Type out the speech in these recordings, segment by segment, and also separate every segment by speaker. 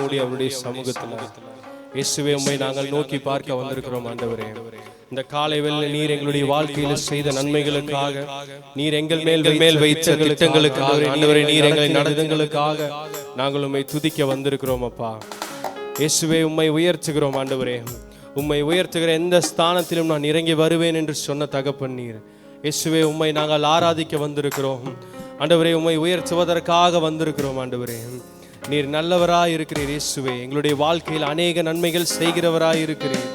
Speaker 1: அவருடைய சமூகத்தில் இயேசுவே உம்மை நாங்கள் நோக்கி பார்க்க வந்திருக்கிறோம் ஆண்டவரே. இந்த காலை வேளையில் நீர் எங்களுடைய வாழ்க்கையில் செய்த நன்மைகளுக்காக, நீர் எங்கள் மேல் வைத்த திட்டங்களுக்காக, ஆண்டவரே நீர் எங்களை நடந்தங்களுக்காக நாங்கள் உம்மை துதிக்க வந்திருக்கிறோம் அப்பா. இயேசுவே உம்மை உயர்த்துகிறோம் ஆண்டவரே. உம்மை உயர்த்துகிற எந்த ஸ்தானத்திலும் நான் இறங்கி வருவேன் என்று சொன்ன தகப்பன் நீர். இயேசுவே உம்மை நாங்கள் ஆராதிக்க வந்திருக்கிறோம் ஆண்டவரே. உம்மை உயர்த்துவதற்காக வந்திருக்கிறோம் ஆண்டவரே. நீர் நல்லவராய் இருக்கிறீர் இயேசுவே. எங்களுடைய வாழ்க்கையில் அநேக நன்மைகள் செய்கிறவராய் இருக்கிறீர்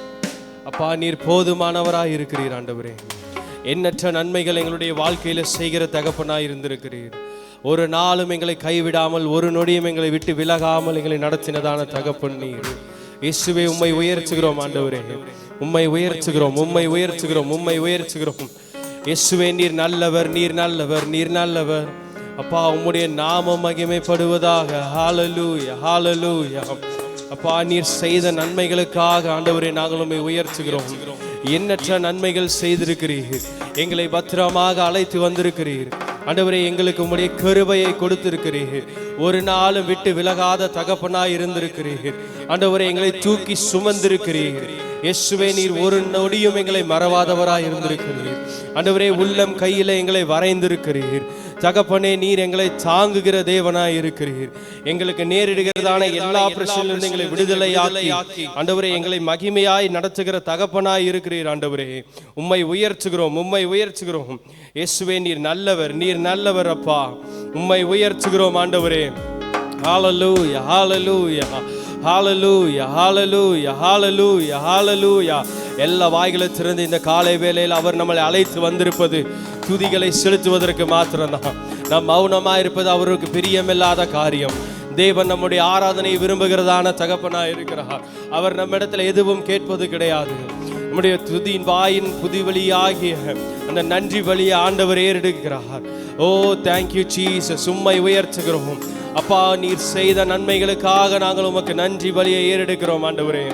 Speaker 1: அப்பா. நீர் போதுமானவராய் இருக்கிறீர் ஆண்டவரே. எண்ணற்ற நன்மைகள் எங்களுடைய வாழ்க்கையில செய்கிற தகப்பனாய் இருந்திருக்கிறீர். ஒரு நாளும் எங்களை கைவிடாமல், ஒரு நொடியும் எங்களை விட்டு விலகாமல் எங்களை நடத்தினதான தகப்பன் நீர் இயேசுவே. உம்மை உயர்த்துகிறோம் ஆண்டவரே. உம்மை உயர்த்துகிறோம், உம்மை உயர்த்துகிறோம், உம்மை உயர்த்துகிறோம் இயேசுவே. நீர் நல்லவர், நீர் நல்லவர், நீர் நல்லவர் அப்பா. உம்முடைய நாமம் மகிமைப்படுவதாக. ஹல்லேலூயா, ஹல்லேலூயா அப்பா. நீர் செய்த நன்மைகளுக்காக ஆண்டவரே நாங்கள் உம்மை உயர்த்துகிறோம். எண்ணற்ற நன்மைகள் செய்திருக்கிறீர். எங்களை பத்திரமாக அழைத்து வந்திருக்கிறீர் ஆண்டவரே. எங்களுக்கு உம்முடைய கிருபையை கொடுத்திருக்கிறீர். ஒரு நாளும் விட்டு விலகாத தகப்பனாய் இருந்திருக்கிறீர் ஆண்டவரே. எங்களை தூக்கி சுமந்திருக்கிறீர் இயேசுவே. நீர் ஒரு நொடியும் எங்களை மறவாதவராய் இருந்திருக்கிறீர் ஆண்டவரே. உள்ளம் கையில எங்களை வரைந்திருக்கிறீர் தகப்பனே. நீர் எங்களை தாங்குகிற தேவனாய் இருக்கிறீர். எங்களுக்கு நேரிடுகிறதான எல்லா பிரச்சனையிலிருந்து எங்களை விடுதலையாக்கி ஆண்டவரே எங்களை மகிமையாய் நடத்துகிற தகப்பனாய் இருக்கிறீர் ஆண்டவரே. உம்மை உயர்த்துகிறோம், உம்மை உயர்த்துகிறோம் இயேசுவே. நீர் நல்லவர், நீர் நல்லவர் அப்பா. உம்மை உயர்த்துகிறோம் ஆண்டவரே. ஹல்லேலூயா, ஹல்லேலூயா, ஹல்லேலூயா, ஹல்லேலூயா, ஹல்லேலூயா, ஹல்லேலூயா. எல்லா வாய்களை திறந்து இந்த காலை வேளையில் அவர் நம்மளை அழைத்து வந்திருப்பது துதிகளை செலுத்துவதற்கு மாத்திரம்தான். நம் மௌனமாக இருப்பது அவருக்கு பிரியமில்லாத காரியம். தேவன் நம்முடைய ஆராதனை விரும்புகிறதான தகப்பனாய் இருக்கிறார். அவர் நம்மிடத்தில் எதுவும் கேட்பது கிடையாது. நம்முடைய துதியின் வாயின் புதி வழியாகிய அந்த நன்றி வழியை ஆண்டவர் ஏறெடுக்கிறார். ஓ தேங்க்யூ ஜீசஸ். உம்மை உயர்த்துகிறோம் அப்பா. நீர் செய்த நன்மைகளுக்காக நாங்கள் உமக்கு நன்றி வழியை ஏறெடுக்கிறோம் ஆண்டவரே.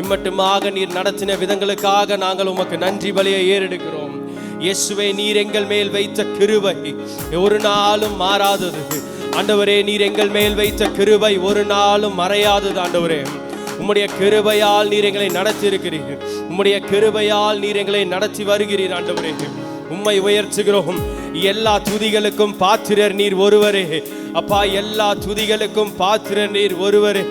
Speaker 1: இம்மட்டுமாக நீர் நடத்தின விதங்களுக்காக நாங்கள் உமக்கு நன்றி வழியை ஏறெடுக்கிறோம் இயேசுவே. நீர் எங்கள் மேல் வைத்த கிருபை ஒரு நாளும் மாறாதது ஆண்டவரே. நீர் எங்கள் மேல் வைத்த கிருபை ஒரு நாளும் மறையாதது ஆண்டவரே. உம்முடைய கிருபையால் நீர் எங்களை நடத்தி இருக்கிறீர். உம்முடைய கிருபையால் நீர் எங்களை நடத்தி வருகிறீர் ஆண்டவரே. உம்மை உயர்த்துகிறோம். எல்லா துதிகளுக்கும் பாத்திரர் நீர் ஒருவரே அப்பா. எல்லா துதிகளுக்கும் பாத்திரர் நீர் ஒருவரே.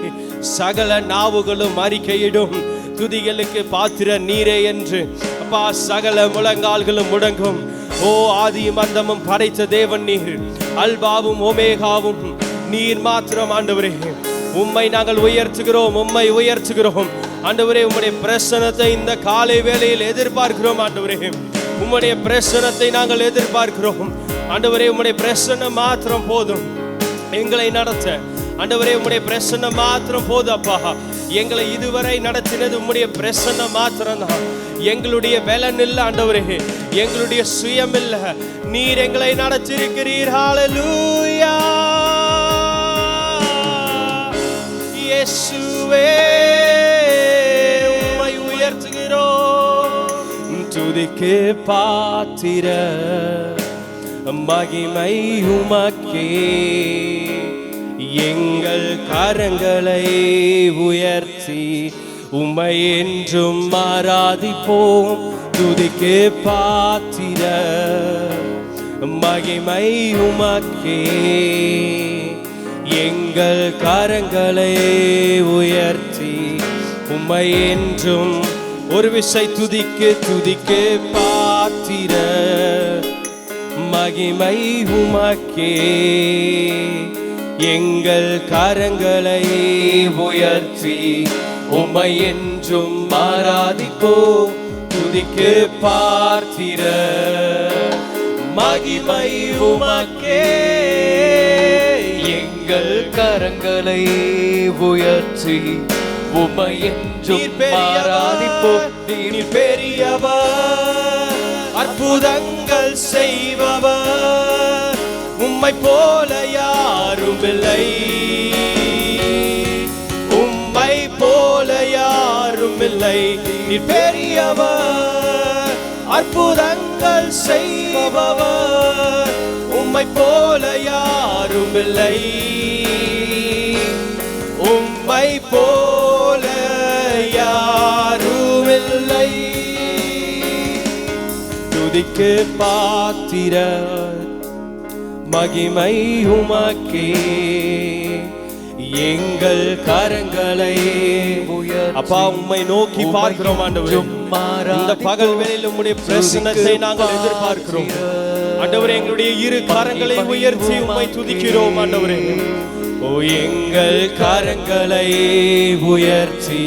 Speaker 1: சகல நாவுகளும் அறிக்கையிடும் துதிகளுக்கு பாத்திரர் நீரே என்று அப்பா. சகல முழங்கால்களும் முடங்கும். ஓ ஆதியும் அந்தமும் படைத்த தேவன் நீர். அல்பாவும் ஓமேகாவும் நீர் மாத்திரம் ஆண்டவரே. உம்மை நாங்கள் உயர்த்துகிறோம், உம்மை உயர்த்துகிறோம் ஆண்டவரே. உம்முடைய பிரசன்னத்தை இந்த காலை வேளையில் எதிர்பார்க்கிறோம் ஆண்டவரே. உம்முடைய பிரசன்னத்தை நாங்கள் எதிர்பார்க்கிறோம் ஆண்டவரே. உம்முடைய பிரசன்னம் மாத்திரம் போதும் எங்களை நடத்த ஆண்டவரே. உம்முடைய பிரசன்னம் மாத்திரம் போதும் அப்பா. எங்களை இதுவரை நடத்தினது உம்முடைய பிரசன்னம் மாத்திரம் தான். எங்களுடைய பலன் இல்லை ஆண்டவரே, எங்களுடைய சுயம் இல்லை. நீர் எங்களை நடத்தியிருக்கிறீர். ஹல்லேலூயா இயேசுவே. உம்மை உயர்த்துகிறோம். துதிக்கு பாத்திர மகிமை உமக்கே. எங்கள் கரங்களை உயர்த்தி உம்மை என்றும் ஆராதிப்போம். துதிக்கு பாத்திர மகிமை உமக்கே. எங்கள் கரங்களை உயர்த்தி உம்மை என்றும் ஒரு விசை துதிக்கு துதிக்கு பாத்திர மகிமை உமக்கே. எங்கள் கரங்களை உயர்த்தி உம்மை என்றும் ஆராதிப்போம். துதிக்கு பாத்திர மகிமை உமக்கே. எங்கள் கரங்களை உயர்த்தி உம்மை என்றும் ஆராதிப்போம். நீர் பெரியவர், அற்புதங்கள் செய்பவர். உம்மை போல யாரும் இல்லை, உம்மை போல யாரும் இல்லை. நீர் பெரியவர், அற்புதங்கள் செய்பவர். உம்மை போல யாரும் இல்லை, உம்மை உம்மை போல யாருமில்லை. துதிக்கு பாத்திர மகிமை உமக்கே. எங்கள் கரங்களை அப்பா உம்மை நோக்கி பார்க்கிறோம் ஆண்டவரே. இந்த பகல் வேளையில் உம்முடைய பிரசன்னத்தை நாங்கள் எதிர்பார்க்கிறோம் ஆண்டவரே. எங்களுடைய இரு கரங்களை உயர்த்தி உம்மை துதிக்கிறோம் ஆண்டவரே. ஓ எங்கள் கரங்களை உயர்த்தி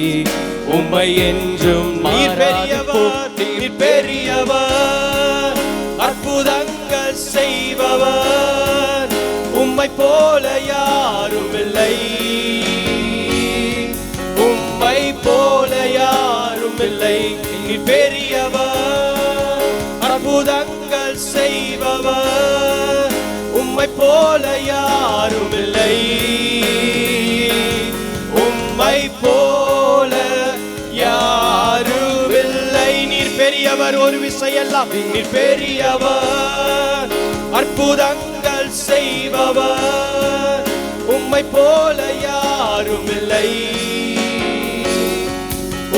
Speaker 1: உம்மை என்றும் நீர் பெரியவர், நீர் பெரியவர், அற்புதங்கள் செய்பவர், உம்மை போல யாருமில்லை, உம்மை போல யாருமில்லை. நீர் பெரியவர், அற்புதங்கள் செய்பவர், உம்மை போல யாருமில்லை, உம்மை போல யாருமில்லை. நீர் பெரியவர், ஒரு விஷயம் நீர் பெரியவர், அற்புதங்கள் செய்பவர், உம்மை போல யாருமில்லை,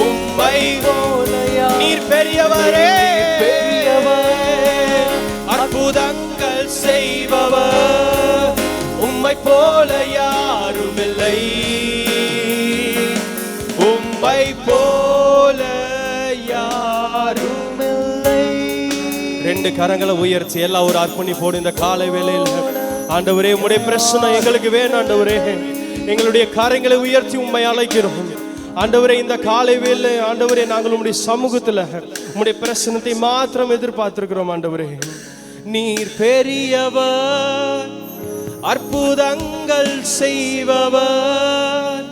Speaker 1: உம்மை போல நீர் பெரியவரே, பெரியவர், அற்புதங்கள் செய்பவர், உம்மை போல யாருமில்லை, உம்மை போல யாருமில்லை. ரெண்டு கரங்களை உயர்த்தி எல்லாம் ஒரு அர்ப்பணிப்போடு இந்த காலை வேளையில் ஆண்டவரே உம்முடைய பிரசன்னம் எங்களுக்கு வேணும் ஆண்டவரே. எங்களுடைய கரங்களை உயர்த்தி உம்மை அழைக்கிறோம் ஆண்டவரே. இந்த காலை வேளை ஆண்டவரே நாங்கள் உம்முடைய சமூகத்தில் உம்முடைய பிரசன்னத்தை மாத்திரம் எதிர்பார்த்திருக்கிறோம் ஆண்டவரே. நீர் பெரியவர், அற்புதங்கள் செய்பவர்,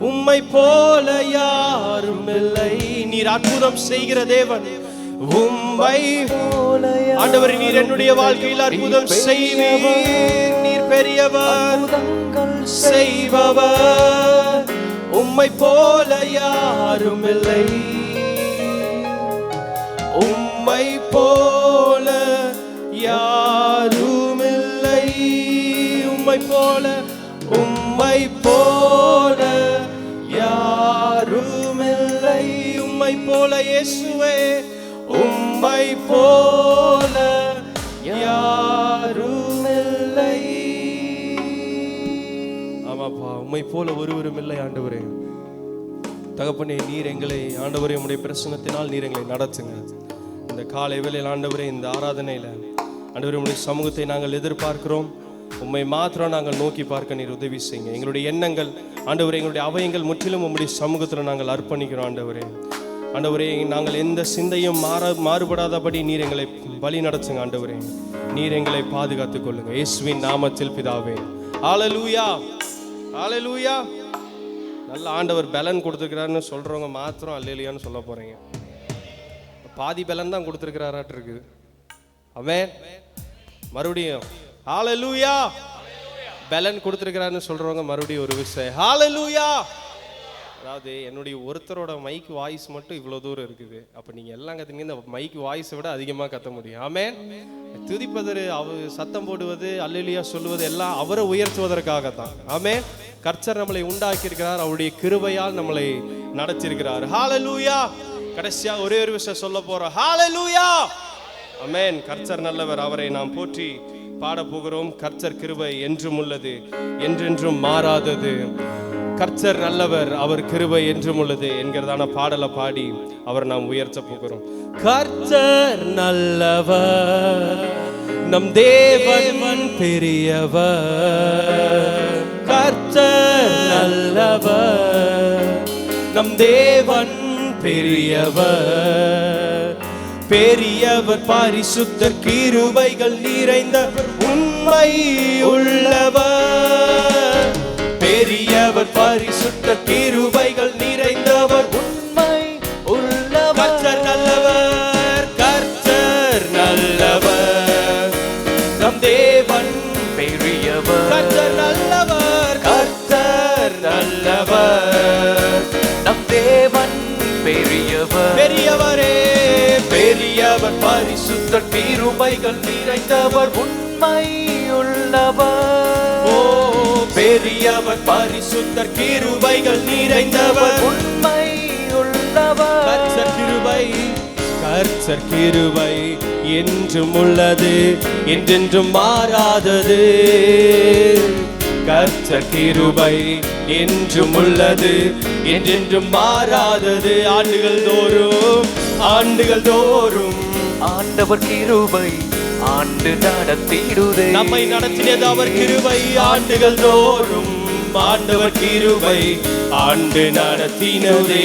Speaker 1: உம்மை போல யாருமில்லை. நீர் அற்புதம் செய்கிற தேவன், உம்மை போல ஆண்டவரே. நீர் என்னுடைய வாழ்க்கையில் அற்புதம் செய்வீர். நீர் பெரியவர், செய்பவர், உம்மை போல யாருமில்லை, உம்மை போல யாருமில்லை, உம்மை போல, உம்மை போல யாருமில்லை, உம்மை போல இயேசுவே, உம்மை போல யாருமில்லை. ஆமாப்பா, உம்மை போல ஒருவரும் இல்லை ஆண்டவரே. தகப்பனே, நீர் எங்களை ஆண்டவரே உம்முடைய பிரசன்னத்தினால் நீர் எங்களை நடத்துங்க. இந்த காலை வேளையில் ஆண்டவரே இந்த ஆராதனையில் ஆண்டவரே உம்முடைய சமூகத்தை நாங்கள் எதிர்பார்க்கிறோம். உம்மை மாத்திரம் நாங்கள் நோக்கி பார்க்க நீர் உதவி செய்யுங்க. எங்களுடைய எண்ணங்கள் ஆண்டவரே, எங்களுடைய அவயங்கள் முற்றிலும் உம்முடைய சமூகத்தில் நாங்கள் அர்ப்பணிக்கிறோம் ஆண்டவரே. ஆண்டவரே, நாங்கள் எந்த சிந்தையும் மாறுபடாதபடி நீர் எங்களை வழி நடத்துங்க ஆண்டவரே. நீர் எங்களை பாதுகாத்துக் கொள்ளுங்க இயேசுவின் நாமத்தில் பிதாவே. ஹல்லேலூயா, ஹல்லேலூயா. நல்ல ஆண்டவர் பலன் கொடுத்துருக்கிறாருன்னு சொல்றவங்க மாத்திரம் அல்லேலூயான்னு சொல்ல போறீங்க. பாதி பலன் தான் கொடுத்துருக்கிறாராட்டு இருக்குது. ஆமென். மறுபடியும் ஹல்லேலூயா. பலன் கொடுத்துருக்கிறாருன்னு சொல்றவங்க மறுபடியும் ஒரு விஷயம் ஹல்லேலூயா. அதாவது என்னுடைய ஒருத்தரோட மைக் வாய்ஸ் மட்டும் இவ்வளோ தூரம் இருக்குது. அப்போ நீங்கள் எல்லாம் கற்றுங்க, இந்த மைக் வாய்ஸை விட அதிகமாக கத்த முடியும். ஆமென். துதிப்பது, அவர் சத்தம் போடுவது, அல்லேலூயா சொல்லுவது எல்லாம் அவரை உயர்த்துவதற்காகத்தான். ஆமென். கர்த்தர் நம்மளை உண்டாக்கி இருக்கிறார், அவருடைய கிருபையால் நம்மளை நடத்தியிருக்கிறார். ஹல்லேலூயா. கடைசியா ஒரே ஒரு விஷயம் சொல்ல போறோம். ஹல்லேலூயா. ஆமென். கர்த்தர் நல்லவர், அவரை நாம் போற்றி பாட போகிறோம். கர்த்தர் கிருபை என்றும் உள்ளது, என்றென்றும் மாறாதது. கர்த்தர் நல்லவர், அவர் கிருபை என்றும் உள்ளது என்கிறதான பாடலை பாடி அவர் நாம் உயர்த்த போகிறோம். கர்த்தர் நல்லவர், நம் தேவன் பெரியவர். கர்த்தர் நல்லவர், நம் தேவன் பெரியவர். பெரியவர், பரிசுத்தர், கிருபைகள் நிறைந்த உண்மை உள்ளவர். பெரியவர், பரிசுத்தர், கிருபைகள் நிறைந்தவர், உண்மை உள்ளவர். கர்த்தர் நல்லவர், கர்த்தர் நல்லவர், நம் தேவன் பெரியவர். கர்த்தர் நல்லவர், கர்த்தர் நல்லவர், நம் தேவன் பெரியவர். பெரியவரே, பெரியவர், பரிசுத்தர், கிருபைகள் நிறைந்தவர், உண்மை உள்ளவர். ஓ பெரிய பெரியவர் பரிசுத்தர் கிருபைகள் நிறைந்தவர்
Speaker 2: உண்மை உள்ளவர்.
Speaker 1: கர்த்தர் கிருபை கர்த்தர் கிருபை என்றும் உள்ளது என்றென்றும் மாறாதது. கர்த்தர் கிருபை என்றும் உள்ளது என்றென்றும் மாறாதது. ஆண்டுகள் தோறும்
Speaker 2: ஆண்டவர் கிருபை ஆண்டு நடத்திடுதே.
Speaker 1: நம்மை நடத்தினது அவர் கிருபை. ஆண்டுகள் தோறும் ஆண்டவர் கிருபை ஆண்டு நடத்தினதே.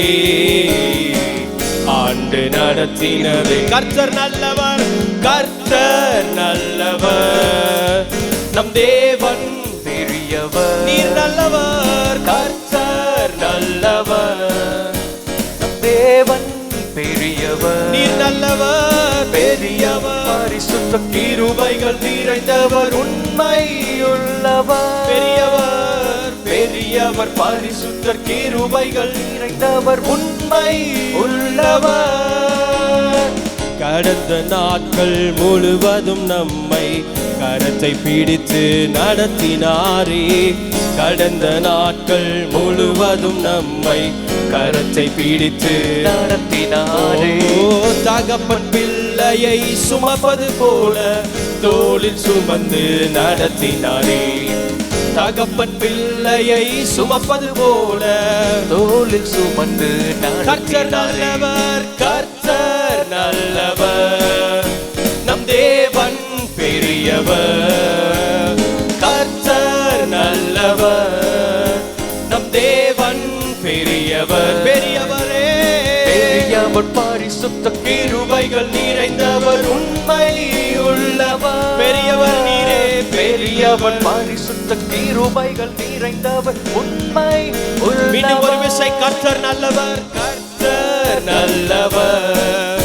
Speaker 1: ஆண்டு நடத்தினதே. கர்த்தர் நல்லவர் கர்த்தர் நல்லவர். நம் தேவன்
Speaker 2: பெரியவர்.
Speaker 1: நீர் நல்லவர் கர்த்தர் நல்லவர்.
Speaker 2: நம் தேவன் பெரியவர்.
Speaker 1: நீர் நல்லவர் பெரியவர்.
Speaker 2: பரிசுத்த
Speaker 1: கிருபைகள் நிறைந்தவர்
Speaker 2: உண்மையுள்ளவர்.
Speaker 1: பெரியவர் பரிசுத்தர் கிருபைகள்
Speaker 2: நிறைந்தவர்
Speaker 1: உண்மை உள்ளவர். கடந்த நாட்கள் முழுவதும் நம்மை கரத்தை பிடித்து நடத்தினாரே. கடந்த நாட்கள் முழுவதும் நம்மை கரத்தை பிடித்து
Speaker 2: நடத்தினாரே.
Speaker 1: தகப்பன் பிள்ளையை சுமப்பது போல தோளில் சுமந்து நடத்தினாரே. தகப்பன் பிள்ளையை சுமப்பது போல
Speaker 2: தோளில் சுமந்து
Speaker 1: கர்த்தர் நல்லவர் கர்த்தர் நல்லவர். நம் தேவன் பெரியவர் கர்த்தர் நல்லவர். நம் தேவன் பெரியவர். பெரியவரே
Speaker 2: பெரியவர் பரிசுத்த
Speaker 1: கிருபைகள் நிறைந்தவர் உண்மை உள்ளவர். பெரியவர் நீரே
Speaker 2: பெரியவர் பரிசுத்த கிருபைகள் நிறைந்தவர் உண்மை உள்ளவர்.
Speaker 1: மீண்டும் ஒரு விசை கர்த்தர் நல்லவர் கர்த்தர் நல்லவர்.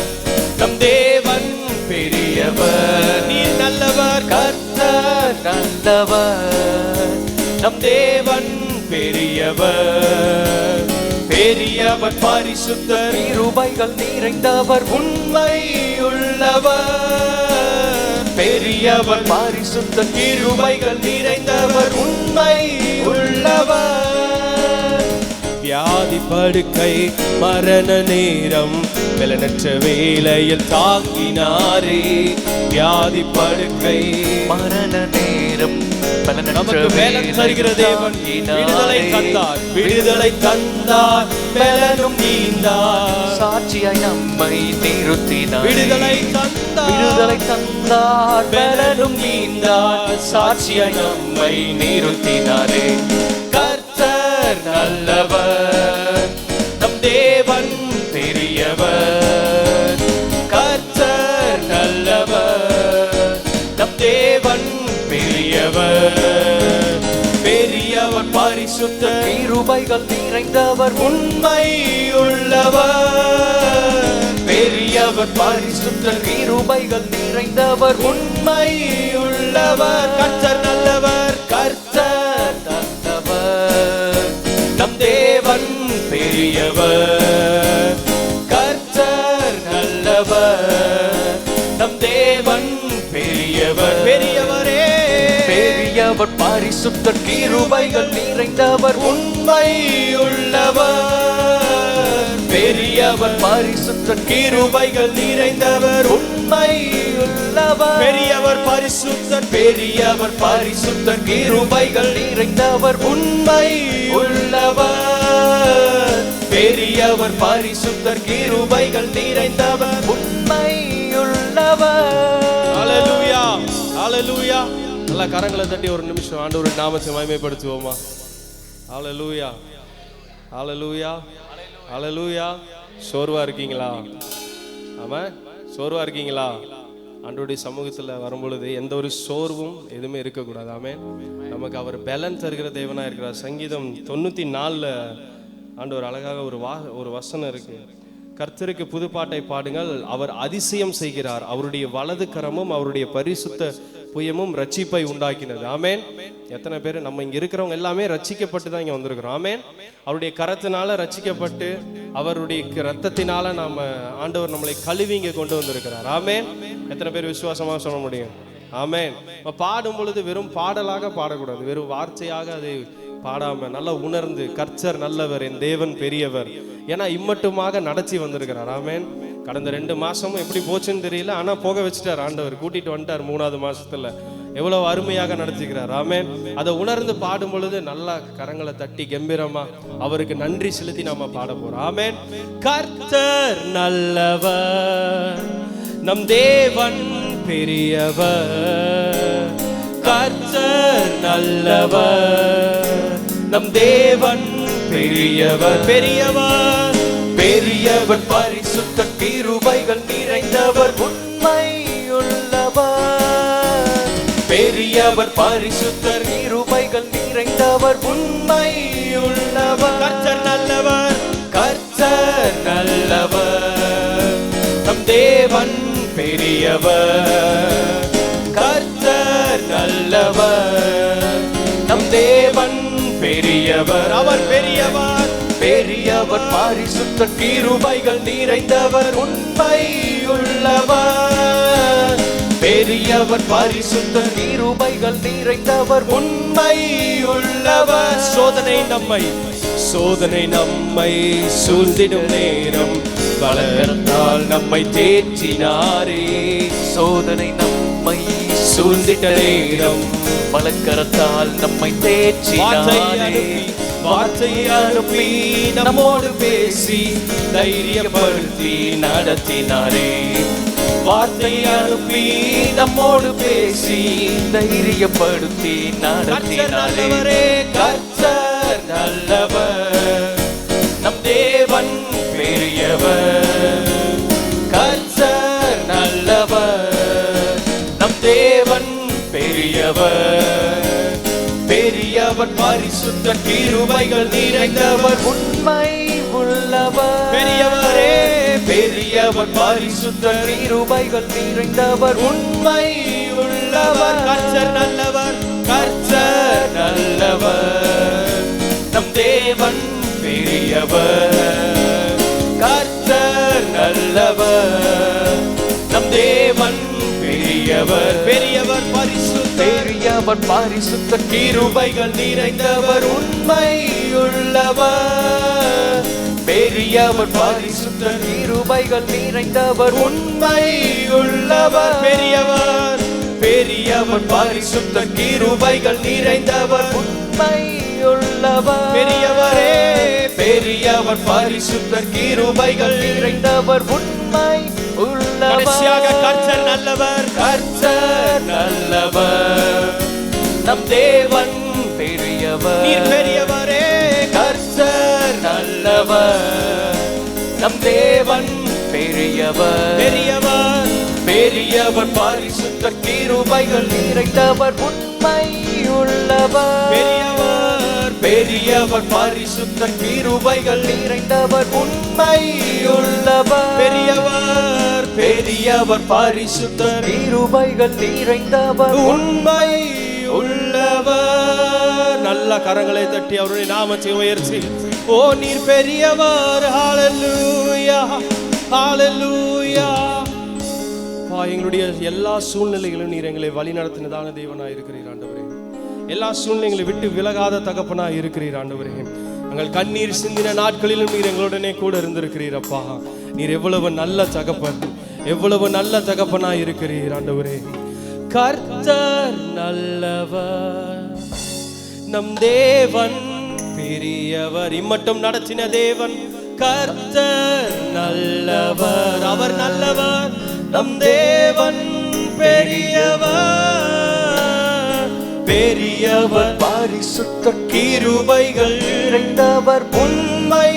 Speaker 1: நம் தேவன் பெரியவர். நீர் நல்லவர் கர்த்தர்
Speaker 2: நல்லவர்.
Speaker 1: நம் தேவன் பெரியவர். பெரியவர் பரிசுத்தர்
Speaker 2: கிருபைகள் நிறைந்தவர்
Speaker 1: உண்மை உள்ளவர். பெரியவர்
Speaker 2: பரிசுத்த
Speaker 1: கிருபைகள் நிறைந்தவர் உண்மை உள்ளவர். வியாதி படுக்கை மரண நேரம் பலனற்ற வேளையில் தாங்கினாரே. வியாதி படுக்கை
Speaker 2: மரண நேரம்
Speaker 1: நமக்கு பலன் தருகிற தேவன். விடுதலை தந்தார் விடுதலை தந்தார் பலனும் நீந்தார்.
Speaker 2: சாட்சியாய் நம்மை நிறுத்தினார்.
Speaker 1: விடுதலை தந்தார்
Speaker 2: விடுதலை தந்தார்
Speaker 1: பலனும் நீந்தார். சாட்சியாய் நம்மை நிறுத்தினாரே. கர்த்தர் நல்லவர் நம் தேவன் பெரியவர். கர்த்தர் நல்லவர் நம் தேவன் பெரியவர். பெரியவர் பரிசுத்தர்
Speaker 2: கிருபைகள் நிறைந்தவர்
Speaker 1: உண்மை உள்ளவர். பெரியவர் பரிசுத்தர்
Speaker 2: கிருபைகள் நிறைந்தவர்
Speaker 1: உண்மை உள்ளவர். கர்த்தர் நல்லவர் கர்த்தர்
Speaker 2: நல்லவர்.
Speaker 1: நம் தேவன் பெரியவர். கர்த்தர் நல்லவர் நம் தேவன் பெரியவர். பெரியவரே
Speaker 2: பெரியவர் பரிசுத்த கிருபைகள் நிறைந்தவர்
Speaker 1: உண்மை உள்ளவர். பெரியவர்
Speaker 2: பரிசுத்த
Speaker 1: கிருபைகள் நிறைந்தவர் உண்மை
Speaker 2: உள்ளவர்.
Speaker 1: பெரியவர் பரிசுத்தர் பெரியவர் பரிசுத்தர் கிருபைகள்
Speaker 2: நிறைந்தவர்
Speaker 1: உண்மை உள்ளவர். பெரியவர் பரிசுத்தர் கிருபைகள் நிறைந்தவர்
Speaker 2: உண்மை உள்ளவர்.
Speaker 1: ஹalleluya ஹalleluya. நல்ல கரங்களை தட்டி ஒரு நிமிஷம் ஆண்டவருடைய நாமத்தை மகிமைப்படுத்துவோமா. ஹalleluya ஹalleluya ஹalleluya. சோர்வா இருக்கீங்களா? ஆமா சோர்வா இருக்கீங்களா? ஆண்டவருடைய சமூகத்தில் வரும்பொழுது எந்த ஒரு சோர்வும் எதுவுமே இருக்கக்கூடாது. ஆமென். நமக்கு அவர் பலன் தருகிற தேவனா இருக்கிறார். சங்கீதம் 94 ஆண்டவர் அழகாக ஒரு வசனம் இருக்கு. கர்த்தருக்கு புதுப்பாட்டை பாடுங்கள், அவர் அதிசயம் செய்கிறார், அவருடைய வலது கரமும் அவருடைய பரிசுத்த புயமும் ரட்சிப்பை உண்டாக்கினது. ஆமேன். எத்தனை பேர் நம்ம இங்க இருக்கிறவங்க எல்லாமே ரட்சிக்கப்பட்டு தான் இங்க வந்திருக்கிறோம். ஆமேன். அவருடைய கரத்தினால ரட்சிக்கப்பட்டு அவருடைய ரத்தத்தினால நாம ஆண்டவர் நம்மளை கழுவி இங்க கொண்டு வந்திருக்கிறார். ஆமேன். எத்தனை பேர் விசுவாசமா சொல்ல முடியும்? ஆமேன். பாடும் பொழுது வெறும் பாடலாக பாடக்கூடாது, வெறும் வார்த்தையாக அதை பாடாம நல்லா உணர்ந்து கர்த்தர் நல்லவர், என் தேவன் பெரியவர், ஏன்னா இம்மட்டுமாக நடத்தி வந்திருக்கிறார். ஆமென். கடந்த 2 மாசமும் எப்படி போச்சுன்னு தெரியல, ஆனா போக வச்சுட்டார் ஆண்டவர், கூட்டிட்டு வந்துட்டார் 3வது மாசத்துல. எவ்வளவு அருமையாக நடத்துகிறார். ஆமென். அதை உணர்ந்து பாடும் பொழுது நல்லா கரங்களை தட்டி கம்பீரமா அவருக்கு நன்றி செலுத்தி நாம பாட போறோம். ஆமென். கர்த்தர் நல்லவர், நம் தேவன் பெரியவர். கர்த்தர் நல்லவர், நம் தேவன் பெரியவர். பெரியவர்
Speaker 2: பெரியவர் பரிசுத்த கிருபைகள் நிறைந்தவர் உண்மையுள்ளவர். பெரியவர் பரிசுத்த கிருபைகள் நிறைந்தவர் உண்மையுள்ளவர்.
Speaker 1: கர்த்தர் நல்லவர்,
Speaker 2: கர்த்தர் நல்லவர், நம் தேவன் பெரியவர். கர்த்தர் நல்லவர், நம் தேவன் பெரியவர்.
Speaker 1: அவர் பெரியவர்.
Speaker 2: பெரியவர் பரிசுத்த கிருபைகள் நிறைந்தவர் உண்மையுள்ளவர். பெரியவர் பரிசுத்த கிருபைகள் நிறைந்தவர் உண்மையுள்ளவர்.
Speaker 1: சோதனை நம்மை சூழ்ந்திடும் நேரம் வளர்ந்தால் நம்மை தேற்றினாரே.
Speaker 2: சோதனை நம்மை
Speaker 1: சூழ்ந்திட்ட நேரம்
Speaker 2: பலக்கரத்தால் நம்மை தேற்றினாரே.
Speaker 1: வார்த்தையை அனுப்பி நம்மோடு பேசி தைரியப்படுத்தி நடத்தினாரே.
Speaker 2: வார்த்தையை அனுப்பி நம்மோடு பேசி தைரியப்படுத்தி நடத்தினாரே. கர்த்தர் நல்லவர், நம் தேவன் பெரியவர். கர்த்தர் நல்லவர், நம் தேவன் பெரியவர். பெரியவர் பரிசுத்த கிருபைகள் நிறைந்தவர் உண்மை உள்ளவர்.
Speaker 1: பெரியவரே,
Speaker 2: பெரியவர் பரிசுத்த கிருபைகள் நிறைந்தவர் உண்மை உள்ளவர்.
Speaker 1: கர்த்தர் நல்லவர்,
Speaker 2: கர்த்தர் நல்லவர், நம் தேவன் பெரியவர். கர்த்தர் நல்லவர், நம் தேவன் பெரியவர்.
Speaker 1: பெரியவர் பரிசுத்த
Speaker 2: பெரியவர் பரிசுத்த கிருபைகள் நிறைந்தவர் உண்மையுள்ளவர். பெரியவர் பரிசுத்த கிருபைகள் நிறைந்தவர் உண்மையுள்ளவர்.
Speaker 1: பெரியவர்
Speaker 2: பெரியவர் பரிசுத்த கிருபைகள் நிறைந்தவர் உண்மையுள்ளவர்.
Speaker 1: பெரியவரே,
Speaker 2: பெரியவர் பரிசுத்த கிருபைகள் நிறைந்தவர் உண்மை உள்ளவர்.
Speaker 1: கடைசியாக கர்த்தர் நல்லவர்,
Speaker 2: கர்த்தர் நல்லவர், நம் தேவன் பெரியவர்.
Speaker 1: நீர் பெரியவரே.
Speaker 2: கர்த்தர் நல்லவர், நம் தேவன் பெரியவர்.
Speaker 1: பெரியவர்
Speaker 2: பெரியவர் பரிசுத்த கிருபைகள் நிறைந்தவர் உண்மை உள்ளவர்.
Speaker 1: பெரியவர்
Speaker 2: பெரியவர் பரிசுத்த கிருபைகள் நிறைந்தவர் உண்மை உள்ளவர்.
Speaker 1: பெரியவர்
Speaker 2: பெரியவர் பரிசுத்த கிருபைகள் நிறைந்தவர்
Speaker 1: உண்மை உள்ளவர். நல்ல கரங்களை தட்டி அவருடைய நாமத்தை உயர்த்தி, ஓ நீர் பெரியவர். ஹalleluya ஹalleluya. எங்களுடைய எல்லா சூழ்நிலைகளும் நீர் எங்களை வழி நடத்தினதான தேவனாய் இருக்கிறீர் ஆண்டவரே. எல்லா சூழ்நிலைகளை விட்டு விலகாத தகப்பனாய் இருக்கிறீர் ஆண்டவரே. நாங்கள் கண்ணீர் சிந்தின நாட்களிலும் நீர் எங்களுடனே கூட இருந்திருக்கிறீர் அப்பா. நீர் எவ்வளவு நல்ல தகப்பன், எவ்வளவு நல்ல தகப்பனாய் இருக்கிறீர் ஆண்டவரே. கர்த்தர் நல்லவர், நம் தேவன் பெரியவர். இம்மட்டும் நடத்தின தேவன் கர்த்தர் நல்லவர். அவர் நல்லவர், நம் தேவன் பெரியவர். பெரியவர்
Speaker 2: பரிசுத்த
Speaker 1: கிருபைகள்
Speaker 2: நிறைந்தவர்
Speaker 1: உண்மை.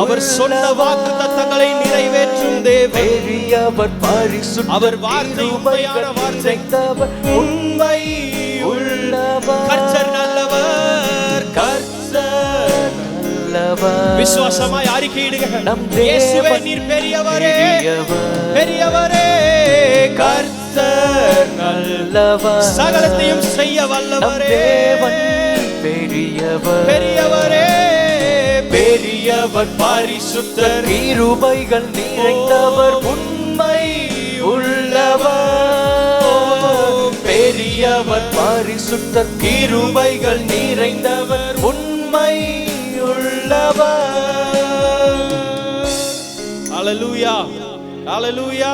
Speaker 1: அவர் சொன்ன வாக்கு தத்தங்களை நிறைவேற்றும் தேவன்.
Speaker 2: பெரியவர் பரிசுத்த
Speaker 1: அவர் வார்த்தை உண்மையான வார்த்தை, உண்மை
Speaker 2: உள்ளவர்.
Speaker 1: கர்த்தர் நல்லவர், கர்த்தர்
Speaker 2: நல்லவர்.
Speaker 1: விசுவாசமாய் அறிக்கையிடுங்க,
Speaker 2: நம்
Speaker 1: இயேசுவே
Speaker 2: தேவன்
Speaker 1: நீர் பெரியவரே.
Speaker 2: பெரியவர்.
Speaker 1: பெரியவரே கர்த்தர்
Speaker 2: நல்லவர்.
Speaker 1: சகலத்தையும் செய்ய
Speaker 2: நம்
Speaker 1: வல்லவரே.
Speaker 2: தேவன் பெரியவர்.
Speaker 1: பெரியவரே பெரியவர் பரிசுத்தர்.
Speaker 2: கிருபைகள் நிறைந்தவர் உண்மை உள்ளவர்.
Speaker 1: பெரியவர்,
Speaker 2: பரிசுத்தர்,
Speaker 1: கிருபைகள் நிறைந்தவர்,
Speaker 2: உண்மை உள்ளவர்.
Speaker 1: ஹல்லேலூயா, ஹல்லேலூயா.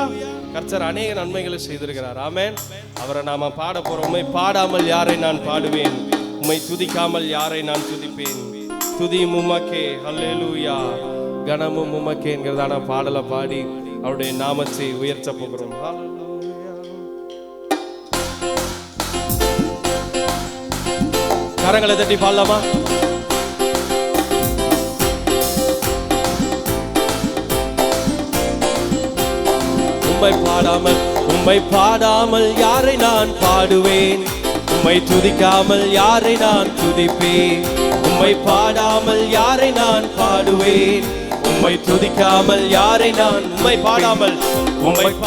Speaker 1: கர்த்தர் அநேக நன்மைகளை செய்திருக்கிறார். ஆமென். அவரை நாம பாட போறோம். உம்மை பாடாமல் யாரை நான் பாடுவேன், உம்மை துதிக்காமல் யாரை நான் துதிப்பேன். துதியும் உமக்கே, ஹல்லேலூயா, கனமும் உமக்கே என்கிறதான பாடலை பாடி அவருடைய நாமத்தை உயர்த்த போகிறோம். ஹல்லேலூயா. கரங்களை தட்டி பாடலாமா? உம்மை பாடாமல் யாரை நான் பாடுவேன், உம்மை துதிக்காமல் யாரை நான் துதிப்பேன். உம்மை பாடாமல் யாரை நான் பாடுவேன், உம்மை துதிக்காமல் யாரை நான் உம்மை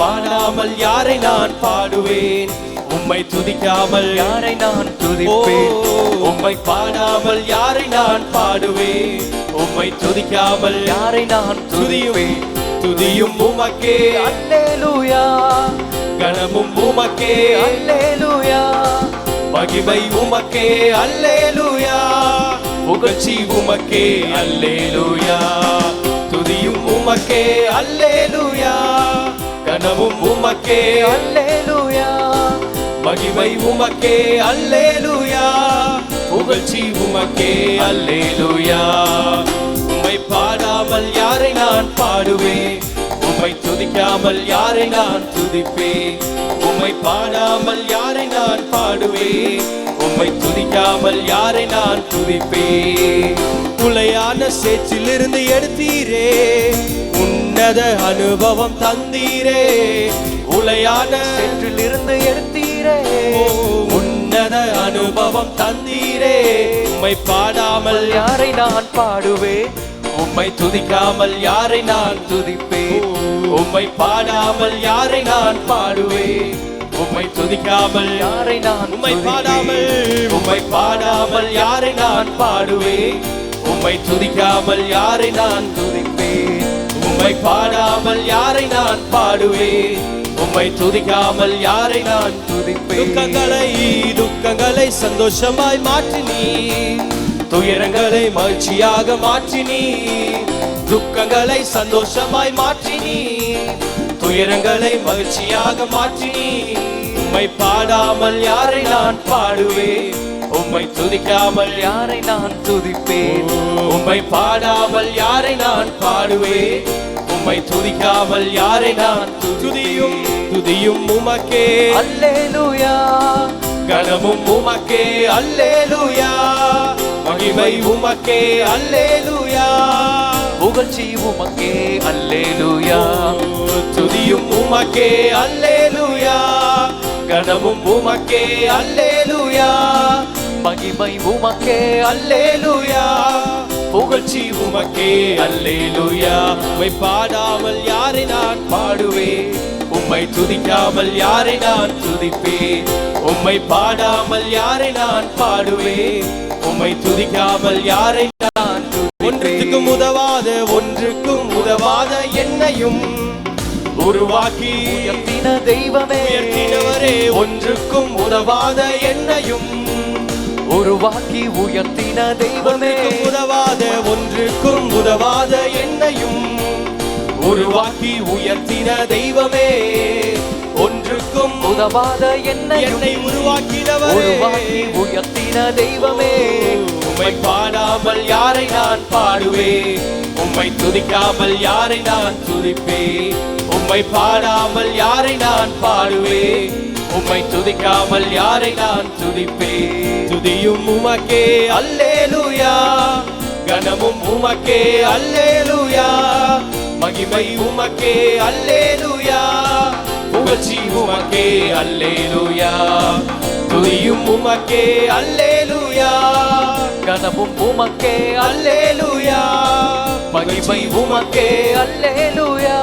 Speaker 1: பாடாமல் யாரை நான் பாடுவேன், உம்மை துதிக்காமல்
Speaker 2: யாரை நான் துதிப்பேன்.
Speaker 1: உம்மை பாடாமல் யாரை நான் பாடுவேன், உம்மை துதிக்காமல்
Speaker 2: யாரை நான் துதிப்பேன்.
Speaker 1: துதியும் உமக்கே,
Speaker 2: அல்லேலூயா,
Speaker 1: கனமும் உமக்கே,
Speaker 2: அல்லேலூயா,
Speaker 1: மகிமை உமக்கே, அல்லேலூயா, புகழ்ச்சி உமக்கே, அல்லேலூயா. துதியும் உமக்கே, அல்லேலூயா, கனமும் உமக்கே,
Speaker 2: அல்லேலூயா,
Speaker 1: மகிமை உமக்கே, அல்லேலூயா, புகழ்ச்சி உமக்கே, அல்லேலூயா. உம்மை பாடாமல் யாரை நான் பாடுவேன், உம்மை துதிக்காமல் யாரை நான் துதிப்பேன். உம்மை பாடாமல் யாரை நான் பாடுவேன், உம்மை துதிக்காமல் யாரை நான் துதிப்பேன். உளையான சேற்றிலிருந்து எடுத்தீரே, உன்னத அனுபவம் தந்தீரே. உளையான
Speaker 2: சேற்றிலிருந்து எடுத்தீரே,
Speaker 1: உன்னத அனுபவம் தந்தீரே. உம்மை பாடாமல்
Speaker 2: யாரை நான் பாடுவேன்,
Speaker 1: உம்மை துதிக்காமல் யாரை நான்
Speaker 2: துதிப்பேன்.
Speaker 1: உம்மை பாடாமல் யாரை நான் பாடுவேன், உம்மை துதிக்காமல்
Speaker 2: யாரை நான்
Speaker 1: உம்மை பாடாமல் யாரை நான் பாடுவேன், உம்மை துதிக்காமல் யாரை நான்
Speaker 2: துதிப்பேன்.
Speaker 1: உம்மை பாடாமல் யாரை நான் பாடுவேன், உம்மை துதிக்காமல் யாரை நான்
Speaker 2: துதிப்பேன்.
Speaker 1: துக்கங்களை சந்தோஷமாய் மாற்றினீ, துயரங்களை மகிழ்ச்சியாக மாற்றினீ. துக்கங்களை சந்தோஷமாய் மாற்றினீ, துயரங்களை மகிழ்ச்சியாக மாற்றினீ. உம்மை பாடாமல் யாரை நான் பாடுவேன், உம்மை துதிக்காமல்
Speaker 2: யாரை நான் துதிப்பேன்.
Speaker 1: உம்மை பாடாமல் யாரை நான் பாடுவேன், உம்மை துதிக்காமல் யாரை நான் துதியும் உமக்கே,
Speaker 2: அல்லேலூயா,
Speaker 1: கனமும் உமக்கே, அல்லேலூயா, மகிமை உமக்கே, அல்லேலூயா,
Speaker 2: புகழ்ச்சி உமக்கே, அல்லேலூயா,
Speaker 1: துதியும் உமக்கே, அல்லேலூயா, கனமும் உமக்கே, அல்லேலூயா,
Speaker 2: மகிமை உமக்கே,
Speaker 1: அல்லேலூயா, புகழ்ச்சி உமக்கே, அல்லேலூயா. உம்மை பாடாமல் யாரை நான் பாடுவேன், உம்மை துதிக்காமல் யாரை நான் துதிப்பேன். உம்மை பாடாமல் யாரை நான் பாடுவேன், உம்மை துதிக்காமல் யாரை நான் ஒன்றுக்கும் உதவாத என்னையும் உருவாக்கி
Speaker 2: உயர்த்தின தெய்வமே,
Speaker 1: உயர்த்தினவரே. ஒன்றுக்கும் உதவாத என்னையும்
Speaker 2: உருவாக்கி உயர்த்தின தெய்வமே,
Speaker 1: ஒன்றுக்கும் உதவாத என்னையும் உருவாக்கி உயர்த்தின தெய்வமே. ஒன்றுக்கும்
Speaker 2: உதவாத என்னை
Speaker 1: உருவாக்கினவரே,
Speaker 2: உருவாக்கி உயர்த்தின தெய்வமே.
Speaker 1: உம்மை பாடாமல் யாரை நான் பாடுவேன், உம்மை துதிக்காமல் யாரை நான் துதிப்பேன். உம்மை பாடாமல் யாரை நான் பாடுவேன், உம்மை துதிக்காமல் யாரை நான் துதிப்பேன். துதியும் உமக்கே, அல்லேலூயா, கனமும் உமக்கே, அல்லேலூயா, மகிமை உமக்கே, அல்லேலூயா, புகழ்ச்சி உமக்கே, அல்லேலூயா, துதியும் உமக்கே, அல்லேலூயா,
Speaker 2: கனமும் உமக்கே,
Speaker 1: அல்லேலூயா, மகிமை உமக்கே,
Speaker 2: அல்லேலூயா,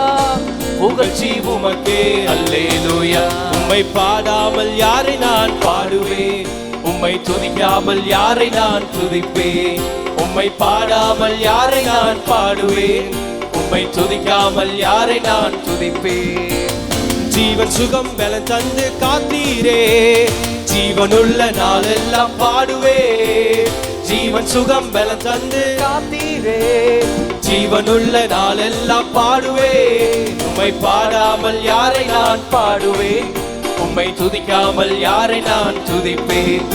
Speaker 1: புகழ்ச்சி உமக்கே, அல்லேலூயா. உம்மை பாடாமல் யாரை நான் பாடுவேன், உம்மை துதிக்காமல் யாரை நான் துதிப்பேன். உம்மை பாடாமல் யாரை நான் பாடுவேன், உம்மை துதிக்காமல் யாரை நான்
Speaker 2: துதிப்பேன்.
Speaker 1: ஜீவன் சுகம் பலன் தந்து காத்தீரே, ஜீவனுள்ள நாளெல்லாம் பாடுவே, ஜீவன் சுகம் பலம் தந்து
Speaker 2: காத்தீரே.
Speaker 1: ஜீவனுள்ள நாளெல்லாம் பாடுவே, உம்மை பாடாமல் யாரை நான் பாடுவேன், உம்மை துதிக்காமல் யாரை நான் துதிப்பேன்,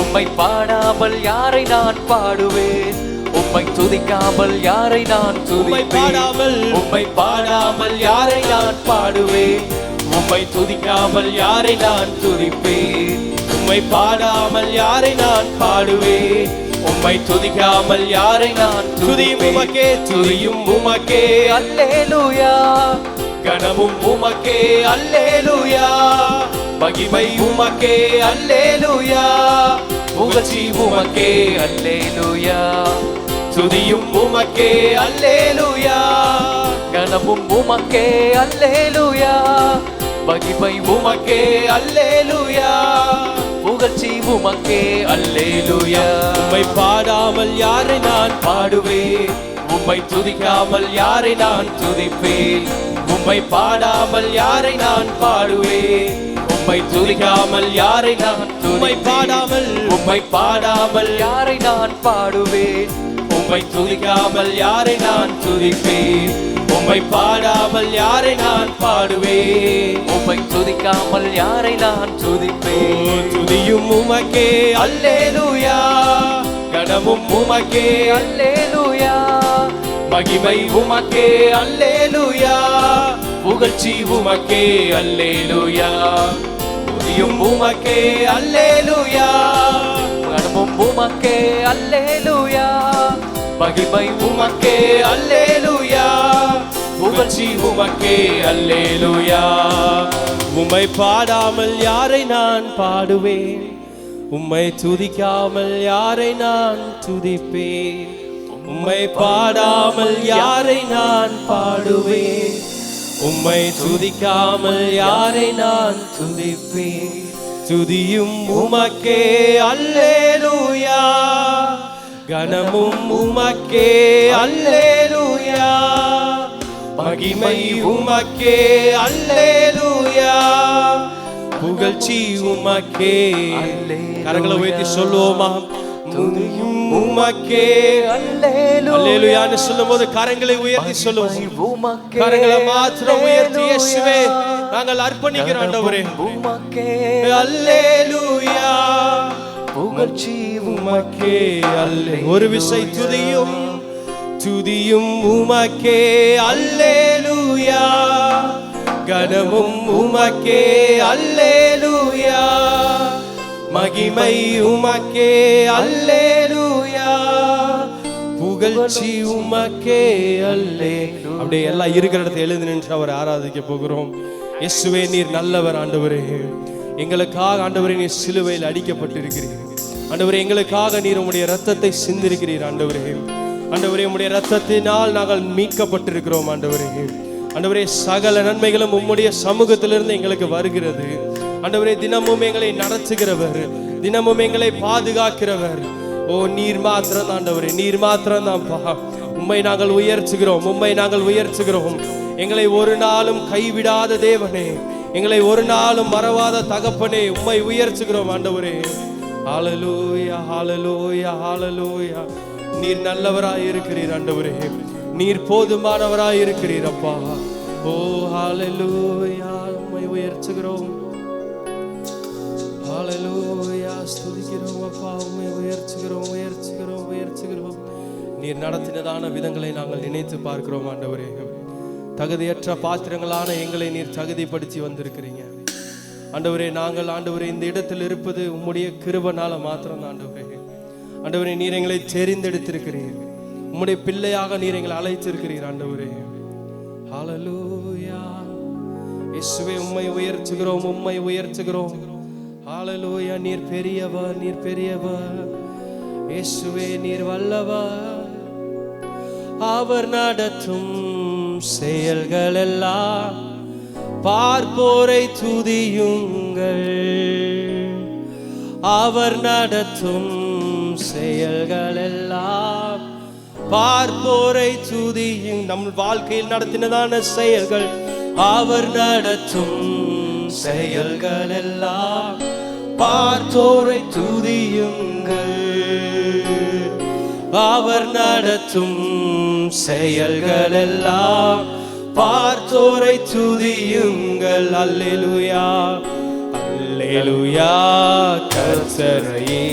Speaker 2: உம்மை பாடாமல் யாரை நான் பாடுவேன், உம்மை துதிக்காமல் யாரை நான் துதிப்பேன்,
Speaker 1: உம்மை பாடாமல் யாரை நான் பாடுவேன், உம்மை துதிக்காமல் யாரை நான் துதிப்பேன், உம்மை பாடாமல் யாரை நான் பாடுவேன், உம்மை துதிக்காமல் யாரை நான் துதியும் உமக்கே, துதியும் உமக்கே,
Speaker 2: அல்லேலூயா.
Speaker 1: கனமும் உமக்கே, அல்லேலூயா. மகிமை உமக்கே, அல்லேலூயா. புகழ்ச்சி உமக்கே,
Speaker 2: அல்லேலூயா.
Speaker 1: துதியும் உமக்கே, அல்லேலூயா.
Speaker 2: கனமும் உமக்கே, அல்லேலூயா. மகிமை
Speaker 1: உமக்கே, அல்லேலூயா.
Speaker 2: புகழ்ச்சி உமக்கே, அல்லேலூயா.
Speaker 1: உம்மை பாடாமல் யாரை நான் பாடுவேன், உம்மை துதிக்காமல் யாரை நான் துதிப்பேன், உம்மை பாடாமல் யாரை நான் பாடுவேன், உம்மை துதிக்காமல் யாரை நான் உம்மை பாடாமல்
Speaker 2: யாரை நான் பாடுவேன்,
Speaker 1: உம்மை துதிக்காமல் யாரை நான் துதிப்பேன், உம்மை பாடாமல் யாரை நான் பாடுவேன்,
Speaker 2: உம்மை துதிக்காமல் யாரை நான் துதிப்பேன்.
Speaker 1: துதியும் உமக்கே, அல்லேலூயா. கனமும் உமக்கே,
Speaker 2: அல்லேலூயா.
Speaker 1: மகிமை உமக்கே, அல்லேலூயா. புகழ்ச்சி உமக்கே, அல்லேலூயா. துதியும் உமக்கே, அல்லேலூயா.
Speaker 2: கனமும் உமக்கே, அல்லேலூயா.
Speaker 1: மகிமை உமக்கே, அல்லேலூயா. புகழ்ச்சி உமக்கே, அல்லேலூயா. உம்மை பாடாமல் யாரை நான் பாடுவேன், உம்மை துதிக்காமல் யாரை நான் துதிப்பேன், உம்மை பாடாமல் யாரை நான் பாடுவேன், உம்மை துதிக்காமல் யாரை நான் துதிப்பேன், துதியும் உமக்கே, அல்லேலூயா. கனமும் உமக்கே, அல்லேலூயா. மகிமை உமக்கே, அல்லேலூயா. புகழ்ச்சி உமக்கே. கரங்களை உயர்த்தி சொல்லுவோமா? துதியும் உமக்கே, அல்லேலூயான்னு சொல்லும்போது கரங்களை உயர்த்தி சொல்லுவோம். கரங்களை மாத்திரம் உயர்த்தி இயேசுவே நாங்கள் அர்ப்பணிக்கிறோம் ஆண்டவரே. அல்லேலூயா.
Speaker 2: புகழ்ச்சி
Speaker 1: உமக்கே, அல்லே. ஒரு விசை துதியும் துதியும் உமக்கே, அல்லேலூயா. கனமும் உமக்கே, அல்லேலூயா. மகிமை உமக்கே, அல்லேலூயா. புகழ்ச்சி உமக்கே, அல்லே. அப்படியே எல்லாம் இருக்கிற இடத்துல எழுந்து நின்று அவர் ஆராதிக்க போகிறோம். இயேசுவே நீர் நல்லவர் ஆண்டவரே. எங்களுக்காக ஆண்டவரே நீர் சிலுவையில் அடிக்கப்பட்டிருக்கிறீர் ஆண்டவரே. எங்களுக்காக நீர் உம்முடைய இரத்தத்தை சிந்திருக்கிறீர் ஆண்டவரே. ஆண்டவரே உம்முடைய இரத்தத்தினால் நாங்கள் மீட்கப்பட்டிருக்கிறோம் ஆண்டவரே. ஆண்டவரே சகல நன்மைகளும் உம்முடைய சமூகத்திலிருந்து எங்களுக்கு வருகிறது ஆண்டவரே. தினமும் எங்களை நடத்துகிறவர், தினமும் எங்களை பாதுகாக்கிறவர். ஓ நீர் மாத்திரம் ஆண்டவரே, நீர் மாத்திரம் தான். உம்மை நாங்கள் உயர்த்துகிறோம், உம்மை நாங்கள் உயர்த்துகிறோம். எங்களை ஒரு நாளும் கைவிடாத தேவனே, எங்களை ஒரு நாளும் மறவாத தகப்பனே, உம்மை உயர்த்துகிறோம் ஆண்டவரே. ஹல்லேலூயா, ஹல்லேலூயா, ஹல்லேலூயா. நீர் நல்லவராய் இருக்கிறீர் ஆண்டவரே. நீர் போதுமானவராய் இருக்கிறீர் அப்பா. ஓ ஹல்லேலூயா, உம்மை உயர்த்துகிறோம். ஹல்லேலூயா, ஸ்துதிக்கிறோம் அப்பா. உம்மை உயர்த்துகிறோம், உயர்த்துகிறோம், உயர்த்துகிறோம். நீர் நடத்தினதான விதங்களை நாங்கள் நினைத்து பார்க்கிறோம் ஆண்டவரே. தகுதியற்ற பாத்திரங்களான எங்களை நீர் தகுதிப்படுத்தி வந்திருக்கிறீங்க ஆண்டவரே. நாங்கள் ஆண்டவரே இந்த இடத்தில் இருப்பது உம்முடைய கிருபைனால மாத்திரம் ஆண்டவரே. ஆண்டவரே நீர் எங்களை தெரிந்தெடுத்திருக்கிறீர், உம்முடைய பிள்ளையாக நீர் எங்களை அழைத்திருக்கிறீர் ஆண்டவரே. ஹல்லேலூயா. இயேசுவே உம்மை உயர்த்துகிறோம், உம்மை உயர்த்துகிறோம். ஹல்லேலூயா. நீர் பெரியவர், நீர் பெரியவர். இயேசுவே நீர் வல்லவர். அவர் நடத்தும் செயல்கள் எல்லாம் பார்ப்போரை துதியுங்கள். அவர் நடத்தும் செயல்கள் எல்லாம் பார்ப்போரை துதியும். நம் வாழ்க்கையில் நடத்தினதான செயல்கள், அவர் நடத்தும் செயல்கள் எல்லாம் பார்த்தோரை துதியுங்கள். அவர் நடத்தும் செயல்கள் எல்லாம் பார்த்தோரை துதியுங்கள். அல்லேலூயா அல்லேலூயா. கர்த்தரையே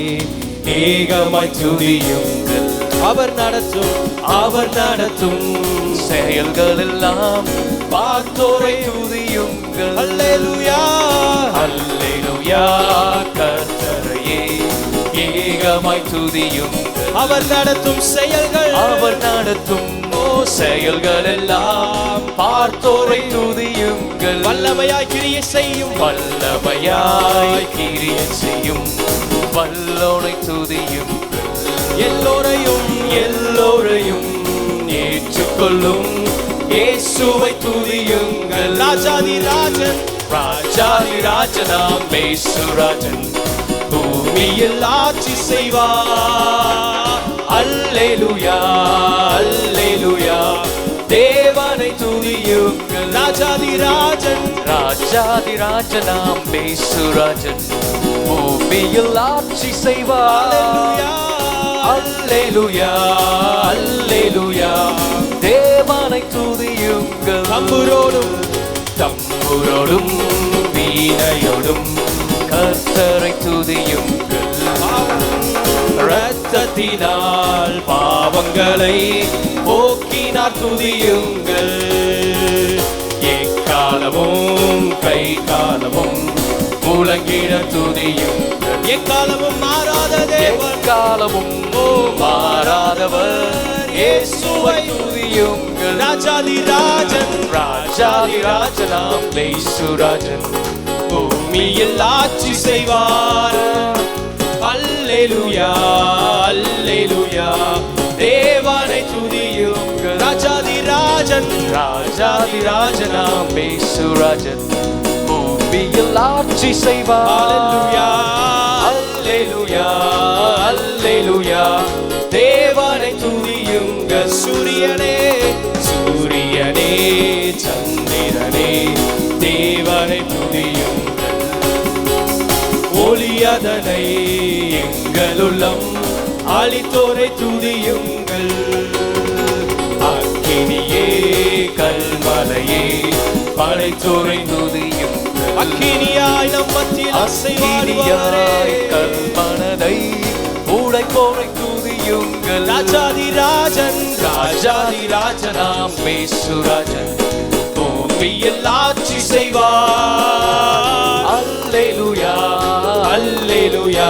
Speaker 1: ஏகமாய் துதியுங்கள். அவர் நடத்தும்
Speaker 2: செயல்கள் எல்லாம் பார்த்தோரை துதியுங்கள்.
Speaker 1: அல்லேலூயா
Speaker 2: அல்லேலூயா. கர்த்தரையே ஏகமாய் துதியுங்கள்.
Speaker 1: அவர் நடத்தும்
Speaker 2: செயல்கள் எல்லாம் பார்த்தோரை துதியுங்கள்.
Speaker 1: வல்லமையாய் கிரியை செய்யும்
Speaker 2: வல்லோனை துதியுங்கள்.
Speaker 1: எல்லோரையும்
Speaker 2: ஏற்றுக்கொள்ளும் இயேசுவை துதியுங்கள். ராஜாதி ராஜனாம் இயேசுராஜன் பூமியில் ஆட்சி செய்வார். அல்லேலூயா அல்லேலூயா. தேவனை துதியுங்கள்.
Speaker 1: ராஜாதி
Speaker 2: ராஜனாம் இயேசுராஜன் பூமியில் ஆட்சி செய்வார். அல்லேலூயா அல்லேலூயா. தேவனை துதியுங்கள். தம்புரோடும் வீணையோடும் கர்த்தரை துதியுங்கள். இரத்தத்தினால் பாவங்களை போக்கினார் துதியுங்கள். எக்காலமும் கை காலமும் முழங்கிட துதியுங்கள்.
Speaker 1: எக்காலமும்
Speaker 2: மாறாதவர் இயேசுவை துதியுங்கள். ராஜாதி ராஜனாம் இயேசுராஜன் பூமியில் ஆட்சி செய்வார். அல்லேலூயா அல்லேலூயா. தேவனை துதியுங்கள். ராஜாதி ராஜனாம் இயேசுராஜன் பூமியில் ஆட்சி செய்வார். அல்லேலூயா அல்லேலூயா. தேவனை துதியுங்கள். சூரியனே சந்திரனே தேவனை துதியுங்கள். ஒளியதனை எங்களுள்ளம் அளித்தோரை துதியுங்கள். அக்கினியே கல்மலையே படைத்தோரை துதியுங்கள்.
Speaker 1: அக்கினியாய் நம் மத்தியில் அசைவாடுவாரே.
Speaker 2: கல்மனதை உடைப்போரை துதியுங்கள். ராஜாதி ராஜனாம் இயேசுராஜன் பூமியில் ஆட்சி செய்வார். அல்லேலூயா அல்லேலூயா.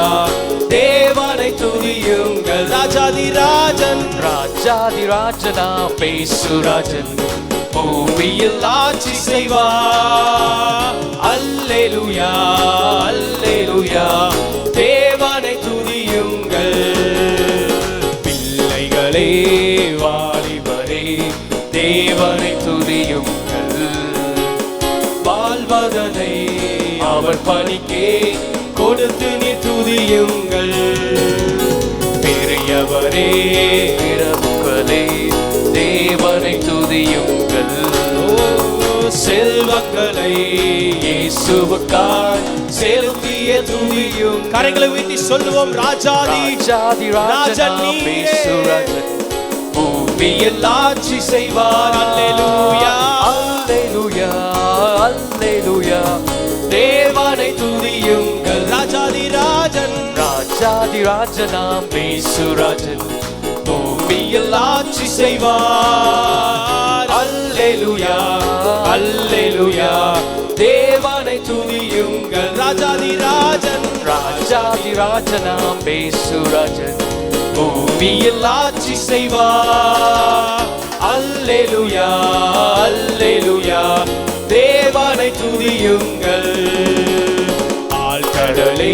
Speaker 2: தேவனை துதியுங்கள்.
Speaker 1: ராஜாதி
Speaker 2: ராஜனாம் இயேசுராஜன் பூமியில்
Speaker 1: ஆட்சி செய்வார்.
Speaker 2: அல்லேலூயா அல்லேலூயா. தேவனை துதியுங்கள்.
Speaker 1: பிள்ளைகளே
Speaker 2: வாலிபரே தேவனை துதியுங்கள்.
Speaker 1: வாழ்வதனை அவர் பணிக்கே கொடுத்து நீ துதியுங்கள்.
Speaker 2: பெரியவரே பிரபுக்களே தேவனை துதியுங்கள்.
Speaker 1: செல்வங்களை
Speaker 2: இயேசுவுக்காய் செலுத்திய துதியும்.
Speaker 1: கரங்களை உயர்த்தி சொல்லுவோம். ராஜாதி
Speaker 2: ராஜன் இயேசுராஜன் பூமியில்
Speaker 1: ஆட்சி செய்வார். அல்லேலூயா
Speaker 2: அல்லேலூயா அல்லேலூயா.
Speaker 1: தேவனை துதியுங்கள். ராஜாதி
Speaker 2: ராஜனாம் இயேசுராஜன்
Speaker 1: பூமியில் ஆட்சி செய்வார். அல்லேலூயா அல்லேலூயா. தேவனை துதியுங்கள்.
Speaker 2: ராஜாதி ராஜனாம் இயேசுராஜன்
Speaker 1: பூமியில் ஆட்சி செய்வார். அல்லேலூயா அல்லேலூயா. தேவனை துதியுங்கள். ஆழ்கடலே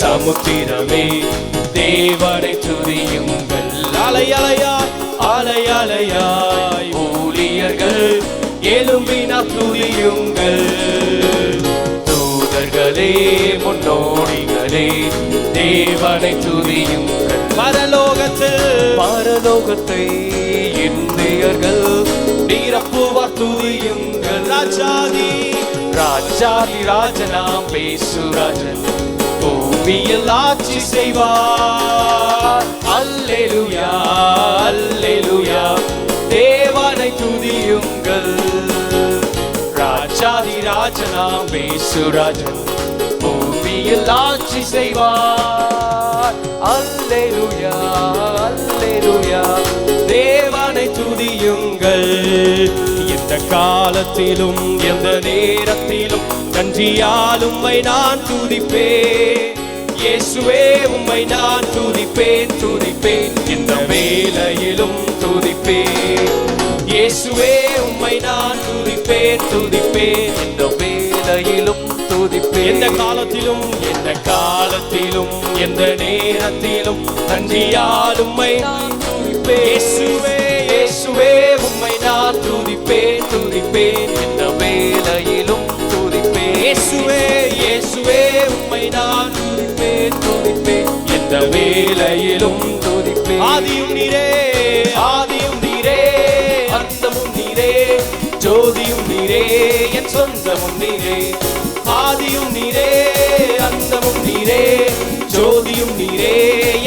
Speaker 1: சமுத்திரமே தேவனை துதியுங்கள். அலையலையாய் ஊழியர்கள் எழும்பினார் துதியுங்கள். தூதர்களே முன்னோடிகளே தேவனை துதியுங்கள்.
Speaker 2: பரலோகத்தை இந்தியர்கள்
Speaker 1: நிரப்புவார் துதியுங்கள்.
Speaker 2: ராஜாதி ராஜனாம் இயேசுராஜன்
Speaker 1: பூமியில் ஆட்சி செய்வார். அல்லேலூயா அல்லேலூயா, தேவனை துதியுங்கள். ராஜாதி ராஜனாம் இயேசுராஜன் பூமியில் ஆட்சி செய்வார். அல்லேலூயா அல்லேலூயா, தேவனை துதியுங்கள். எந்த காலத்திலும் எந்த நேரத்திலும் நன்றியால் உம்மை நான் துதிப்பேன். இயேசுவே உம்மை நான் துதிப்பேன் துதிப்பேன், இந்த வேளையிலும் துதிப்பேன். இயேசுவே உம்மை நான் துதிப்பேன் துதிப்பேன், இந்த வேளையிலும் துதிப்பேன். எந்த காலத்திலும் எந்த நேரத்திலும் நன்றியால் உம்மை நான் துதிப்பேன். இயேசுவே இயேசுவே உம்மை நான் துதிப்பேன் துதிப்பேன், இந்த வேளையிலும் துதிப்பேன். இயேசுவே இயேசுவே உம்மை நான் துதிப்பேன் துதிப்பேன், இந்த வேளையிலும் துதிப்பேன். ஆதியும் நீரே ஆதியும் நீரே, அந்தமும் நீரே, ஜோதியும் நீரே, என் சொந்தமும் நீரே. ஆதியும் நீரே அந்தமும் நீரே, ஜோதியும் நீரே,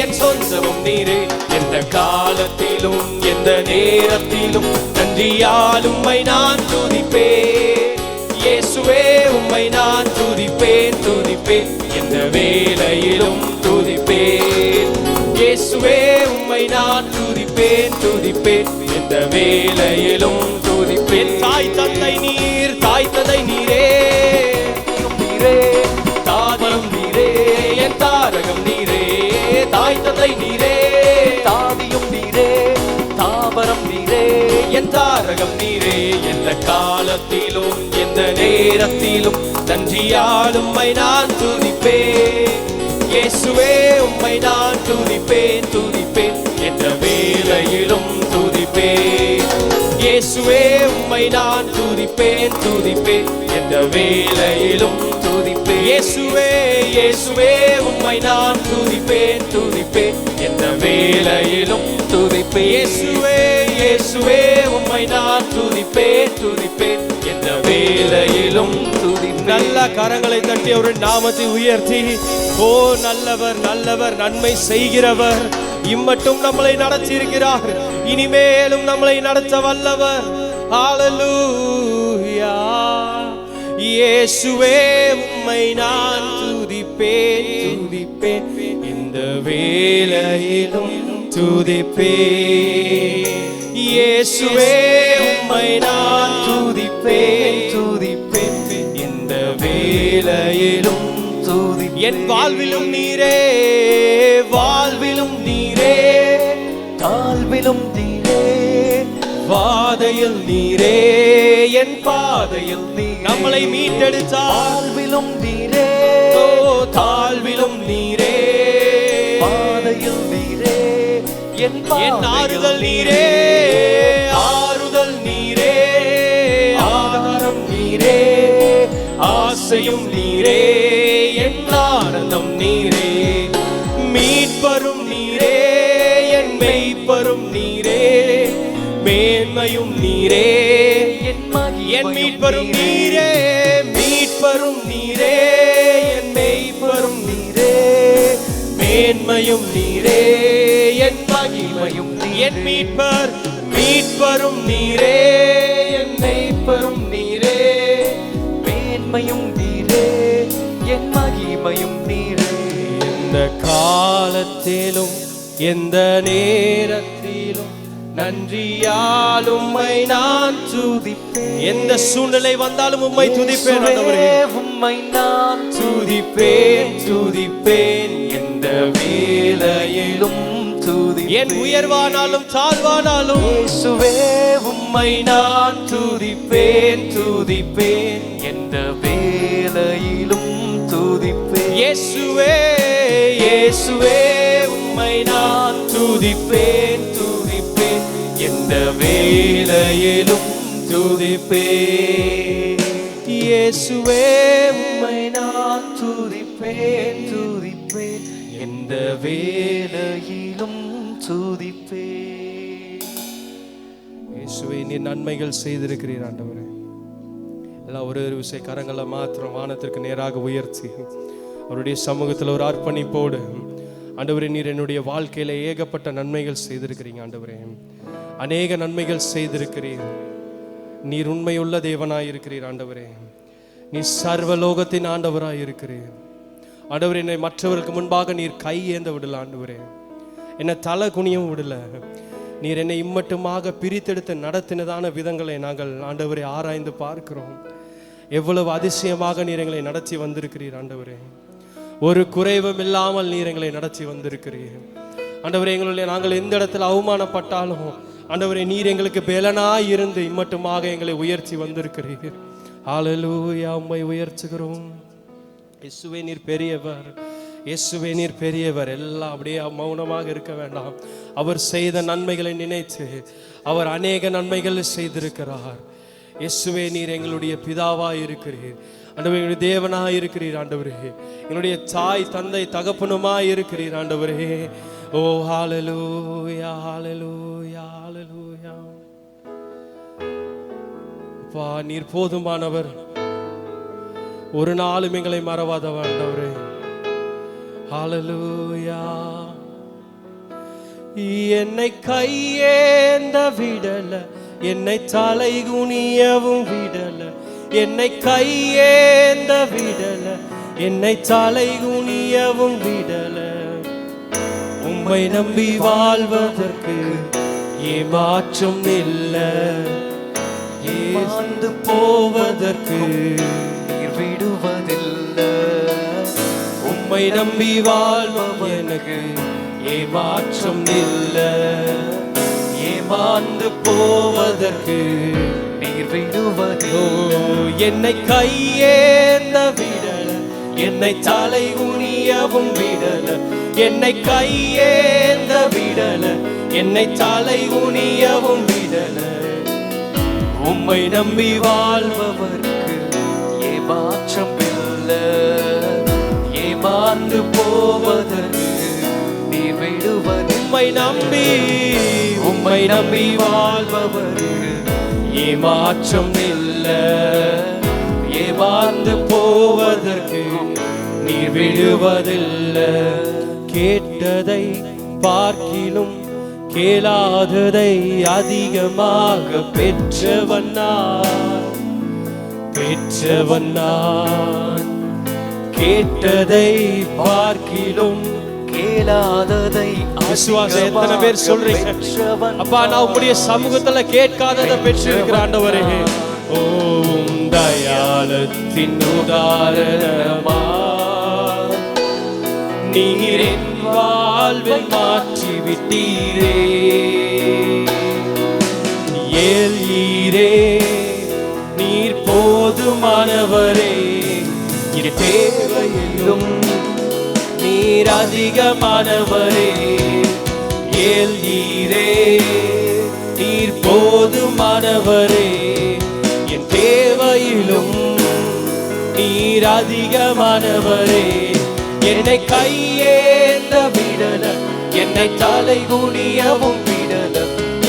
Speaker 1: என் சொந்தமும் நீரே. எந்த காலத்திலும் எந்த நேரத்திலும் நன்றியால் உம்மை நான் துதிப்பேன். இயேசுவே உம்மை நான் துதிப்பேன் துதிப்பேன், எந்த வேளையிலும் துதிப்பேன். இயேசுவே உம்மை நான் துதிப்பேன் துதிப்பேன், எந்த வேளையிலும் துதிப்பேன். தாய் தந்தை நீர் தாய் தந்தை நீரே நீரே, தாதியும் நீரே, என் தாரகம் நீரே. தாய் தந்தை நீரே தாதியும் நீரே, தாவரம் நீரே, என் தாரகம் நீரே. எந்த காலத்திலும் எந்த நேரத்திலும் நன்றியால் உம்மை நான் துதிப்பேன். இயேசுவே உம்மை நான் துதிப்பேன் துதிப்பேன், எந்த வேளையிலும் துதிப்பேன். இயேசுவே உம்மை நான் துதிப்பேன் துதிப்பேன், எந்த வேளையிலும் துதிப்பேன். இயேசுவே இயேசுவே உம்மை நான் துதிப்பேன் துதிப்பேன், எந்த வேளையிலும் துதிப்பேன். இயேசுவே இயேசுவே உம்மை நான் துதிப்பேன் துதிப்பேன், எந்த வேளையிலும் துதிப்பேன். நல்ல கரங்களை தட்டி ஒரு நாமத்தை உயர்த்தி, ஓ நல்லவர் நல்லவர் நன்மை செய்கிறவர், இம்மட்டும் நம்மளை நடத்தியிருக்கிறார், இனிமேலும் நம்மளை நடத்த வல்லவர். ஹல்லேலூயா. இயேசுவே உம்மை நான் துதிப்பேன் துதிப்பேன், இந்த வேளையிலும் துதிப்பேன். இயேசுவே உம்மை நான் துதிப்பேன் துதிப்பேன், இந்த வேளையிலும் துதிப்பேன். என் வாழ்விலும் நீரே வாழ்விலும் நீரே, தாழ்விலும் நீரே, பாதையில் நீரே, என் பாதையில் நீ நம்மளை மீட்டெடுத்தார். வாழ்விலும் நீரே, ஓ தாழ்விலும் நீரே, பாதையில் நீரே, என் ஆறுதல் நீரே, ஆறுதல் நீரே, ஆதாரம் நீரே, ஆசையும் நீரே, என் ஆனந்தம் நீரே. மீட்பரும் நீரே, என் மெய்ப்பரும் நீரே, மேன்மையும் நீரே, என் மீட்பரும் நீரே, மீட்பரும் நீரே, என் மெய்ப்பரும் நீரே, மேன்மையும் நீரே, என் மகிமையும். என் மீட்பர் மீட்பரும் நீரே, என் மெய்ப்பரும் நீரே, மேன்மையும் நீரே, என் மகிமையும் நீரே. எந்த காலத்திலும் எந்த நேரத்திலும் நன்றியால் உம்மை நான் துதிப்பேன். எந்த சூழ்நிலை வந்தாலும் உம்மை துதிப்பேன் ஆண்டவரே, உம்மை நான் துதிப்பேன் துதிப்பேன், எந்த வேளையிலும் துதிப்பேன். என் உயர்வானாலும் தாழ்வானாலும் இயேசுவே உம்மை நான் துதிப்பேன் துதிப்பேன், எந்த வேளையிலும் துதிப்பேன். இயேசுவே இயேசுவே உம்மை நான் துதிப்பேன் துதிப்பேன், எந்த வேளையிலும் துதிப்பேன். இயேசுவே உம்மை நான் துதிப்பேன் துதிப்பேன், எந்த வேளையிலும் துதிப்பேன். இயேசுவே நீர் நன்மைகள் செய்திருக்கிறீர் ஆண்டவரே. எல்லாம் ஒரு விஷய கரங்களை மாத்திரம் வானத்திற்கு நேராக உயர்த்தி அவருடைய சமூகத்தில் ஒரு அர்ப்பணிப்போடு, ஆண்டவரே நீர் என்னுடைய வாழ்க்கையில ஏகப்பட்ட நன்மைகள் செய்திருக்கிறீங்க ஆண்டவரே, அநேக நன்மைகள் செய்திருக்கிறீர். நீர் உண்மையுள்ள தேவனாய் இருக்கிறீர் ஆண்டவரே, நீ சர்வலோகத்தின் ஆண்டவராய் இருக்கிறீர் ஆண்டவரே. என்னை மற்றவர்களுக்கு முன்பாக நீர் கை ஏந்த விடல ஆண்டவரே, என்னை தலை குனியும் விடல. நீர் என்னை இம்மட்டுமாக பிரித்தெடுத்து நடத்தினதான விதங்களை நாங்கள் ஆண்டவரே ஆராய்ந்து பார்க்கிறோம். எவ்வளவு அதிசயமாக நீர் எங்களை நடத்தி வந்திருக்கிறீர் ஆண்டவரே. ஒரு குறைவும் இல்லாமல் நீர் எங்களை நடத்தி வந்திருக்கிறீர் ஆண்டவரே. எங்களுடைய நாங்கள் எந்த இடத்துல அவமானப்பட்டாலும் ஆண்டவரே நீர் எங்களுக்கு பலனாய் இருந்து இம்மட்டுமாக எங்களை உயர்த்தி வந்திருக்கிறீர். ஹல்லேலூயா, உம்மை உயர்த்துகிறோம். இயேசுவே நீர் பெரியவர், இயேசுவே நீர் பெரியவர். எல்லாம் அப்படியே மௌனமாக இருக்க வேண்டாம். அவர் செய்த நன்மைகளை நினைத்து அவர் அநேக நன்மைகள் செய்திருக்கிறார். இயேசுவே நீர் எங்களுடைய பிதாவாய் இருக்கிறீர் ஆண்டவரே, எங்களுடைய தேவனாய் இருக்கிறீர் ஆண்டவரே, எங்களுடைய தாய் தந்தை தகப்பனுமாய் இருக்கிறீர் ஆண்டவரே. ஓ ஹல்லேலூயா, ஹல்லேலூயா, ஹல்லேலூயா. அப்பா நீர் போதுமானவர், ஒரு நாளும் எங்களை மறவாதவர் ஆண்டவரே. ஹல்லேலூயா. என்னை கையேந்த விடல, என்னை தலை குனியவும் விடல, என்னை கையேந்த விடல, என்னை தலை குனியவும் விடல. உம்மை நம்பி வாழ்வதற்கு ஏமாற்றம் இல்ல, ஏமாந்து போவதற்கு
Speaker 2: நீர் விடுவதில்லை.
Speaker 1: உம்மை நம்பி வாழ்வம் எனக்கு ஏமாற்றம் இல்ல, ஏமாந்து போவதற்கு
Speaker 2: நீர் விடுவதில்லை.
Speaker 1: என்னை கையேந்த விடல, என்னை தலை குனியவும் விடல, என்னை கையேந்த விடல, என்னை தலை குனியவும் விடல. உம்மை நம்பி வாழ்பவர்க்கு
Speaker 2: ஏமாற்றம் இல்லை,
Speaker 1: ஏமாந்து போவதற்கு
Speaker 2: நீர் விடுவதில்லை.
Speaker 1: உம்மை நம்பி வாழ்பவர்க்கு ஏமாற்றம் இல்ல, ஏமாந்து போவதற்கு நீர் விடுவதில்லை. கேட்டதை பார்க்கிலும் கேளாததை அதிகமாக பெற்றவன் நான். கேட்டதை பார்க்கிலும்
Speaker 2: கேளாததை
Speaker 1: விசுவாசம் எத்தனை பேர் சொல்றீங்க? அப்பா நான் உம்முடைய சமூகத்துல கேட்காததை பெற்றிருக்கிற ஆண்டவரே, ஓம் தயாளத்தின் உதாரணமா நீர் என் வாழ்வை மாற்றி விட்டீரே. ஏல்ஈரே நீர் போதுமானவரே, இரு தேவையிலும் நீர் அதிகமானவரே. ஏல்ஈரே நீர் போதுமானவரே, என் தேவையிலும் நீர் அதிகமானவரே. என்னை கையேந்த விடல, என்னை தலை குனியவும் விடல,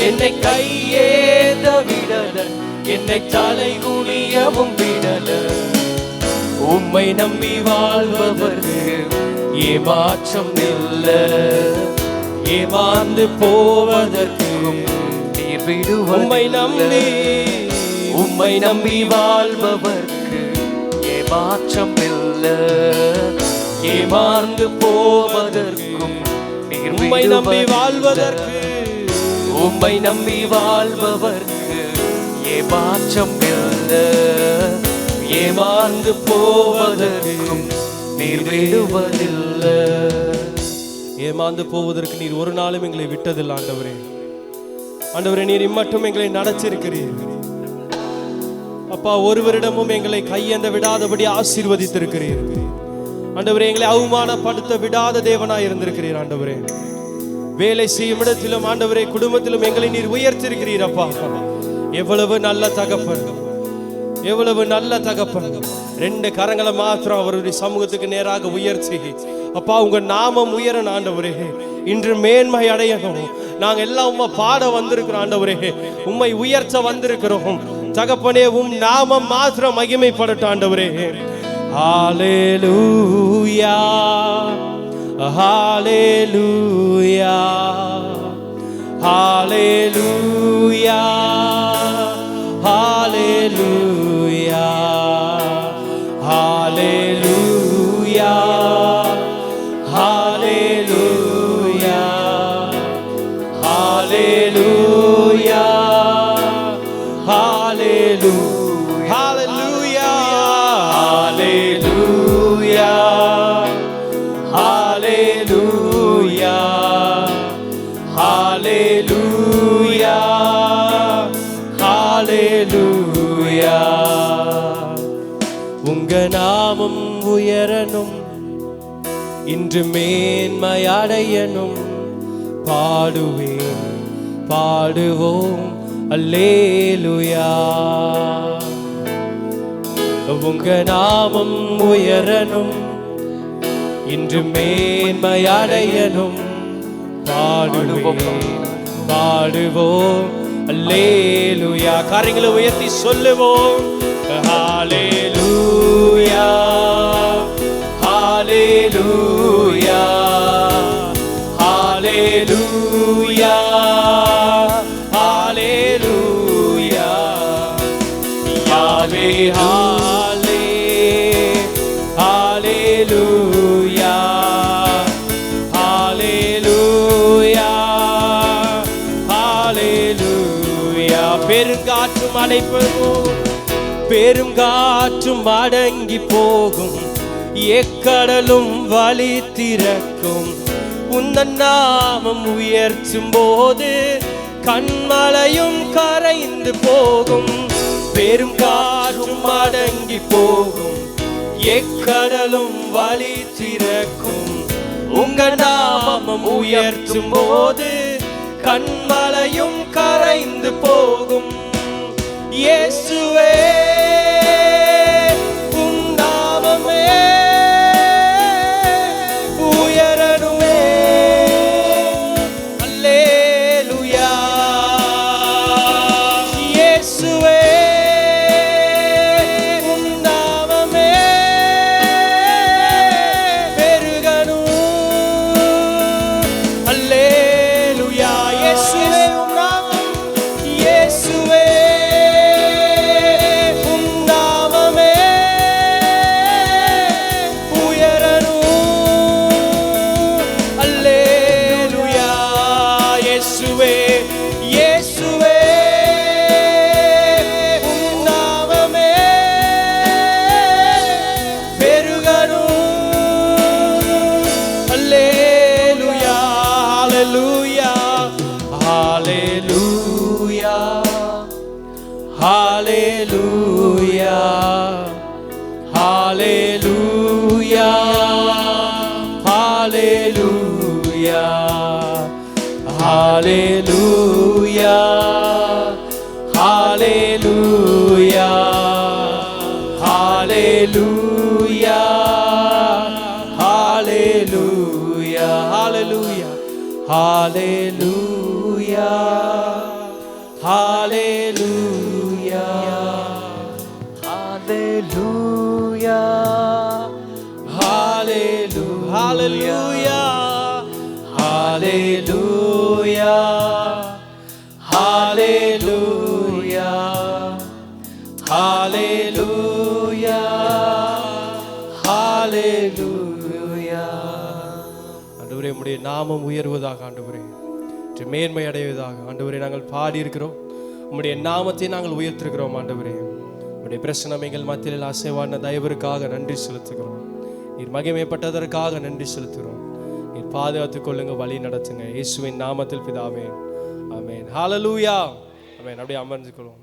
Speaker 1: என்னை கையேந்த விடல, என்னை தலை குனியவும் விடல. உம்மை நம்பி வாழ்பவர்க்கு ஏமாற்றம் இல்ல, ஏமாந்து போவதற்கும்
Speaker 2: நீர் விடுவதில்லை.
Speaker 1: உம்மை நம்பி
Speaker 2: வாழ்பவர்க்கு ஏமாற்றம் இல்லை,
Speaker 1: ஏமாந்து போவதற்கும்
Speaker 2: நீர்
Speaker 1: உம்மை நம்பி வாழ்வதற்கு,
Speaker 2: உம்மை நம்பி வாழ்பவர்க்கு ஏமாற்றம் இல்லை,
Speaker 1: ஏமாந்து போவதற்கும்
Speaker 2: நீர் விடுவதில்லை.
Speaker 1: ஏமாந்து போவதற்கு நீர் ஒரு நாளும் எங்களை விட்டதில்லை ஆண்டவரே. ஆண்டவரே நீர் இம்மட்டும் எங்களை நடத்திருக்கிறீர் அப்பா. ஒருவரிடமும் எங்களை கையேந்த விடாதபடி ஆசீர்வதித்திருக்கிறீர் ஆண்டவரே. எங்களை அவமானப்படுத்த விடாத தேவனாய் இருந்திருக்கிறீர் ஆண்டவரே. வேலை செய்யும் இடத்திலும் ஆண்டவரே, குடும்பத்திலும் எங்களை நீர் உயர்த்திருக்கிறீர் அப்பா. எவ்வளவு நல்ல தகப்பன், எவ்வளவு நல்ல தகப்பன். 2 கரங்களை மாத்திரம் அவருடைய சமூகத்துக்கு நேராக உயர்த்தி, அப்பா உங்க நாமம் உயரணும் ஆண்டவரே, இன்று மேன்மை அடையணும். நாங்க எல்லாம் உம்மை பாட வந்திருக்கிறோம் ஆண்டவரே, உம்மை உயர்த்த வந்திருக்கிறோம் தகப்பனே. உம் நாமம் மாத்திரம் மகிமைப்படட்டும் ஆண்டவரே. Hallelujah, hallelujah, hallelujah, hallelujah, hallelujah, hallelujah, hallelujah, hallelujah, hallelujah, hallelujah, hallelujah, hallelujah. உங்க நாமம் உயரணும், இன்று மேன்மையடையணும். பாடுவேன் பாடுவோம் அல்லேலூயா. உங்க நாமம் உயரணும், இன்று மேன்மையடையணும். பாடுவோம் பாடுவோம் அல்லேலூயா. கரங்களை உயர்த்தி சொல்லுவோம். ஹalleluya, ஹalleluya, ஹalleluya, ஹalleluya. யாவே ஹாலே ஹalleluya, ஹalleluya, ஹalleluya. பெருங்காற்றும் அடைப்போம், பெரும் காற்றும் அடங்கி போகும், எக்கடலும் வழி திறக்கும். உந்தன் நாமம் உயர்த்தும் போது கண்மலையும் கரைந்து போகும். பெரும் காற்றும் அடங்கி போகும், எக்கடலும் வழி திறக்கும். உங்க நாமம் உயர்த்தும் போது கண்மலையும் கரைந்து போகும். இயேசுவே உம் நாமமே உயரணுமே. அல்லேலூயா. இயேசுவே உம் நாமமே பெருகணும். அல்லேலூயா. இயேசுவே உம் நாமம், இயேசுவே Hallelujah, hallelujah, hallelujah, hallelujah, hallelujah, hallelujah, hallelujah, hallelujah, hallelujah, hallelujah, hallelujah, hallelujah, hallelujah, hallelujah, hallelujah, hallelujah. ஆண்டவரே, உம்முடைய நாமம் உயர்வதாக, ஆண்டவரே மேன்மை அடைவதாக. ஆண்டவரே, நாங்கள் பாடி இருக்கிறோம், உம்முடைய நாமத்தை நாங்கள் உயர்த்திருக்கிறோம். ஆண்டவரே, உம்முடைய பிரசனம் எங்கள் மத்தியில் அசைவான தயவிற்காக நன்றி செலுத்துகிறோம். நீர் மகிமைப்பட்டதற்காக நன்றி செலுத்துகிறோம். நீர் பாதுகாத்துக் கொள்ளுங்க, வழி நடத்துங்க. இயேசுவின் நாமத்தில் பிதாவே, ஆமென். ஹல்லேலூயா, ஆமென். அப்படியே அமர்ந்து கொள்வோம்.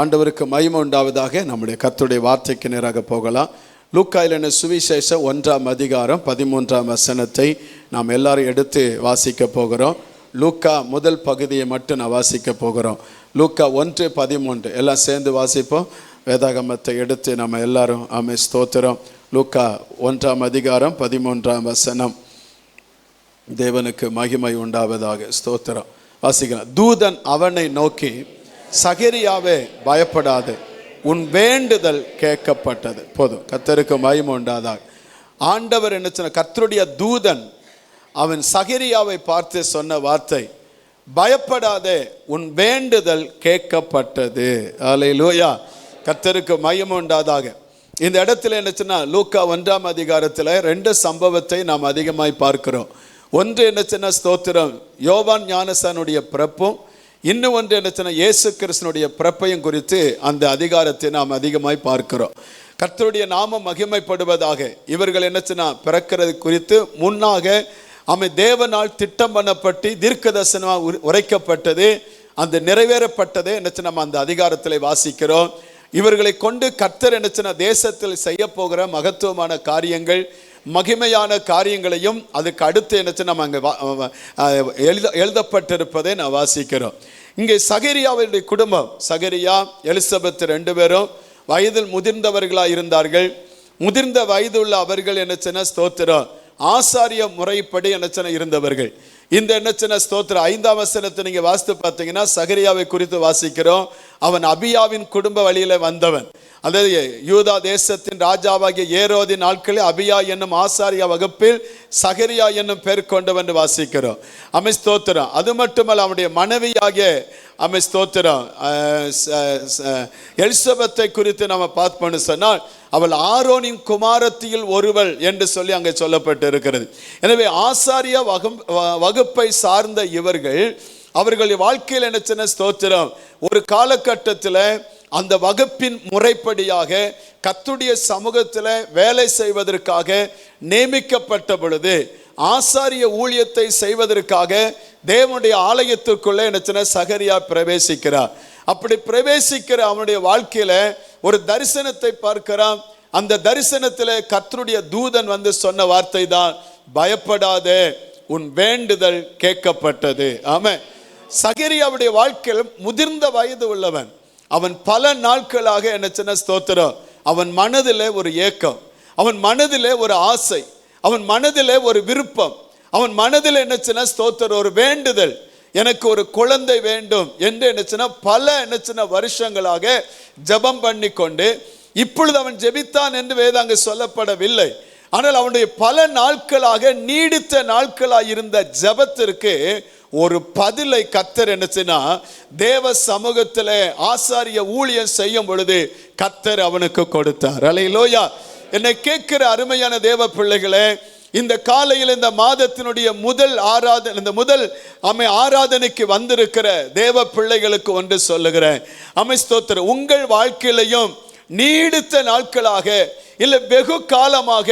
Speaker 3: ஆண்டவருக்கு மகிமை உண்டாவதாக. நம்முடைய கர்த்தருடைய வார்த்தைக்கு நேராக போகலாம். லூக்கா எழுதின சுவிசேஷம் 1ஆம் அதிகாரம் 13ஆம் வசனத்தை நாம் எல்லாரும் எடுத்து வாசிக்க போகிறோம். லூக்கா முதல் பகுதியை மட்டும் நான் வாசிக்க போகிறோம். லூக்கா 1:13 எல்லாம் சேர்ந்து வாசிப்போம். வேதாகமத்தை எடுத்து நம்ம எல்லாரும் ஆமே ஸ்தோத்திரம். லூக்கா 1ஆம் அதிகாரம் 13ஆம் வசனம். தேவனுக்கு மகிமை உண்டாவதாக. ஸ்தோத்திரம். வாசிக்கலாம். தூதன் அவனை நோக்கி, சகரியாவே பயப்படாதே, உன் வேண்டுதல் கேட்கப்பட்டது. போதும், கர்த்தருக்கு மகிமை உண்டாதாக. ஆண்டவர் என்ன சொன்ன, கர்த்தருடைய தூதன் அவன் சகரியாவை பார்த்து சொன்ன வார்த்தை, பயப்படாதே, உன் வேண்டுதல் கேட்கப்பட்டது. அல்லேலூயா, கர்த்தருக்கு மகிமை உண்டாதாக. இந்த இடத்துல என்ன சொன்னா, லூக்கா 1ஆம் அதிகாரத்தில் 2 சம்பவத்தை நாம் அதிகமாய் பார்க்கிறோம். ஒன்று என்ன சொன்னா, ஸ்தோத்திரம், யோவான் ஞானசானுடைய பிறப்பும், இன்னும் ஒன்று என்ன சொன்னா, இயேசு கிறிஸ்துனுடைய பிறப்பையும் குறித்து அந்த அதிகாரத்தை நாம் அதிகமாய் பார்க்கிறோம். கர்த்தருடைய நாமம் மகிமைப்படுவதாக. இவர்கள் என்ன சொன்னா, பிறக்கிறது குறித்து முன்னாக தேவனால் திட்டம் பண்ணப்பட்டு தீர்க்கதரிசனமாக உரைக்கப்பட்டது, அந்த நிறைவேறப்பட்டதே என்ன சொன்னா, நம்ம அந்த அதிகாரத்தில் வாசிக்கிறோம். இவர்களை கொண்டு கர்த்தர் என்ன சொன்னா, தேசத்தில் செய்ய போகிற மகத்துவமான காரியங்கள், மகிமையான காரியங்களையும் அதுக்கு அடுத்து என்ன சொன்னா, நம்ம அங்கே எழுதப்பட்டிருப்பதை நான் வாசிக்கிறோம். இங்கே சகரியாவுடைய குடும்பம், சகரியா எலிசபெத் 2 பேரும் வயதில் முதிர்ந்தவர்களாக இருந்தார்கள். முதிர்ந்த வயது உள்ள அவர்கள் என்ன சொன்னா, ஸ்தோத்திரம், ஆசாரிய முறைப்படி என்ன சொன்னா இருந்தவர்கள். இந்த என்ன சொன்ன, ஸ்தோத்திரம், 5ஆம் வசனத்தை நீங்க வாசித்து பார்த்தீங்கன்னா சகரியாவை குறித்து வாசிக்கிறோம். அவன் அபியாவின் குடும்ப வழியில வந்தவன். அதாவது யூதா தேசத்தின் ராஜாவாகிய ஏரோதின் நாட்களில் அபியா என்னும் ஆசாரிய வகுப்பில் சகரியா என்னும் பேர் கொண்டவன் வாசிக்கிறோம். ஸ்தோத்திரம். அது மட்டுமல்ல, அவனுடைய மனைவியாகிய ஸ்தோத்திரம் எலிசபெத்தை குறித்து நம்ம பார்ப்போம்னு சொன்னால், அவள் ஆரோனின் குமாரத்தியில் ஒருவள் என்று சொல்லி அங்கே சொல்லப்பட்டு இருக்கிறது. எனவே ஆசாரிய வகுப்பை சார்ந்த இவர்கள், அவர்களுடைய வாழ்க்கையில் என்ன சொன்ன, ஸ்தோத்திரம், ஒரு காலகட்டத்தில் அந்த வகுப்பின் முறைப்படியாக கர்த்தருடைய சமூகத்தில் வேலை செய்வதற்காக நியமிக்கப்பட்ட பொழுது, ஆசாரிய ஊழியத்தை செய்வதற்காக தேவனுடைய ஆலயத்திற்குள்ளே என்ன சொன்ன, சகரியா பிரவேசிக்கிறார். அப்படி பிரவேசிக்கிற அவனுடைய வாழ்க்கையில ஒரு தரிசனத்தை பார்க்கிறான். அந்த தரிசனத்தில் கர்த்தருடைய தூதன் வந்து சொன்ன வார்த்தை தான், பயப்படாதே, உன் வேண்டுதல் கேட்கப்பட்டது. ஆமென். சகரியாவுடைய வாழ்க்கையில் முதிர்ந்த வயது உள்ளவன். அவன் பல நாட்களாக என்ன சொன்ன, ஸ்தோத்திரம், அவன் மனதிலே ஒரு ஏக்கம், அவன் மனதிலே ஒரு ஆசை, அவன் மனதிலே ஒரு விருப்பம், அவன் மனதில் என்ன சொன்ன, ஸ்தோத்திரம், ஒரு வேண்டுதல், எனக்கு ஒரு குழந்தை வேண்டும் என்று என்ன சொன்ன, பல என்ன சொன்ன வருஷங்களாக ஜெபம் பண்ணி கொண்டு, இப்பொழுது அவன் ஜெபித்தான் என்று வேதாங்க சொல்லப்படவில்லை. ஆனால் அவனுடைய பல நாட்களாக நீடித்த நாட்களாக இருந்த ஜெபத்திற்கு ஒரு பதிலை கர்த்தர் என்ன செய்னா, தேவ சமூகத்தில் ஆசாரிய ஊழியம் செய்யும் பொழுது கர்த்தர் அவனுக்கு கொடுத்தார். அல்லேலூயா. என்னை கேட்கிற அருமையான தேவ பிள்ளைகளே, இந்த காலையில் இந்த மாதத்தினுடைய முதல் ஆராதனை, இந்த முதல் ஆராதனைக்கு வந்திருக்கிற தேவ பிள்ளைகளுக்கு ஒன்று சொல்லுகிறேன். ஸ்தோத்திரம், உங்கள் வாழ்க்கையிலையும் நீடித்த நாட்களாக இல்லை வெகு காலமாக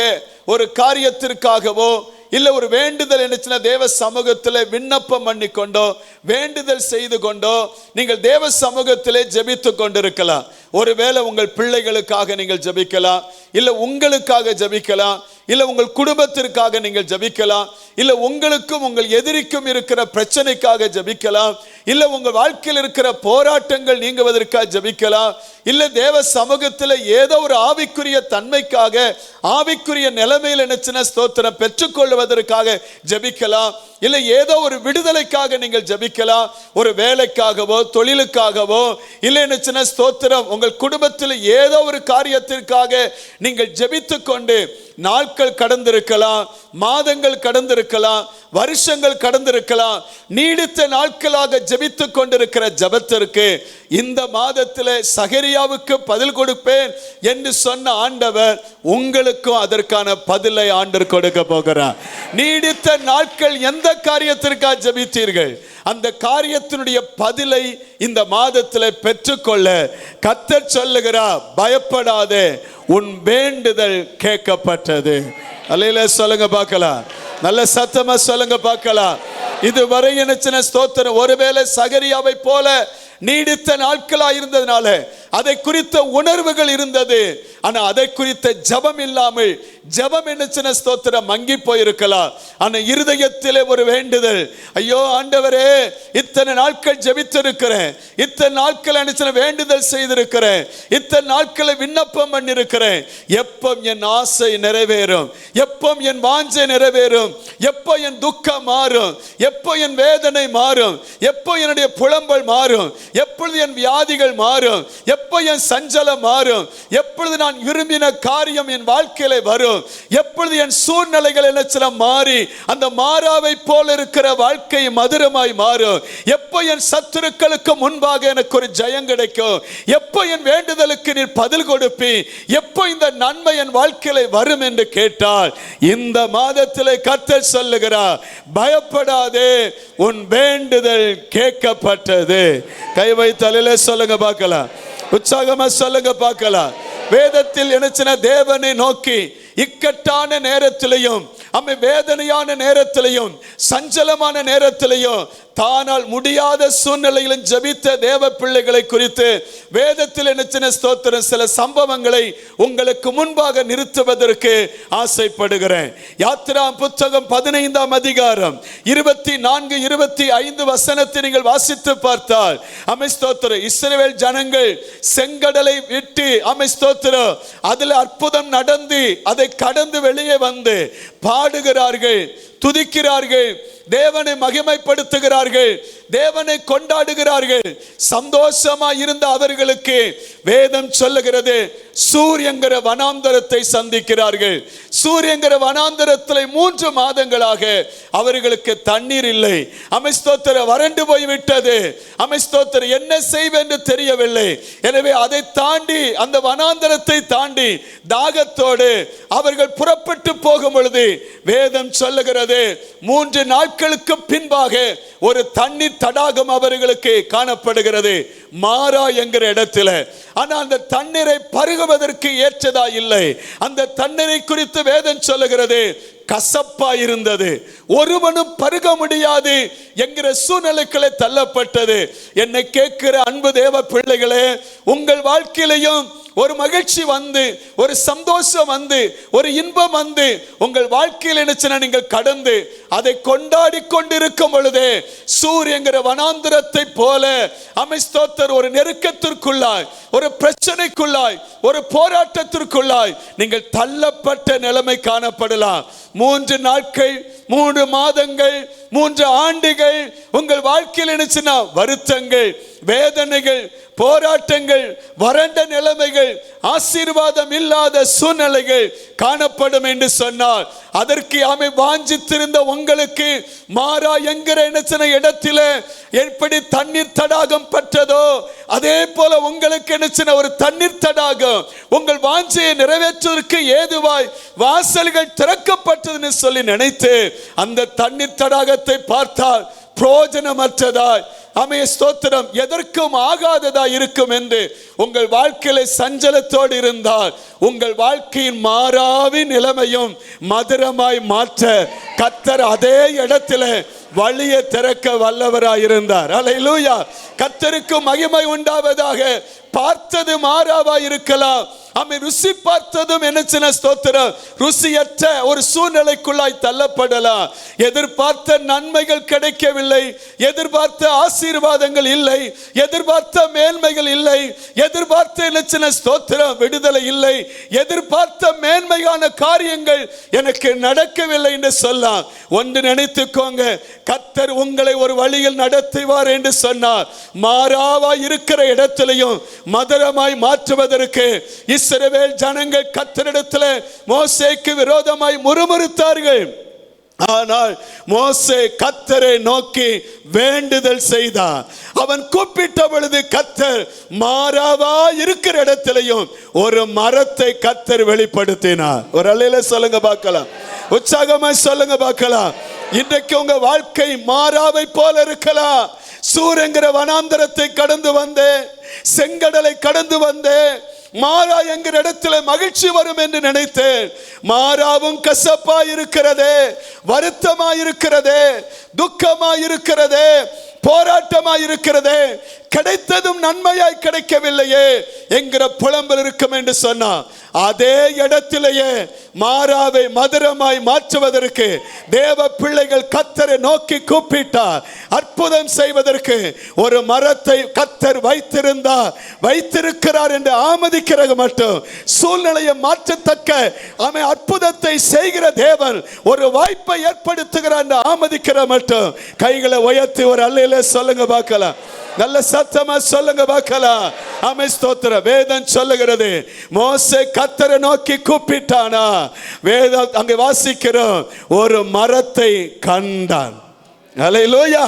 Speaker 3: ஒரு காரியத்திற்காகவோ இல்லை ஒரு வேண்டுதல் என்ன தேவ சமூகத்தில் விண்ணப்பம் பண்ணி கொண்டோ வேண்டுதல் செய்து கொண்டோ நீங்கள் தேவ சமூகத்திலே ஜெபித்து கொண்டிருக்கலாம். ஒருவேளை உங்கள் பிள்ளைகளுக்காக நீங்கள் ஜெபிக்கலாம், இல்லை உங்களுக்காக ஜெபிக்கலாம், இல்லை உங்கள் குடும்பத்திற்காக நீங்கள் ஜெபிக்கலாம், இல்லை உங்களுக்கும் உங்கள் எதிரிக்கும் இருக்கிற பிரச்சனைக்காக ஜெபிக்கலாம், இல்லை உங்கள் வாழ்க்கையில் இருக்கிற போராட்டங்கள் நீங்குவதற்காக ஜெபிக்கலாம், இல்லை தேவ சமூகத்தில் ஏதோ ஒரு ஆவிக்குரிய தன்மைக்காக ஆவிக்குரிய நிலைமையில் நினைச்சின ஸ்தோத்திரம் பெற்றுக்கொள்வதற்காக ஜெபிக்கலாம், இல்லை ஏதோ ஒரு விடுதலைக்காக நீங்கள் ஜெபிக்கலாம், ஒரு வேலைக்காகவோ தொழிலுக்காகவோ, இல்லை நினைச்சின ஸ்தோத்திரம் உங்கள் குடும்பத்தில் ஏதோ ஒரு காரியத்திற்காக நீங்கள் ஜெபித்து கொண்டு நாட்கள் கடந்திருக்கலாம், மாதங்கள் கடந்திருக்கலாம், வருஷங்கள் கடந்திருக்கலாம். நீடித்த நாட்களாக ஜெபித்து கொண்டிருக்கிற ஜெபத்திற்கு இந்த மாதத்தில் சகரியாவுக்கு பதில் கொடுப்பேன் என்று சொன்ன ஆண்டவர் உங்களுக்கும் அதற்கான பதிலை ஆண்டவர் கொடுக்க போகிறார். நீடித்த நாட்கள் எந்த காரியத்திற்காக ஜெபித்தீர்கள், அந்த காரியத்தினுடைய பதிலை இந்த மாதத்தில் பெற்றுக்கொள்ள கர்த்தர் சொல்லுகிறார், பயப்படாதே, உன் வேண்டுதல் கேட்கப்பட்டது. அல்லேலூயா சொல்லுங்க பார்க்கலாம், நல்ல சத்தமா சொல்லுங்க பார்க்கலாம். இதுவரை என்ன ஸ்தோத்திரம், ஒருவேளை சகரியாவை போல நீடித்த நாட்களா இருந்ததுனால அதை குறித்த உணர்வுகள் இருந்தது, ஆனா அதை குறித்த ஜெபம் இல்லாமல் ஜெபம் என்ன ஸ்தோத்திரம் மங்கி போயிருக்கலாம். ஆனா இருதயத்திலே ஒரு வேண்டுதல், ஐயோ ஆண்டவரே, இத்தனை நாட்கள் ஜெபித்திருக்கிறேன், இத்தனை நாட்கள் என்ன வேண்டுதல் செய்திருக்கிறேன், இத்தனை நாட்களை விண்ணப்பம் பண்ணிருக்கிறேன், எப்போ என் ஆசை நிறைவேறும், எப்போ என் வாஞ்சை நிறைவேறும், எப்போ என் துக்கம் மாறும், எப்போ என் வேதனை மாறும், எப்போ என்னுடைய புலம்பல் மாறும், எப்பொழுது என் வியாதிகள் மாறும், எப்ப என் சஞ்சலம் மாறும், எப்பொழுது நான் விரும்பின காரியம் என் வாழ்க்கையில வரும், எப்பொழுது என் சூழ்நிலைகள் என்ன மாறி அந்த மாறாவை போல இருக்கிற வாழ்க்கை மதுரமாய் மாறும், எப்போ என் சத்துருக்களுக்கு முன்பாக எனக்கு ஒரு ஜெயம் கிடைக்கும், எப்போ என் வேண்டுதலுக்கு நீர் பதில் கொடுப்பி, எப்போ இந்த நன்மை என் வாழ்க்கையில வரும் என்று கேட்டால் இந்த மாதத்திலே கர்த்தர் சொல்லுகிறார், பயப்படாதே, உன் வேண்டுதல் கேட்கப்பட்டது. கை வைத்தலிலே சொல்லுங்க பார்க்கலாம், உற்சாகமா சொல்லுங்க பார்க்கலாம். வேதத்தில் என்ன தேவனை நோக்கி இக்கட்டான நேரத்திலையும் வேதனையான நேரத்திலையும் சஞ்சலமான நேரத்திலையும் தானால் முடியாத சூழ்நிலையிலும் ஜெபித்த தேவ பிள்ளைகளை குறித்து வேதத்தில் என்ன ஸ்தோத்திரம் சில சம்பவங்களை உங்களுக்கு முன்பாக நிறுத்துவதற்கு ஆசைப்படுகிறேன். யாத்திரா புத்தகம் 15ஆம் அதிகாரம் 24, 25 வசனத்தை நீங்கள் வாசித்து பார்த்தால் ஸ்தோத்திரம், இஸ்ரவேல் ஜனங்கள் செங்கடலை விட்டு ஸ்தோத்திரம் அதில் அற்புதம் நடந்து அதை கடந்து வெளியே வந்து பாடுகிறார்கள், துதிக்கிறார்கள், தேவனை மகிமைப்படுத்துகிறார்கள், தேவனை கொண்டாடுகிறார்கள். சந்தோஷமா இருந்த அவர்களுக்கு வேதம் சொல்லுகிறது, சூரியங்கிற வனாந்தரத்தை சந்திக்கிறார்கள். சூரியங்கிற வனாந்தரத்தில் 3 மாதங்களாக அவர்களுக்கு தண்ணீர் இல்லை. ஸ்தோத்திர வறண்டு போய்விட்டது. ஸ்தோத்திர என்ன செய்வென்று தெரியவில்லை. எனவே அதை தாண்டி அந்த வனாந்தரத்தை தாண்டி தாகத்தோடு அவர்கள் புறப்பட்டு போகும் பொழுது வேதம் சொல்லுகிறது, 3 நாட்களுக்கு பின்பாக ஒரு தண்ணீர் தடாகம் அவர்களுக்கு காணப்படுகிறது மாரா என்கிற இடத்துல. ஆனால் அந்த தண்ணீரை பருகுவதற்கு ஏற்றதா இல்லை. அந்த தண்ணீரை குறித்து வேதம் சொல்லுகிறது, கசப்பா இருந்தது, ஒருவனும் பருக முடியாது என்கிற சூழ்நிலைகளை தள்ளப்பட்டது. என்னை கேட்கிற அன்பு தேவ பிள்ளைகளே, உங்கள் வாழ்க்கையிலையும் ஒரு மகிழ்ச்சி வந்து, ஒரு சந்தோஷம் வந்து, ஒரு இன்பம் வந்து உங்கள் வாழ்க்கையில் என்ன நீங்கள் கடந்து அதை கொண்டாடி கொண்டிருக்கும் பொழுதே சூரியங்கிற வனாந்திரத்தை போல ஸ்தோத்திரம் ஒரு நெருக்கத்திற்குள்ளாய், ஒரு பிரச்சனைக்குள்ளாய், ஒரு போராட்டத்திற்குள்ளாய் நீங்கள் தள்ளப்பட்ட நிலைமை காணப்படலாம். 3 நாட்கள், 3 மாதங்கள், 3 ஆண்டுகள் உங்கள் வாழ்க்கையில் என்ன வருத்தங்கள், வேதனைகள், போராட்டங்கள், வறண்ட நிலைமைகள், ஆசீர்வாதம் இல்லாத சூழ்நிலைகள் காணப்படும் என்று சொன்னார். அதற்கு வாஞ்சித்திருந்த உங்களுக்கு மாறா என்கிற இடத்துல எப்படி தண்ணீர் தடாகம் பற்றதோ அதே போல உங்களுக்கு ஒரு தண்ணீர் தடாகம் உங்கள் வாஞ்சையை நிறைவேற்றுவதற்கு ஏதுவாய் வாசல்கள் திறக்கப்பட்டதுன்னு சொல்லி நினைத்து அந்த தண்ணீர் தடாகத்தை பார்த்தால் பிரயோஜனமற்றதாய் ஸ்தோத்திரம் எதற்கும் ஆகாததா இருக்கும் என்று உங்கள் வாழ்க்கையில சஞ்சலத்தோடு இருந்தால் உங்கள் வாழ்க்கையின் மாறாவின் நிலைமையும் மதுரமாய் மாற்ற கர்த்தர் அதே இடத்துல வழியை திறக்க வல்லவராய் இருந்தார். அல்லேலூயா. கர்த்தருக்கு மகிமை உண்டாவதாக. பார்த்தது மாறாவா இருக்கலாம், ருசி பார்த்ததும் என்ன ஸ்தோத்திரம் ருசியற்ற ஒரு சூழ்நிலைக்குள்ளாய் தள்ளப்படலாம். எதிர்பார்த்த நன்மைகள் கிடைக்கவில்லை, எதிர்பார்த்த ஆசீர்வாதங்கள் இல்லை, எதிர்பார்த்த மேன்மைகள் இல்லை, எதிர்பார்த்த என்ன ஸ்தோத்திரம் விடுதலை இல்லை, எதிர்பார்த்த மேன்மையான காரியங்கள் எனக்கு நடக்கவில்லை என்று சொல்லலாம். ஒன்று நினைத்துக்கோங்க, கர்த்தர் உங்களை ஒரு வழியில் நடத்துவார் என்று சொன்னார். மாறாவா இருக்கிற இடத்திலையும் மதுரமாய் மாற்றுவதற்கு இஸ்ரவேல் ஜனங்கள் கர்த்தரிடத்தில் மோசேக்கு விரோதமாய் முறுமுறுத்தார்கள். ஆனால் மோசே கர்த்தரை நோக்கி வேண்டுதல் செய்தார். அவன் கூப்பிட்ட பொழுது கர்த்தர் மாறாவா இருக்கிற இடத்திலையும் ஒரு மரத்தை கர்த்தர் வெளிப்படுத்தினார். ஒரு அல்லேலூயா சொல்லுங்க பார்க்கலாம், உற்சாகமாய் சொல்லுங்க பார்க்கலாம். இன்றைக்கு உங்க வாழ்க்கை மாறாவை போல இருக்கலாம். சூரியங்கிற வனாந்தரத்தை கடந்து வந்தேன், செங்கடலை கடந்து வந்தேன், மாறா என்கிற இடத்துல மகிழ்ச்சி வரும் என்று நினைத்தேன். மாறாவும் கசப்பா இருக்கிறதே, வருத்தமா இருக்கிறதே, துக்கமா இருக்கிறதே, போராட்டமா இருக்கிறதே, கிடைத்ததும் நன்மையாய் கிடைக்கவில்லையே என்கிற புலம்பல் இருக்கும் என்று சொன்னார். அதே இடத்திலேயே மாறாவை மதுரமாய் மாற்றுவதற்கு தேவ பிள்ளைகள் கர்த்தரை நோக்கி கூப்பிட்டார். அற்புதம் செய்வதற்கு ஒரு மரத்தை கர்த்தர் வைத்திருக்கிறார் என்று ஆமதிக்கிறது மட்டும் சூழ்நிலையை மாற்றத்தக்க அற்புதத்தை செய்கிற தேவன் ஒரு வாய்ப்பை ஏற்படுத்துகிறார் என்று ஆமதிக்கிற மட்டும் கைகளை உயர்த்தி ஒரு அல்லேலூயா சொல்லுங்க பார்க்கலாம். நல்ல சத்தமா சொல்லுங்க பார்க்கலாம். ஆமென் ஸ்தோத்திரம். வேதம் சொல்லுகிறது மோசே கர்த்தரை நோக்கி கூப்பிட்டானா, வேதம் அங்கே வாசிக்கிறோம் ஒரு மரத்தை கண்டான். அல்லேலூயா.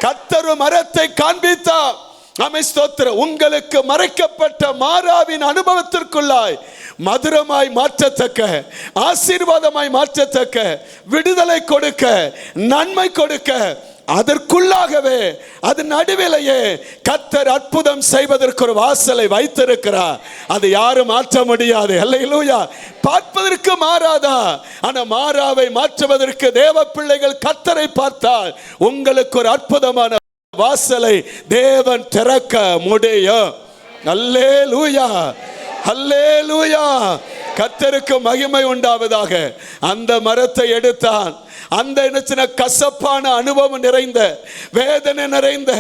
Speaker 3: கர்த்தர் மரத்தை காண்பித்தார். ஆமென் ஸ்தோத்திரம். உங்களுக்கு மறைக்கப்பட்ட மாறாவின் அனுபவத்திற்குள்ளாய் மதுரமாய் மாற்றத்தக்க, ஆசீர்வாதமாய் மாற்றத்தக்க, விடுதலை கொடுக்க, நன்மை கொடுக்க, அதற்குள்ளாகவே அது நடுவிலேயே கர்த்தர் அற்புதம் செய்வதற்கு ஒரு வாசலை வைத்திருக்கிறார். அது யாரும் மாற்ற முடியாது. அல்லேலூயா. பார்ப்பதற்கு மாறாதா, ஆனா மாறாவை மாற்றுவதற்கு தேவ பிள்ளைகள் கர்த்தரை பார்த்தால் உங்களுக்கு ஒரு அற்புதமான வாசலை தேவன் திறக்க முடியும். அல்லேலூயா, அல்லேலூயா. கர்த்தருக்கு மகிமை உண்டாவதாக. அந்த மரத்தை எடுத்தான். அந்த என்ன கசப்பான அனுபவம் நிறைந்த, வேதனை நிறைந்த,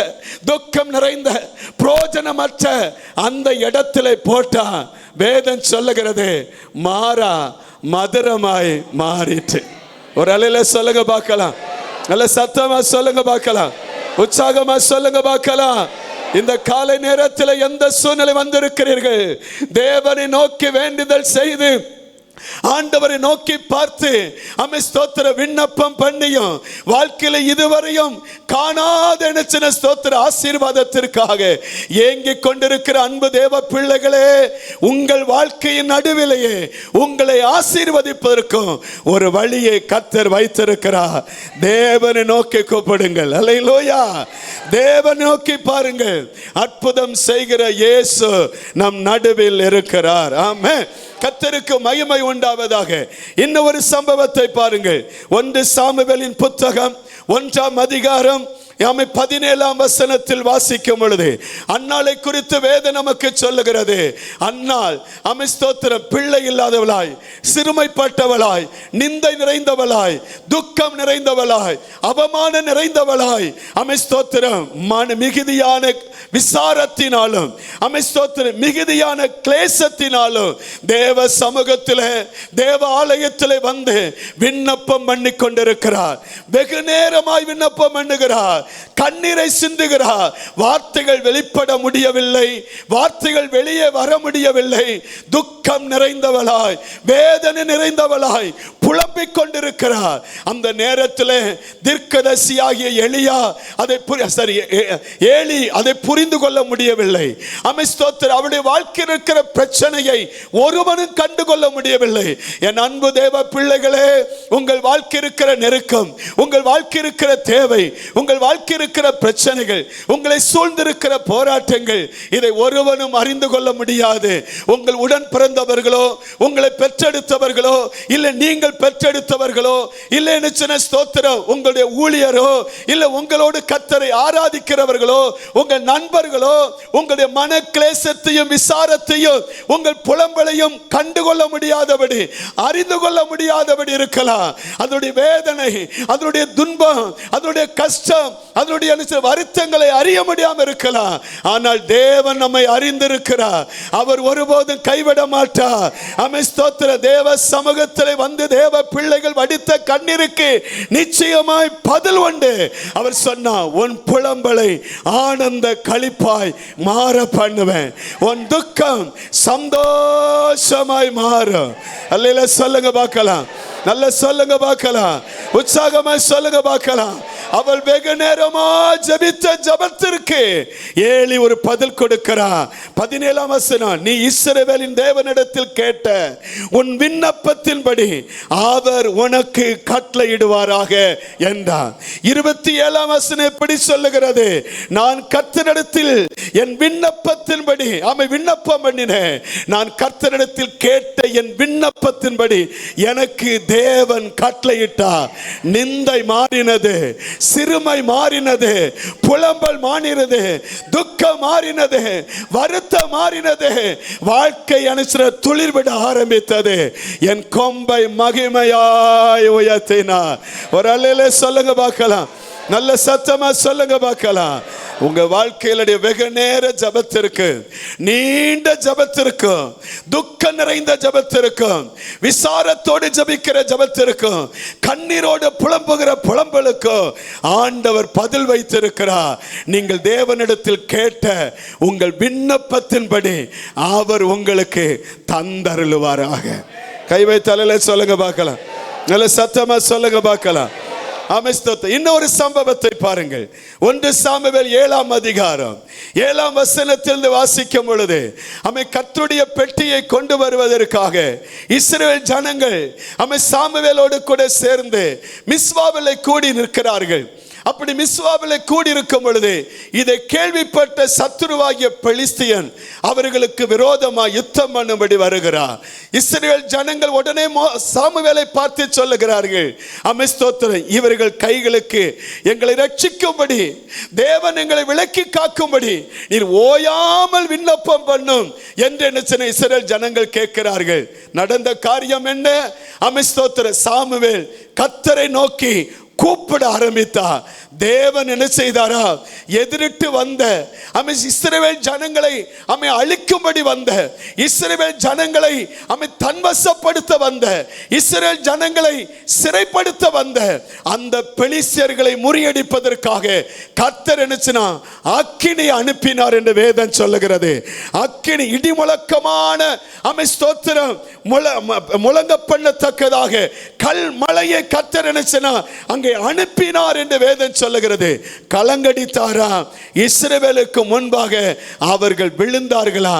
Speaker 3: துக்கம் நிறைந்த, பிரயோஜனமற்ற அந்த இடத்திலே போட்டான். வேதம் சொல்லுகிறது மாறா மதுரமாய் மாறிட்டு. ஒரு அலையில சொல்லுங்க பார்க்கலாம், நல்ல சத்தமா சொல்லுங்க பார்க்கலாம், உற்சாகமா சொல்லுங்க பார்க்கலாம். இந்த காலை நேரத்தில் எந்த சூழ்நிலை வந்திருக்கிறீர்கள், தேவனை நோக்கி வேண்டுதல் செய்து ஆண்டவரை நோக்கி பார்த்து ஆமென் ஸ்தோத்திர விண்ணப்பம் பண்ணியும் வாழ்க்கையில இதுவரையும் காணாத ஸ்தோத்திர ஆசீர்வாதத்திற்காக ஏங்கிக் கொண்டிருக்கிற அன்பு தேவ பிள்ளைகளே, உங்கள் வாழ்க்கையின் நடுவிலேயே உங்களை ஆசீர்வதிப்பதற்கும் ஒரு வழியை கர்த்தர் வைத்திருக்கிறார். தேவனை நோக்கி கூப்பிடுங்கள். அல்லேலூயா. தேவனை நோக்கி பாருங்கள். அற்புதம் செய்கிற இயேசு நம் நடுவில் இருக்கிறார். ஆமென். கர்த்தருக்கு மகிமை உண்டாவதாக. இன்னும் ஒரு சம்பவத்தை பாருங்கள். 1 சாமுவேலின் புத்தகம் 1ஆம் அதிகாரம் 17ஆம் வசனத்தில் வாசிக்கும் பொழுது அன்னாளை குறித்து வேதம் நமக்கு சொல்லுகிறது. அன்னாள் ஆமென் ஸ்தோத்திரம் பிள்ளை இல்லாதவளாய், சிறுமைப்பட்டவளாய், நிந்தை நிறைந்தவளாய், துக்கம் நிறைந்தவளாய், அவமானம் நிறைந்தவளாய், ஆமென் ஸ்தோத்திரம் மிகுதியான விசாரத்தினாலும், ஆமென் ஸ்தோத்திரம் மிகுதியான கிளேசத்தினாலும் தேவ சமூகத்திலே, தேவ ஆலயத்திலே வந்து விண்ணப்பம் பண்ணி கொண்டிருக்கிறார். வெகு நேரமாய் விண்ணப்பம் பண்ணுகிறார். கண்ணீரை சிந்துகிறார். வார்த்தைகள் வெளிப்பட முடியவில்லை, வார்த்தைகள் வெளியே வர முடியவில்லை. துக்கம் நிறைந்தவளாய், வேதனை நிறைந்தவளாய் புலம்பிக் கொண்டிருக்கிறார். அந்த நேரத்தில் தீர்க்கதரிசியாகிய எலியா ஏலி அதை புரிந்து கொள்ள முடியவில்லை. ஆமென் ஸ்தோத்திரம். அவருடைய வாழ்க்கையில் இருக்கிற பிரச்சனையை ஒருவனும் கண்டுகொள்ள முடியவில்லை. என் அன்பு தேவ பிள்ளைகளே, உங்கள் வாழ்க்கை இருக்கிற நெருக்கம், உங்கள் வாழ்க்கை இருக்கிற தேவை, உங்கள் வாழ்க்கை இருக்கிற பிரச்சனைகள், உங்களை சூழ்ந்திருக்கிற போராட்டங்கள், இதை ஒருவனும் அறிந்து கொள்ள முடியாது. உங்கள் உடன் பிறந்தவர்களோ, உங்களை பெற்றெடுத்தவர்களோ, இல்லை நீங்கள் பெற்றெடுத்தவர்களோ, இல்லை நிச்சய ஸ்தோத்திரம் உங்களுடைய ஊழியரோ, இல்லை உங்களோடு கர்த்தரை ஆராதிக்கிறவர்களோ, உங்கள் நண்பர்களோ, உங்களுடைய மன கிளேசத்தையும் விசாரத்தையும் உங்கள் புலம்பலையும் கண்டுகொள்ள முடியாதபடி, அறிந்து கொள்ள முடியாதபடி இருக்கலாம். அதனுடைய வேதனை, அதனுடைய துன்பம், அதனுடைய கஷ்டம், அதனுடைய வருத்தங்களை அறிய முடியாமல் இருக்கலாம். ஆனால் தேவன் நம்மை அறிந்திருக்கிறார். அவர் ஒருபோதும் கைவிட மாட்டார். ஆமென் ஸ்தோத்திரம். தேவ சமூகத்தில் வந்து தேவ பிள்ளைகள் வடித்த கண்ணீருக்கு நிச்சயமாய் பதில் உண்டு. அவர் சொன்னார், உன் புலம்பலை ஆனந்த களிப்பாய் மாற பண்ணுவேன், உன் துக்கம் சந்தோஷமாய் மாறும். அல்லேலூயா சொல்லுங்க பார்க்கலாம், நல்ல சொல்லுங்க பார்க்கலாம், உற்சாகமா சொல்லுங்க பார்க்கலாம். அவள் வெகு நேரமா ஜெபித்த ஜெபத்திற்கு ஏலி ஒரு பதில் கொடுக்கிறார். 17ஆம் வசனம், நீ இஸ்ரவேலின் தேவனிடத்தில் கேட்ட உன் விண்ணப்பத்தின்படி அவர் உனக்கு கட்டளையிடுவாராக என்றார். 27ஆம் வசனம் எப்படி சொல்லுகிறது, நான் கர்த்தரிடத்தில் என் விண்ணப்பத்தின்படி விண்ணப்பம் பண்ணினேன், நான் கர்த்தரிடத்தில் கேட்ட என் விண்ணப்பத்தின்படி எனக்கு தேவன் கட்டளையிட்டார். நிந்தை மாறினது, சிறுமை மாறினது, புலம்பல் மாறினது, துக்கம் மாறினது, வருத்தம் மாறினது, வாழ்க்கை அனுசர துளிர்விட ஆரம்பித்தது. என் கொம்பை மகிமையாய் உயர்த்தினார். ஒரு அல்லேலூயா சொல்லுங்க பார்க்கலாம், நல்ல சத்தமா சொல்லுங்க பார்க்கலாம். உங்க வாழ்க்கையிலுடைய வெகு நேர ஜபத்திற்கு, நீண்ட ஜபத்திற்கும், துக்கம் நிறைந்த ஜபத்திற்கும், விசாரத்தோடு ஜபிக்கிற ஜபத்திற்கும், கண்ணீரோடு புலம்புகிற புலம்பலுக்கும் ஆண்டவர் பதில் வைத்திருக்கிறார். நீங்கள் தேவனிடத்தில் கேட்ட உங்கள் விண்ணப்பத்தின்படி அவர் உங்களுக்கு தந்தருளுவாராக. கை வைத்தாலே சொல்லுங்க பார்க்கலாம். நல்ல சத்தமா சொல்லுங்க பார்க்கலாம். இன்னொரு சம்பவத்தை பாருங்கள். 1 சாமுவேல் 7ஆம் அதிகாரம் 7ஆம் வசனத்திலிருந்து வாசிக்கும் பொழுது, கர்த்தருடைய பெட்டியை கொண்டு வருவதற்காக இஸ்ரவேல் ஜனங்கள் சாமுவேலோடு கூட சேர்ந்து மிஸ்வாவிலே கூடி நிற்கிறார்கள். அப்படி மிஸ்வாவிலே கூடி இருக்கும் பொழுது இதை கேள்விப்பட்ட சத்துருவாகிய பெலிஸ்தியன் அவர்களுக்கு விரோதமாக யுத்தம் பண்ணும்படி வருகிறார். இஸ்ரவேல் ஜனங்கள் உடனே சாமுவேலை பார்த்து சொல்லுகிறார்கள், ஸ்தோத்திரம், இவர்கள் கைகளுக்கு எங்களை ரட்சிக்கும்படி, தேவன் எங்களை விலக்கி காக்கும்படி நீர் ஓயாமல் விண்ணப்பம் பண்ணும் என்று இஸ்ரவேல் ஜனங்கள் கேட்கிறார்கள். நடந்த காரியம் என்ன? ஸ்தோத்திரம், சாமுவேல் கர்த்தரை நோக்கி கூப்பிட ஆரம்பித்தார். தேவன் என்ன செய்தாரா? எதிரிட்டு வந்த இஸ்ரவேல் ஜனங்களை அழிக்கும்படி வந்த, இஸ்ரவேல் ஜனங்களை தன்வசப்படுத்த வந்த, இஸ்ரவேல் ஜனங்களை சிறைப்படுத்த வந்த அந்த பெலிஸ்தியர்களை முறியடிப்பதற்காக கர்த்தர் என்ன அக்கினி அனுப்பினார் என்று வேதம் சொல்லுகிறது. அக்கினி இடி முழக்கமான ஸ்தோத்திரம் முழங்க பண்ணத்தக்கதாக கல் மலையை கர்த்தர் என்ன அங்கே அனுப்பினார் என்று வேதம் சொல்லுகிறது. கலங்கடித்தாரா? இஸ்ரவேலுக்கு முன்பாக அவர்கள் விழுந்தார்களா?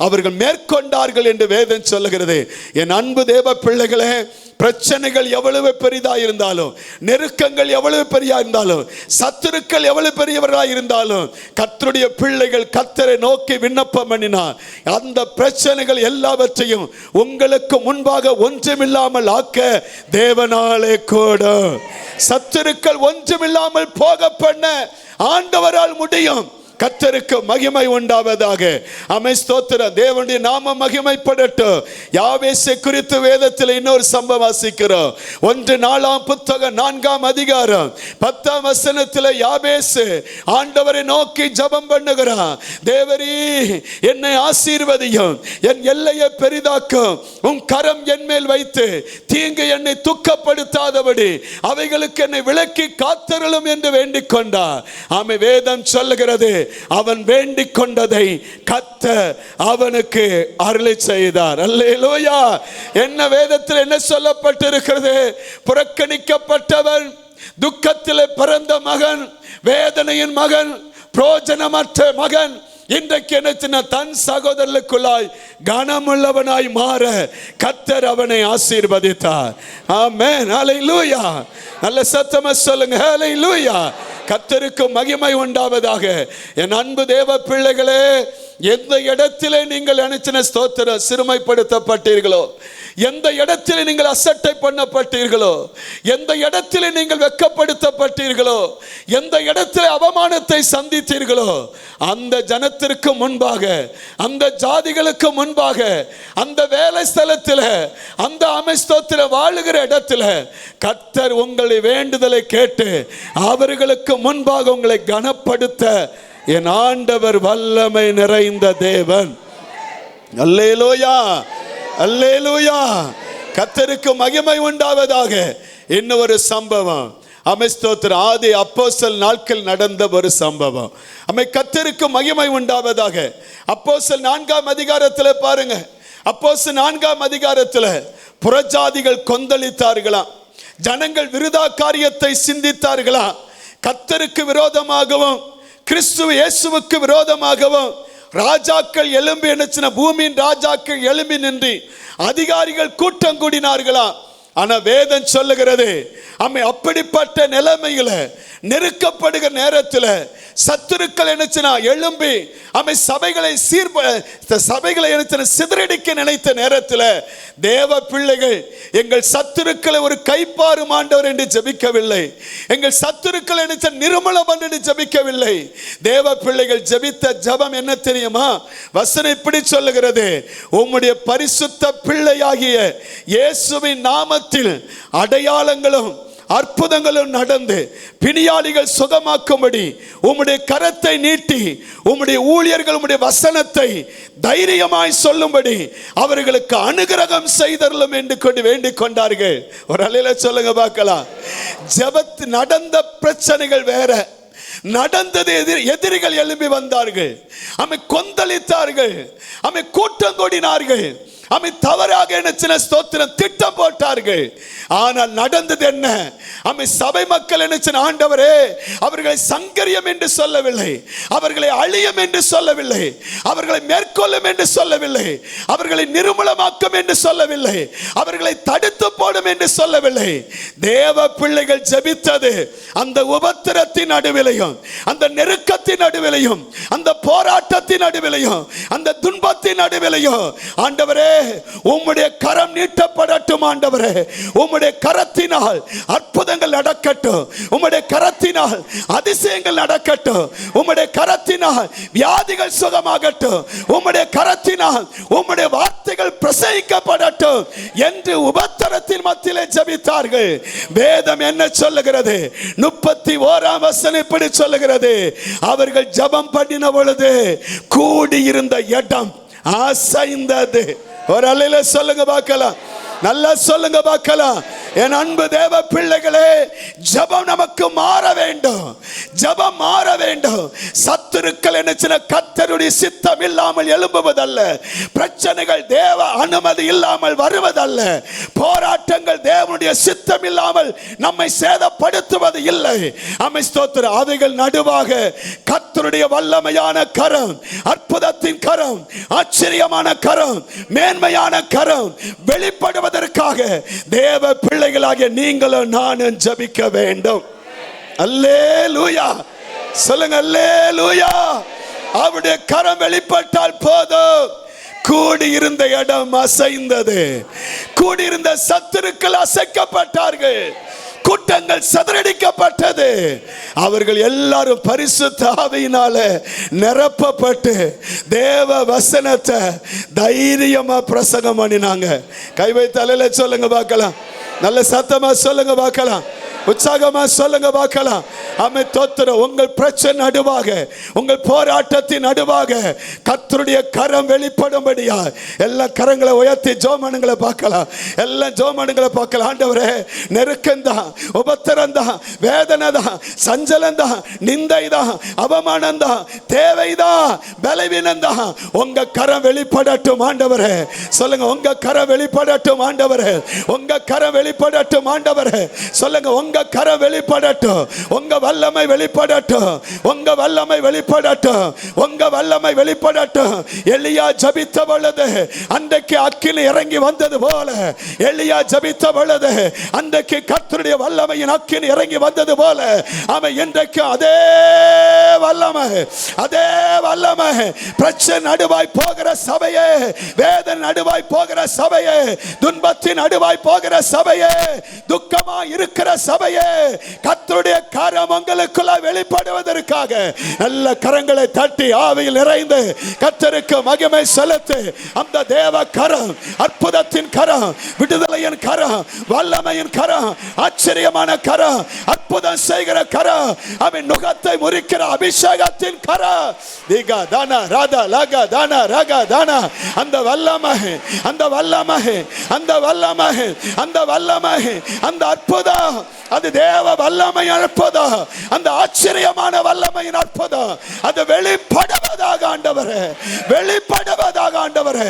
Speaker 3: அவர்கள் மேற்கொண்டார்கள் என்று வேதம் சொல்லுகிறது. என் அன்பு தேவ பிள்ளைகளே, பிரச்சனைகள் எவ்வளவு பெரிதா இருந்தாலும், நெருக்கங்கள் எவ்வளவு பெரியா இருந்தாலும், சத்துருக்கள் எவ்வளவு பெரியவர்களா இருந்தாலும், கர்த்தருடைய பிள்ளைகள் கர்த்தரை நோக்கி விண்ணப்பம் பண்ணினார். அந்த பிரச்சனைகள் எல்லாவற்றையும் உங்களுக்கு முன்பாக ஒன்றுமில்லாமல் ஆக்க தேவனாலே கூட, சத்துருக்கள் ஒன்றுமில்லாமல் போக பண்ண ஆண்டவரால் முடியும். கர்த்தருக்கு மகிமை உண்டாவதாக. ஸ்தோத்திரம், தேவனுடைய நாமம் மகிமைப்படட்டும். யாபேசை குறித்து வேதத்தில் இன்னொரு சம்பவம் வாசிக்கிறோம். 1 நாளாம் புத்தகம் 4ஆம் அதிகாரம் 10ஆம் வசனத்தில் யாபேசு ஆண்டவரை நோக்கி ஜெபம் பண்ணுகிறான். தேவரே, என்னை ஆசீர்வதியும், என் எல்லையை பெரிதாக்கும், உன் கரம் என் மேல் வைத்து தீங்கு என்னை துக்கப்படுத்தாதபடி அவைகளுக்கு என்னை விலக்கி காத்தருளும் என்று வேண்டிக் கொண்டார். வேதம் சொல்லுகிறது, அவன் வேண்டிக் கொண்டதை கர்த்தர் அவனுக்கு அருளை செய்தார். அல்லேலூயா. என்ன வேதத்தில் என்ன சொல்லப்பட்டிருக்கிறது? புறக்கணிக்கப்பட்டவன், துக்கத்திலே பிறந்த மகன், வேதனையின் மகன், பிரயோஜனமற்ற மகன் இன்றைக்கு என்ன தன் சகோதரர்களுக்குள்ளாய் கனமுள்ளவனாய் மாற கர்த்தர் அவனை ஆசீர்வதித்தார். ஆமென். ஹல்லேலூயா. நல்ல சத்தமா சொல்லுங்க, ஹல்லேலூயா. கர்த்தருக்கு மகிமை உண்டாவதாக. என் அன்பு தேவ பிள்ளைகளே, எந்த இடத்திலே நீங்கள் நினைச்சின ஸ்தோத்திரம் சிறுமைப்படுத்தப்பட்டீர்களோ, எந்த இடத்திலே நீங்கள் அசட்டை பண்ணப்பட்டீர்களோ, எந்த இடத்திலே நீங்கள் வெட்கப்படுத்தப்பட்டீர்களோ, எந்த இடத்திலே அவமானத்தை சந்தித்தீர்களோ, அந்த ஜனத்திற்கு முன்பாக, அந்த ஜாதிகளுக்கு முன்பாக, அந்த வேலை ஸ்தலத்தில், அந்த ஸ்தோத்திர வாழுகிற இடத்துல கர்த்தர் உங்களை வேண்டுதலை கேட்டு அவர்களுக்கு முன்பாக உங்களை கனப்படுத்த என் ஆண்டவர் வல்லமை நிறைந்த தேவன். அல்லேலூயா, அல்லேலூயா. கர்த்தருக்கு மகிமை உண்டாவதாக. இன்னொரு சம்பவம், ஸ்தோத்திரம், ஆதி அப்போஸ்தலர் நாட்கள் நடந்த ஒரு சம்பவம். கர்த்தருக்கு மகிமை உண்டாவதாக. அப்போஸ்தலர் 4ஆம் அதிகாரத்தில் பாருங்க. அப்போஸ்தலர் 4ஆம் அதிகாரத்தில் புறஜாதிகள் கொந்தளித்தார்களா, ஜனங்கள் விருதா காரியத்தை சிந்தித்தார்களா, கர்த்தருக்கு விரோதமாகவும் கிறிஸ்து இயேசுவுக்கு விரோதமாகவும் ராஜாக்கள் எழும்பி நினைச்சின, பூமியின் ராஜாக்கள் எழும்பி நின்று அதிகாரிகள் கூட்டம் கூடினார்களா. ஆனா வேதம் சொல்லுகிறது, அப்படிப்பட்ட நிலைமையில நெருக்கப்படுகிற நேரத்தில் சத்துருக்கள் நினைச்சினா எழும்பி சபைகளை சபைகளை சிதறடிக்க நினைத்த நேரத்தில் தேவ பிள்ளைகள் எங்கள் சத்துருக்களை ஒரு கைப்பாறு ஆண்டவர் என்று ஜெபிக்கவில்லை, எங்கள் சத்துருக்களை நிர்மூலம் என்று ஜெபிக்கவில்லை. தேவ பிள்ளைகள் ஜெபித்த ஜெபம் என்ன தெரியுமா? வசனம் இப்படி சொல்லுகிறது, உம்முடைய பரிசுத்த பிள்ளையாகிய இயேசுவின் நாமத்தில் அடையாளங்களும் அற்புதங்களும் நடந்து பிணியாளிகள் சுகமாக்கும்படி உம்முடைய கரத்தை நீட்டி உம்முடைய ஊழியர்கள் உம்முடைய வசனத்தை தைரியமாய் சொல்லும்படி அவர்களுக்கு அனுகிரகம் செய்தரலும் என்று கொண்டு வேண்டிக் கொண்டார்கள். ஒரு அல்லேலூயா சொல்லுங்க பார்க்கலாம். ஜெபத்து நடந்த பிரச்சனைகள் வேற, நடந்தது எதிரிகள் எழும்பி வந்தார்கள், அமை கொந்தளித்தார்கள், அமை கூட்டம் கூடினார்கள், அமை தவறாக என்ன ஸ்தோத்திரம் திட்டம் போட்டார்கள். ஆனால் நடந்தது என்ன? அமை சபை மக்கள் என்ன, ஆண்டவரே அவர்களை சங்கரியம் என்று சொல்லவில்லை, அவர்களை அழியும் என்று சொல்லவில்லை, அவர்களை மேற்கொள்ளும் என்று சொல்லவில்லை, அவர்களை நிர்மூலமாக்கும் என்று சொல்லவில்லை, அவர்களை தடுத்து போடும் என்று சொல்லவில்லை. தேவ பிள்ளைகள் ஜெபித்தது அந்த உபத்திரத்தின் நடுவிலையும் அந்த நெருக்கத்தின் நடுவிலையும் அந்த போராட்டத்தின் நடுவிலையும் அந்த துன்பத்தின் நடுவிலையும், ஆண்டவரே உம்முடைய கரம் நீட்டப்படட்டும், ஆண்டவரே உம்முடைய கரத்தினால் அற்புதங்கள் நடக்கட்டும், உம்முடைய கரத்தினால் அதிசயங்கள் நடக்கட்டும், உம்முடைய கரத்தினால் வியாதிகள் சுகமாகட்டும், உம்முடைய கரத்தினால் உம்முடைய வார்த்தைகள் பிரசங்கிக்கப்படட்டும் என்று உபத்திரத்தின் மத்தியிலே ஜெபித்தார்கள். வேதம் என்ன சொல்லுகிறது? 31ஆம் வசனம் இப்படி சொல்லுகிறது, அவர்கள் ஜெபம் பண்ணின பொழுது கூடியிருந்த இடம் அசைந்தது. ஒரு அல்லேலூயா சொல்லுங்க பார்க்கலாம், நல்லா சொல்லுங்க பார்க்கலாம். என் அன்பு தேவ பிள்ளைகளே, ஜெபம் நமக்கு மாற வேண்டும், ஜெபம் மாற வேண்டும். சத்துருக்கள் என்ன, கர்த்தருடைய சித்தம் இல்லாமல் எழும்புவதல்ல, பிரச்சனைகள் தேவ அனுமதி இல்லாமல் வருவதல்ல, போராட்டங்கள் தேவனுடைய சித்தம் இல்லாமல் நம்மை சேதப்படுத்துவது இல்லை. அமை ஸ்தோத்திரம். அவைகள் நடுவாக கர்த்தருடைய வல்லமையான கரம், அற்புதத்தின் கரம், ஆச்சரியமான கரம், மேன்மையான கரம் வெளிப்படுவதற்காக தேவ பிள்ளைகளாகிய நீங்களும் நானும் ஜெபிக்க வேண்டும். அல்லேலூயா சொல்லுங்க, அல்லேலூயா. அவருடைய கரம் வெளிப்பட்டால் போதும், கூடியிருந்த இடம் அசைந்தது, கூடியிருந்த சத்துருக்கள் அசைக்கப்பட்டார்கள், கூட்டங்கள் சிதறடிக்கப்பட்டது. அவர்கள் எல்லாரும் பரிசுத்த ஆவியினால நிரப்பப்பட்டு தேவ வசனத்தை தைரியமா பிரசங்கம் பண்ணினாங்க. கை வைத்து அல்லேலூயா சொல்லுங்க பார்க்கலாம், நல்ல சத்தமா சொல்லுங்க பார்க்கலாம், உற்சாகமா சொல்லுங்க பார்க்கலாம். ஆமென். தோத்திரம். உங்கள் பிரச்சனை நடுவாக, உங்கள் போராட்டத்தின் நடுவாக கர்த்தருடைய கரம் வெளிப்படும்படியா எல்லா கரங்களை உயர்த்தி ஜெபமனுங்களை பார்க்கலாம், எல்லாம் ஜெபமனுங்களை பார்க்கலாம். ஆண்டவரே, நெருக்கம்தான், உபத்திரம்தான், வேதனைதான், சஞ்சலம்தான், நிந்தைதான், அவமானம்தான், தேவைதான், பலவீனம்தான், உங்க கரம் வெளிப்படட்டும் ஆண்டவரே. சொல்லுங்க, உங்க கரம் வெளிப்படட்டும் ஆண்டவரே, உங்க கரம் வெளிப்படட்டும் ஆண்டவரே. சொல்லுங்க, உங்க கரம் வெளிப்படட்டும், உங்க வல்லமை வெளிப்படட்டும், உங்க வல்லமை வெளிப்படட்டும், உங்க வல்லமை வெளிப்படட்டும். எலியா ஜெபித்த பொழுது அன்றைக்கு அக்கினி இறங்கி வந்தது போல, எலியா ஜெபித்த பொழுது அன்றைக்கு கர்த்தருடைய வல்லமையின் அக்கினி இறங்கி வந்தது போல, அவன் இன்றைக்கு அதே வல்லமை, அதே வல்லமை பிரச்சனை நடுவாய் போகிற சபையே, வேதனை நடுவாய் போகிற சபையே, துன்பத்தின் நடுவாய் போகிற சபையே, துக்கமா இருக்கிற சபையே, கர்த்தருடைய கரம் உங்களுக்குள்ள வெளிப்படுவதற்காக நல்ல கரங்களை தட்டி ஆவியில் நிறைந்து கர்த்தருக்கு மகிமை செலுத்து. அந்த தேவ கரம், அற்புதத்தின் கரம், விடுதலையின் கரம், வல்லமையின் கரம், ஆச்சரியமான கரம், அற்புதம் செய்கிற கரம், அவன் நுகத்தை முறிக்கிற அபிஷேகத்தின் கரம், திகா தானா ராதா லகா தானா ரகா தானா, அந்த வல்லமை, அந்த வல்லமை, அந்த வல்லமை, அந்த வல்லமை, அந்த அற்புதம், அது தேவ வல்லமையின் அற்புதம், அந்த ஆச்சரியமான வல்லமையின் அற்புதம், அது வெளிப்படுவதாக ஆண்டவரே, வெளிப்படுவதாக ஆண்டவரே.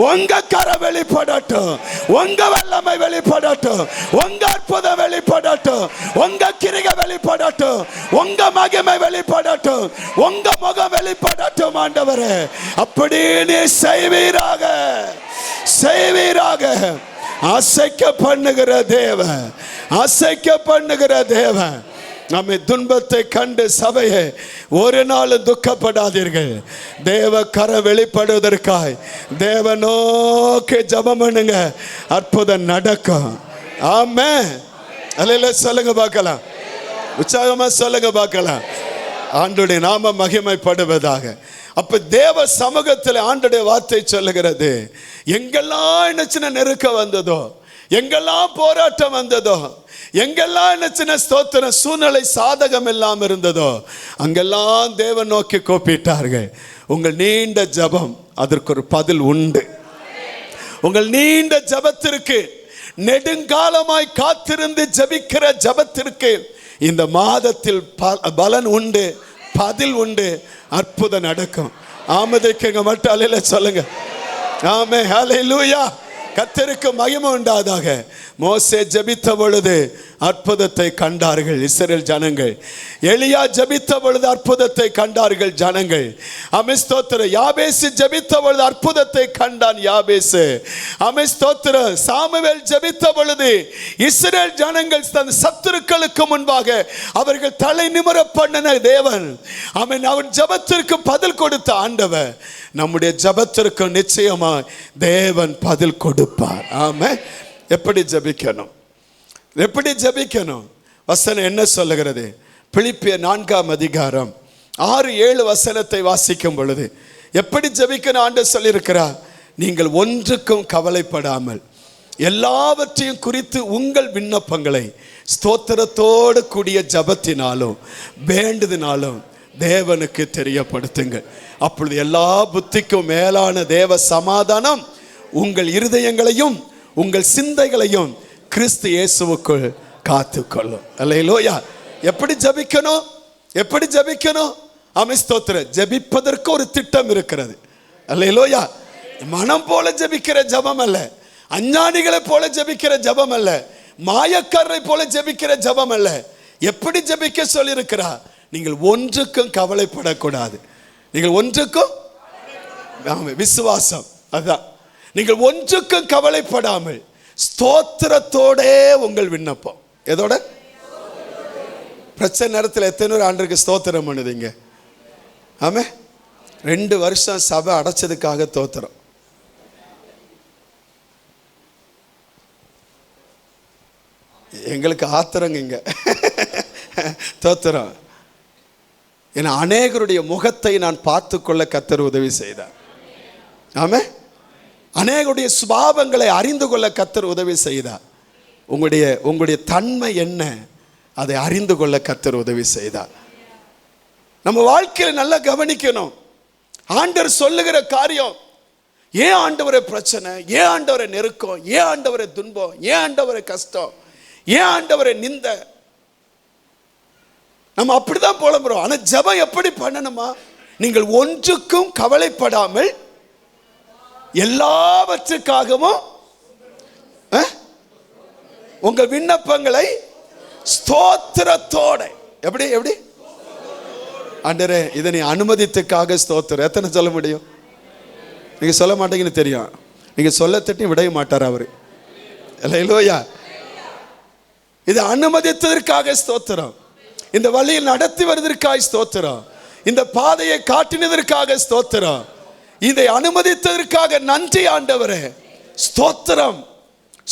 Speaker 3: உங்க கரம் வெளிப்படட்டும், உங்க வல்லமை வெளிப்படட்டும், உங்க அற்புதம் வெளிப்படட்டும், உங்க கிரியை வெளிப்படட்டும், உங்க மகிமை வெளிப்படட்டும், உங்க முகம் வெளிப்படட்டும் ஆண்டவரே. அப்படி நீ செய்வீராக, செய்வீராக. அசைக்க பண்ணுகிற தேவன், அசைக்க பண்ணுகிற தேவன். நம்மை துன்பத்தை கண்டு சபையை ஒரு நாள் துக்கப்படாதீர்கள். தேவ கர வெளிப்படுவதற்காய் தேவ நோக்கி ஜெபம் பண்ணுங்க, அற்புதம் நடக்கும். ஆமென். அல்லேலூயா சொல்லுங்க பார்க்கலாம், உற்சாகமா சொல்லுங்க பார்க்கலாம். ஆண்டவருடைய நாம மகிமைப்படுவதாக. அப்ப தேவ சமூகத்தில் ஆண்டவருடைய வார்த்தை சொல்லுகிறது, எங்கெல்லாம் என்ன நெருக்கம் வந்ததோ, எங்கெல்லாம் போராட்டம் வந்ததோ, எங்கெல்லாம் என்ன சின்ன ஸ்தோத்திரம் சூழ்நிலை சாதகம் எல்லாம் இருந்ததோ அங்கெல்லாம் தேவன் நோக்கி கூப்பிட்டார்கள். உங்கள் நீண்ட ஜெபம் அதற்கு ஒரு பதில் உண்டு. உங்கள் நீண்ட ஜெபத்திற்கு, நெடுங்காலமாய் காத்திருந்து ஜெபிக்கிற ஜெபத்திற்கு இந்த மாதத்தில் பலன் உண்டு, பதில் உண்டு, அற்புதம் நடக்கும். ஆமதைக்குங்க மட்டும் அல்லேலூயா சொல்லுங்க. ஆமே, ஹல்லேலூயா. கர்த்தருக்கு மகிமை உண்டாதாக. மோசே ஜெபித்த பொழுது அற்புதத்தை கண்டார்கள் இஸ்ரவேல் ஜனங்கள். எலியா ஜெபித்த பொழுது அற்புதத்தை கண்டார்கள் ஜனங்கள். ஆமென் ஸ்தோத்திரம். யாபேசு ஜெபித்த பொழுது அற்புதத்தை கண்டான் யாபேசு. ஆமென் ஸ்தோத்திரம். சாமுவேல் ஜெபித்த பொழுது இஸ்ரவேல் ஜனங்கள் தன் சத்துருக்களுக்கு முன்பாக அவர்கள் தலை நிமிர பண்ணின தேவன். ஆமென். அவன் ஜெபத்திற்கு பதில் கொடுத்த ஆண்டவர் நம்முடைய ஜெபத்திற்கு நிச்சயமாய் தேவன் பதில் கொடுப்பார். ஆமென். எப்படி ஜெபிக்கணும்? எப்படி ஜெபிக்கணும்? வசனம் என்ன சொல்லுகிறது? பிலிப்பியர் 4ஆம் அதிகாரம் 6-7 வசனத்தை வாசிக்கும் பொழுது எப்படி ஜெபிக்கணும் ஆண்டவர் சொல்லியிருக்கிறார். நீங்கள் ஒன்றுக்கும் கவலைப்படாமல் எல்லாவற்றையும் குறித்து உங்கள் விண்ணப்பங்களை ஸ்தோத்திரத்தோடு கூடிய ஜெபத்தினாலும் வேண்டுதனாலும் தேவனுக்கு தெரியப்படுத்துங்கள். அப்பொழுது எல்லா புத்திக்கும் மேலான தேவ சமாதானம் உங்கள் இருதயங்களையும் உங்கள் சிந்தைகளையும் கிறிஸ்து இயேசுவுக்குள் காத்துக்கொள்ளும். அல்லேலூயா. எப்படி ஜெபிக்கணும்? எப்படி ஜெபிக்கணும்? ஆமென் ஸ்தோத்திரம். ஜெபிப்பதற்கு ஒரு திட்டம் இருக்கிறது. அல்லேலூயா. மனம் போல ஜெபிக்கிற ஜெபம் அல்ல, அஞ்ஞானிகளை போல ஜெபிக்கிற ஜெபம் அல்ல, மாயக்காரரை போல ஜெபிக்கிற ஜெபம் அல்ல. எப்படி ஜெபிக்க சொல்லியிருக்கிறார்? நீங்கள் ஒன்றுக்கும் கவலைப்படக்கூடாது. நீங்கள் ஒன்றுக்கும் விசுவாசம், அதான். நீங்கள் ஒன்றுக்கும் கவலைப்படாமல் ஸ்தோத்திரத்தோடே உங்கள் விண்ணப்பம். எதோட? பிரச்சனை நேரத்தில் எத்தனை ஆண்டுக்கு ஸ்தோத்திரம் பண்ணுதீங்க? ஆமே. 2 வருஷம் சபை அடைச்சதுக்காக தோத்திரம். எங்களுக்கு ஆத்திரங்க இங்க தோத்திரம். என அநேகருடைய முகத்தை நான் பார்த்து கொள்ள கர்த்தர் உதவி செய்தார். ஆமே. அநேகருடைய சுபாவங்களை அறிந்து கொள்ள கர்த்தர் உதவி செய்தார். உங்களுடைய தன்மை என்ன அதை அறிந்து கொள்ள கர்த்தர் உதவி செய்தார். நம்ம வாழ்க்கையில் நல்லா கவனிக்கணும். ஆண்டவர் சொல்லுகிற காரியம், ஏன் ஆண்டவரே பிரச்சனை, ஏன் ஆண்டவரே நெருக்கம், ஏன் ஆண்டவரே துன்பம், ஏன் ஆண்டவரே கஷ்டம், ஏன் ஆண்டவரே நிந்த, நம்ம அப்படிதான் புலம்புறோம். ஆனா ஜெபம் எப்படி பண்ணணுமா? நீங்கள் ஒன்றுக்கும் கவலைப்படாமல் எல்லாவற்றுக்காகவும் உங்கள் விண்ணப்பங்களை ஸ்தோத்திரத்தோட. எப்படி எப்படி ஆண்டவரே இதை நீ அனுமதித்துக்காக ஸ்தோத்திரம். எத்தனை சொல்ல முடியும்? நீங்க சொல்ல மாட்டீங்கன்னு தெரியும். நீங்க சொல்ல தட்டி விடவே மாட்டார் அவரு. அல்லேலூயா. இது அனுமதித்ததற்காக ஸ்தோத்திரம். இந்த வழியில் நடத்தி வருவதற்காக ஸ்தோத்திரம். இந்த பாதையை காட்டினதற்காக ஸ்தோத்திரம். இதை அனுமதித்ததற்காக நன்றி ஆண்டவரே. ஸ்தோத்திரம்.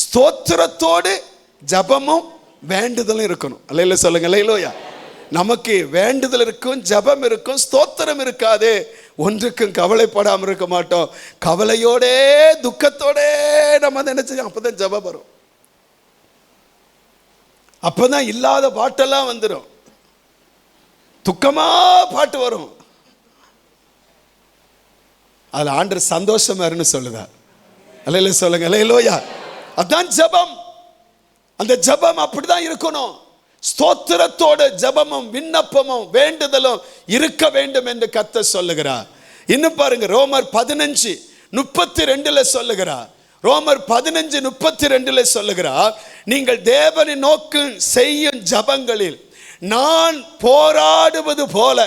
Speaker 3: ஸ்தோத்திரத்தோடு ஜபமும் வேண்டுதலும் இருக்கணும். அல்லேலூயா சொல்லுங்க. அல்லேலூயா. நமக்கு வேண்டுதல் இருக்கும், ஜபம் இருக்கும், ஸ்தோத்திரம் இருக்காது. ஒன்றுக்கும் கவலைப்படாமல் இருக்க மாட்டோம். கவலையோட துக்கத்தோட நம்ம நினைச்சு அப்பதான் ஜபம் வரும். அப்பதான் இல்லாத பாட்டெல்லாம் வந்துடும். துக்கமா பாட்டு வரும். அதுல ஆண்டவர் சந்தோஷமா இருன்னு சொல்லுதார். அல்லேலூயா சொல்லுங்க. அல்லேலூயா. அதான் ஜெபம். அந்த ஜெபம் அப்படிதான் இருக்கணும். ஸ்தோத்திரத்தோட ஜெபமும் விண்ணப்பமும் வேண்டுதலும் இருக்க வேண்டும் என்று கர்த்தர் சொல்லுகிறார். இன்னும் பாருங்க, ரோமர் 15:32 சொல்லுகிறார். ரோமர் 15:32 சொல்லுகிறார், நீங்கள் தேவனை நோக்கி செய்யும் ஜெபங்களில் நான் போராடுவது போல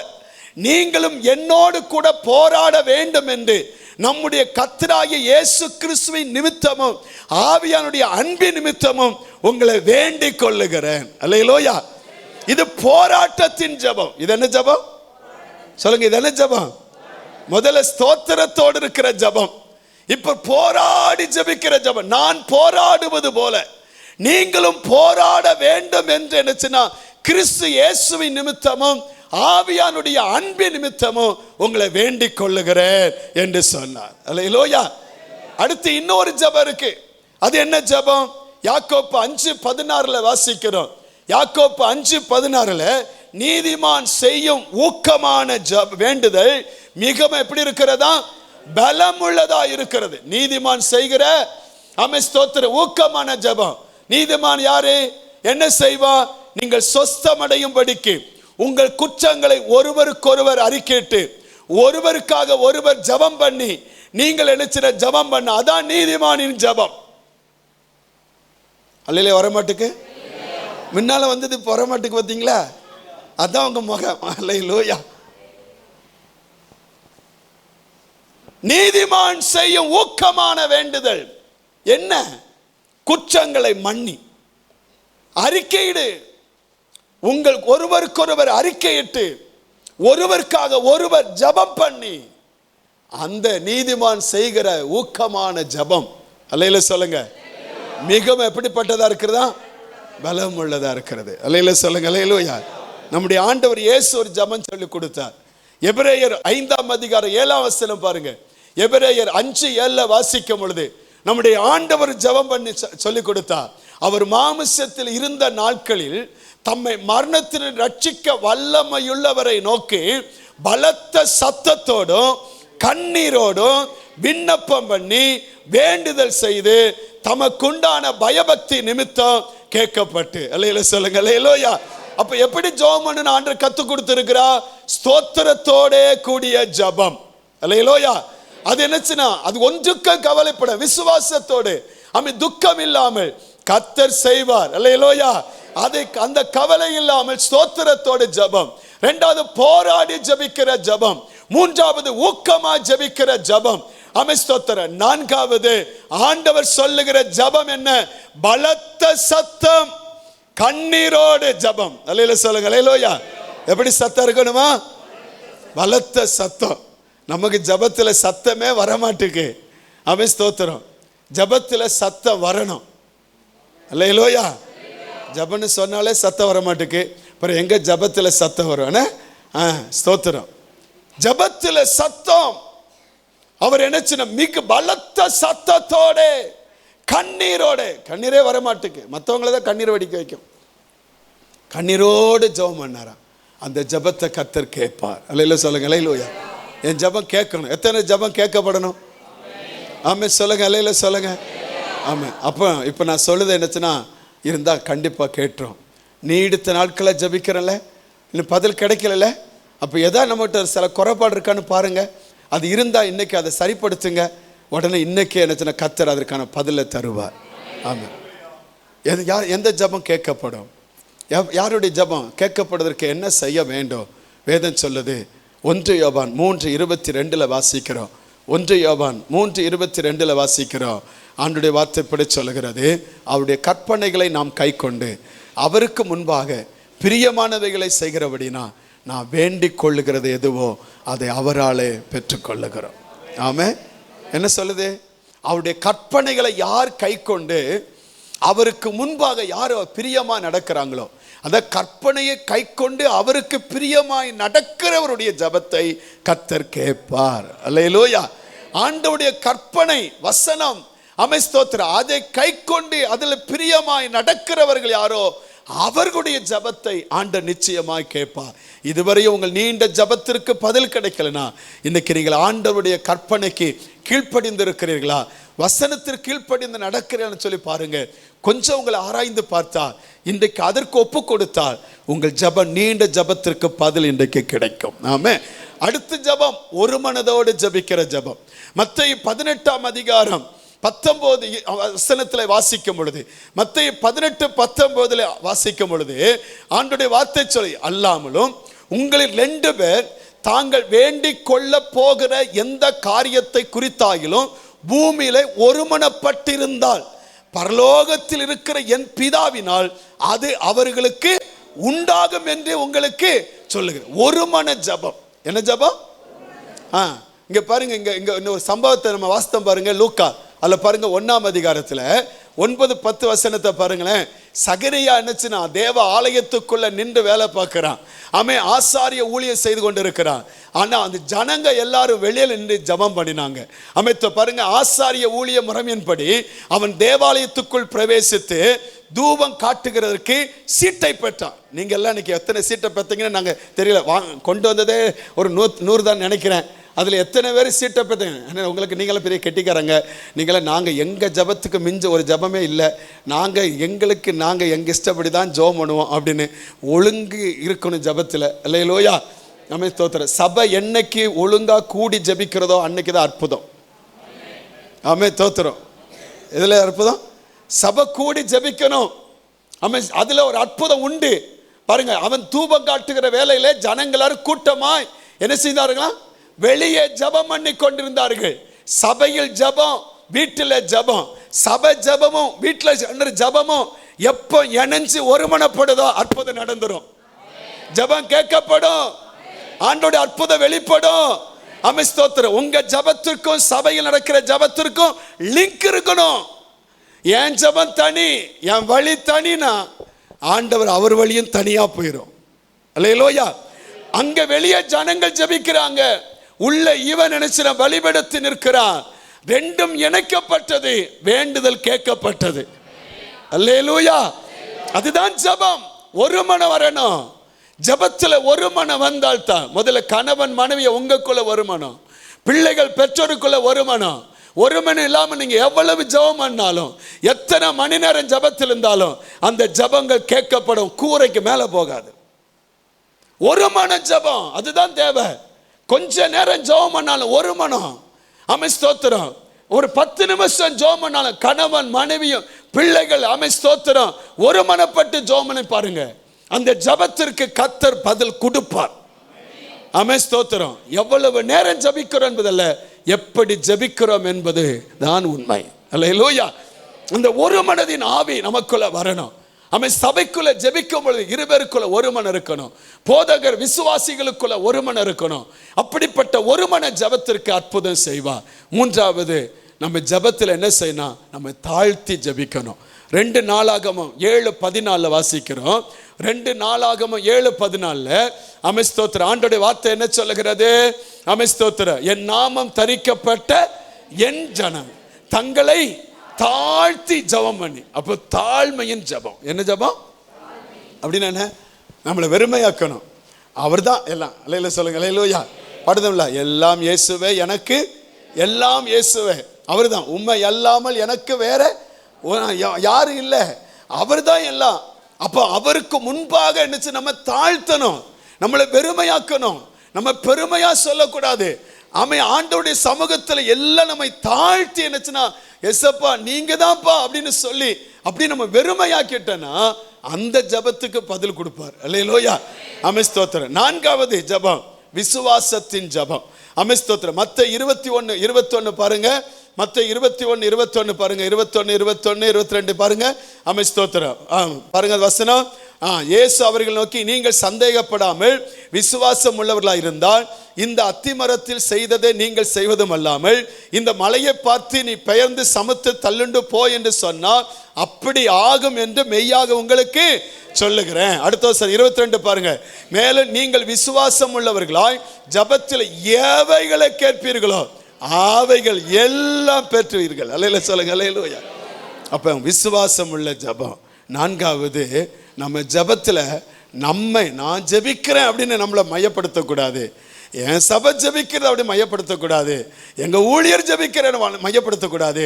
Speaker 3: நீங்களும் என்னோடு கூட போராட வேண்டும் என்று நம்முடைய கர்த்தராகிய இயேசு கிறிஸ்துவின் நிமித்தமும் ஆவியானுடைய அன்பின் நிமித்தமும் உங்களை வேண்டிக் கொள்ளுகிறேன். அல்லேலூயா. இது போராட்டத்தின் ஜெபம். இது என்ன ஜெபம் சொல்லுங்க? இது என்ன ஜெபம்? முதல்ல ஸ்தோத்திரத்தோடு இருக்கிற ஜெபம், இப்ப போராடி ஜெபிக்கிற ஜெபம். நான் போராடுவது போல நீங்களும் போராட வேண்டும் என்று நினைச்சுனா கிறிஸ்து இயேசுவின் நிமித்தமும் ஆவியானுடைய அன்பின் நிமித்தமும் உங்களை வேண்டிக் கொள்ளுகிறேன் என்று சொன்னார். அல்லேலூயா. அடுத்து இன்னொரு ஜெபம் இருக்கு. அது என்ன ஜெபம்? யாக்கோப்பு 5:16 வாசிக்கிறோம். யாக்கோப்பு 5:16 நீதிமான் செய்யும் ஊக்கமான வேண்டுதல் மிகவும் எப்படி இருக்கிறதா? பலமுள்ளதா இருக்கிறது. நீதிமான் செய்கிற ஸ்தோத்திர ஊக்கமான ஜெபம். நீதிமான் யாரு? என்ன செய்வா? நீங்கள் சொஸ்தமடையும்படிக்கு உங்கள் குற்றங்களை ஒருவருக்கொருவர் அறிக்கையிட்டு ஒருவருக்காக ஒருவர் ஜெபம் பண்ணி நீங்கள் நினைச்சிட ஜெபம் பண்ண, அதான் நீதிமானின் ஜெபம். அல்லையிலே வரமாட்டுக்கு முன்னால வந்தது வரமாட்டுக்கு பார்த்தீங்களா? அதான் உங்க முகம். அல்லேலூயா. நீதிமான் செய்யும் ஊக்கமான வேண்டுதல் என்ன? குற்றங்களை மன்னி அறிக்கையிடு. உங்கள் ஒருவருக்கொருவர் அறிக்கையிட்டு ஒருவருக்காக ஒருவர் ஜெபம் பண்ணி, அந்த நீதிமான் செய்கிற ஊக்கமான ஜெபம் அல்லேலூயா சொல்லுங்க, மிகவும் எப்படிப்பட்டதா இருக்கிறதா? பலம் உள்ளதா இருக்கிறது. அல்லேலூயா சொல்லுங்க. அல்லேலூயா. நம்முடைய ஆண்டவர் இயேசு ஒரு ஜெபம் சொல்லி கொடுத்தார். எபிரேயர் 5:7 பாருங்க. எபிரேயர் 5:7 வாசிக்கும் பொழுது நம்முடைய ஆண்டவர் ஜெபம் பண்ணி சொல்லி கொடுத்தார். அவர் மாமிசத்தில் இருந்த நாட்களில் தம்மை மரணத்தில் ரட்சிக்க வல்லமையுள்ளவரை நோக்கி பலத்த சத்தத்தோடும் கண்ணீரோடும் விண்ணப்பம் பண்ணி வேண்டுதல் செய்து தமக்குண்டான பயபக்தி நிமித்தம் கேட்கப்பட்டு. அல்லேலூயா சொல்லுங்க. அல்லேலூயா. அப்ப எப்படி ஜெபம் பண்ணனும் ஆண்டவர் கத்து கொடுத்திருக்கிறா? ஸ்தோத்திரத்தோட கூடிய ஜெபம். அல்லேலூயா. அது என்னச்சுன்னா, அது ஒன்றுக்கு கவலைப்பட விசுவாசத்தோடு துக்கம் இல்லாமல் கர்த்தர் செய்வார். அல்லேலூயா. அதை அந்த கவலை இல்லாமல் ஸ்தோத்திரத்தோடு ஜெபம். இரண்டாவது போராடி ஜெபிக்கிற ஜெபம். மூன்றாவது ஊக்கமா ஜெபிக்கிற ஜெபம். ஸ்தோத்திரம். நான்காவது ஆண்டவர் சொல்லுகிற ஜெபம் என்ன? பலத்த சத்தம் கண்ணீரோடு ஜெபம். அல்லேலூயா சொல்லுங்க. அல்லேலூயா. எப்படி சத்தம் இருக்கணுமா? பலத்த சத்தம். நமக்கு ஜெபத்துல சத்தமே வரமாட்டுக்கு. ஸ்தோத்திரம். ஜெபத்துல சத்தம் வரணும். அல்லேலூயா. ஜெபம்னு சொன்னாலே சத்தம் வரமாட்டுக்கு. அப்புறம் எங்க ஜெபத்துல சத்தம் வரும்? ஸ்தோத்திரம். ஜெபத்துல சத்தம். அவர் என்ன மிக பலத்த சத்தத்தோட கண்ணீரோட. கண்ணீரே வரமாட்டுக்கு. மற்றவங்கள தான் கண்ணீர் வடிக்க வைக்கும். கண்ணீரோடு ஜெபம் பண்ணாரா? அந்த ஜெபத்தை கர்த்தர் கேட்பார். அல்லேலூயா சொல்லுங்க. அல்லேலூயா. என் ஜெபம் கேட்கணும். எத்தனை ஜெபம் கேட்கப்படணும்? ஆமென் சொல்லுங்க. அல்லேலூயா சொல்லுங்க. ஆமாம். அப்போ இப்போ நான் சொல்லுது என்னச்சுன்னா, இருந்தால் கண்டிப்பாக கேட்டுரும். நீடித்த நாட்களை ஜபிக்கிறல்ல, இன்னும் பதில் கிடைக்கல. அப்போ எதா நம்மகிட்ட சில குறைபாடு இருக்கான்னு பாருங்க. அது இருந்தால் இன்னைக்கு அதை சரிப்படுத்துங்க. உடனே இன்னைக்கே என்னச்சுன்னா கர்த்தர் அதற்கான பதிலை தருவார். ஆமாம். எந்த ஜபம் கேட்கப்படும்? யாருடைய ஜபம் கேட்கப்படுவதற்கு என்ன செய்ய வேண்டும்? வேதம் சொல்லுது. 1 யோவான் 3:22 வாசிக்கிறோம். 1 யோவான் 3:22 வாசிக்கிறோம். ஆண்டுடைய வார்த்தைப்படி சொல்லுகிறது, அவருடைய கற்பனைகளை நாம் கை கொண்டு அவருக்கு முன்பாக பிரியமானவைகளை செய்கிறபடினா நான் வேண்டிக் கொள்ளுகிறது எதுவோ அதை அவராலே பெற்றுக்கொள்ளுகிறோம். ஆமே. என்ன சொல்லுது? அவருடைய கற்பனைகளை யார் கை கொண்டு அவருக்கு முன்பாக யார் பிரியமாய் நடக்கிறாங்களோ, அந்த கற்பனையை கை கொண்டு அவருக்கு பிரியமாய் நடக்கிறவருடைய ஜபத்தை கர்த்தர் கேட்பார். அல்லேலூயா. ஆண்டவருடைய கற்பனை வசனம் ஸ்தோத்திரம், அதை கை கொண்டு அதில் பிரியமாய் நடக்கிறவர்கள் யாரோ அவர்களுடைய ஜபத்தை ஆண்டவர் நிச்சயமாய் கேட்பார். இதுவரையும் உங்கள் நீண்ட ஜபத்திற்கு பதில் கிடைக்கலனா இன்னைக்கு நீங்கள் ஆண்டவருடைய கற்பனைக்கு கீழ்ப்படிந்து இருக்கிறீர்களா, வசனத்திற்கு கீழ்ப்படிந்து நடக்கிறீர்கள்னு சொல்லி பாருங்க. கொஞ்சம் உங்களை ஆராய்ந்து பார்த்தா இன்றைக்கு அதற்கு ஒப்பு கொடுத்தால் உங்கள் ஜபம் நீண்ட ஜபத்திற்கு பதில் இன்றைக்கு கிடைக்கும். ஆமே. அடுத்த ஜபம் ஒரு மனதோடு ஜபிக்கிற ஜபம். மத்தேயு 18:19 வாசிக்கும் பொழுது, மத்தேயு 18:19 வாசிக்கும் பொழுது ஆண்டவருடைய வார்த்தை சொல்லி, அல்லாமலும் உங்களில் 2 பேர் தாங்கள் வேண்டிக் கொள்ள போகிற எந்த காரியத்தை குறித்தாகிலும் பூமியில ஒருமனப்பட்டிருந்தால் பரலோகத்தில் இருக்கிற என் பிதாவினால் அது அவர்களுக்கு உண்டாகும் என்று உங்களுக்கு சொல்லுகிறேன். ஒரு மன ஜபம். என்ன ஜபம்? இங்க பாருங்க, இங்க ஒரு சம்பவத்தை நம்ம வாஸ்தம் பாருங்க. லூக்கா அதுல பாருங்க 1ஆம் அதிகாரத்துல 9-10 வசனத்தை பாருங்களேன். சகரியா என்னச்சுன்னா தேவ ஆலயத்துக்குள்ள நின்று வேலை பார்க்கிறான். அவன் ஆசாரிய ஊழியம் செய்து கொண்டு இருக்கிறான். ஆனா அந்த ஜனங்க எல்லாரும் வெளியில நின்று ஜெபம் பண்ணினாங்க. அமைத்த பாருங்க, ஆசாரிய ஊழிய முறைமையின்படி அவன் தேவாலயத்துக்குள் பிரவேசித்து தூபம் காட்டுகிறதற்கு சீட்டை பெற்றான். நீங்க எல்லாம் இன்னைக்கு எத்தனை சீட்டை பெற்றீங்கன்னு நாங்க தெரியல, கொண்டு வந்ததே ஒரு 100 தான் நினைக்கிறேன். அதில் எத்தனை பேர் சீட்டை பெற்றீங்க? உங்களுக்கு நீங்களும் பெரிய கெட்டிக்காரங்க. நாங்கள் எங்கள் ஜபத்துக்கு மிஞ்ச ஒரு ஜபமே இல்லை. நாங்கள் எங்கள் இஷ்டப்படி தான் ஜெபம் பண்ணுவோம் அப்படின்னு ஒழுங்கு இருக்கணும் ஜபத்தில். இல்லையிலோயா? நம்ம ஸ்தோத்திரம். சபை என்னைக்கு ஒழுங்காக கூடி ஜபிக்கிறதோ அன்னைக்கு தான் அற்புதம். ஆமே ஸ்தோத்திரம். இதில் அற்புதம் சபை கூடி ஜபிக்கணும். அதில் ஒரு அற்புதம் உண்டு பாருங்க. அவன் தூபம் காட்டுகிற வேலையிலே ஜனங்களார் கூட்டமாய் என்ன செய்தார்களா? வெளியே ஜபம் பண்ணி கொண்டிருந்தார்கள். சபையில் ஜபம், வீட்டில் ஜபம். சபை ஜபமும் வீட்டில் ஜபமும் எப்போ இணைஞ்சு ஒருமனப்படுதோ அற்புதம் நடந்துரும். ஜபம் கேட்கப்படும், ஆண்டோட அற்புதம் வெளிப்படும். ஸ்தோத்திரம். உங்க ஜபத்திற்கும் சபையில் நடக்கிற ஜபத்திற்கும் லிங்க் இருக்கணும். என் ஜபம் தனி, என் வழி தனினா ஆண்டவர் அவர் வழியும் தனியா போயிடும். அல்லேலூயா. அங்க வெளியே ஜனங்கள் ஜபிக்கிறாங்க, உள்ள இவன் நினைச்சின பலிபீடத்தில் நிற்கிறான். ரெண்டும் இணைக்கப்பட்டது, வேண்டுதல் கேட்கப்பட்டது. அல்லேலூயா. அதுதான் ஜபம். ஒரு மனம் வரணும். ஜபத்துல ஒரு மனம் வந்தால் தான். முதல்ல கணவன் மனைவியை உங்களுக்குள்ள ஒரு மனம், பிள்ளைகள் பெற்றோருக்குள்ள ஒரு மனம். ஒரு மணி இல்லாமல் நீங்க எவ்வளவு ஜபம் பண்ணாலும், எத்தனை மணி நேரம் ஜபத்தில் இருந்தாலும் அந்த ஜபங்கள் கேட்கப்படும், கூரைக்கு மேல போகாது. ஒரு மனம் ஜபம், அதுதான் தேவை. கொஞ்ச நேரம் ஜெபம் பண்ணாலும் ஒரு மனம். ஸ்தோத்திரம். ஒரு 10 நிமிஷம் ஜெபம் பண்ணாலும் கணவன் மனைவியும் பிள்ளைகள் ஸ்தோத்திரம் ஒரு மனப்பட்டு ஜெபம் பண்ணி பாருங்க. அந்த ஜபத்திற்கு கர்த்தர் பதில் கொடுப்பார். ஸ்தோத்திரம். எவ்வளவு நேரம் ஜபிக்கிறோம் என்பதல்ல, எப்படி ஜபிக்கிறோம் என்பது தான் உண்மை. அல்லேலூயா. அந்த ஒரு மனதின் ஆவி நமக்குள்ள வரணும். சபைக்குள்ள ஜெபிக்கும் பொழுது இருவருக்குள்ள ஒரு மனம் இருக்கணும். போதகர் விசுவாசிகளுக்குள்ள ஒரு மனம் இருக்கணும். அப்படிப்பட்ட ஒரு மன ஜபத்திற்கு அற்புதம் செய்வார். மூன்றாவது, நம்ம ஜபத்தில் என்ன செய்யணும்? நம்ம தாழ்த்தி ஜபிக்கணும். 2 நாளாகமம் 7:14 வாசிக்கிறோம். 2 நாளாகமம் 7:14 ஸ்தோத்திரம். ஆண்டோடைய வார்த்தை என்ன சொல்லுகிறது? ஸ்தோத்திரம். என் நாமம் தரிக்கப்பட்ட என் ஜனம் தங்களை தாழ்த்தி ஜபம் பண்ணி. அப்போ தாழ்மையின் ஜபம். என்ன ஜபம் அப்படின்னா என்ன? நம்மளை வெறுமையாக்கணும். அவர் தான் எல்லாம். அல்லேலூயா சொல்லுங்க. அல்லேலூயா. படுதமில்ல. எல்லாம் இயேசுவே, எனக்கு எல்லாம் இயேசுவே. அவர் தான். உண்மை அல்லாமல் எனக்கு வேற யாரும் இல்லை. அவர் தான் எல்லாம். அப்போ அவருக்கு முன்பாக என்னச்சு? நம்ம தாழ்த்தணும், நம்மளை வெறுமையாக்கணும். நம்ம பெருமையா சொல்லக்கூடாது. ஆண்டவருடைய சமூகத்தில் எல்லாம் நம்மை தாழ்த்தி என்னச்சுன்னா, எஸ்அப்பா நீங்க தான்ப்பா அப்படின்னு சொல்லி அப்படி நம்ம வெறுமையாக்கிட்டோன்னா அந்த ஜபத்துக்கு பதில் கொடுப்பார். அல்லேலூயா. ஸ்தோத்திரம். 4வது ஜபம் விசுவாசத்தின் ஜபம். ஸ்தோத்திரம். மத்தேயு 21:21 பாருங்க. மத்தேயு 21:21 பாருங்க. 21:22 பாருங்க. ஸ்தோத்திரம். பாருங்க வசனம். இயேசு அவர்கள் நோக்கி, நீங்கள் சந்தேகப்படாமல் விசுவாசம் உள்ளவர்களாக இருந்தால் இந்த அத்திமரத்தில் செய்ததை நீங்கள் செய்வதும் அல்லாமல் இந்த மலையை பார்த்து நீ பெயர்ந்து சமுத்து தள்ளுண்டு போ என்று சொன்னால் அப்படி ஆகும் என்று மெய்யாக உங்களுக்கு சொல்லுகிறேன். அடுத்த வருஷம் 22 பாருங்க. மேலும் நீங்கள் விசுவாசம் உள்ளவர்களாய் ஜபத்தில் எவைகளை கேட்பீர்களோ அவைகள் எல்லாம் பெற்றுவீர்கள். அல்லேலூயா சொல்லுங்க. அல்லேலூயா. அப்ப விசுவாசம் உள்ள ஜபம். 4வது, நம்ம ஜபத்தில் நான் ஜெபிக்கிறேன் அப்படின்னு நம்மளை மையப்படுத்தக்கூடாது. என் சபை ஜெபிக்கிறது அப்படி மையப்படுத்தக்கூடாது. எங்க ஊழியர் ஜெபிக்கிறேன்னு மையப்படுத்தக்கூடாது.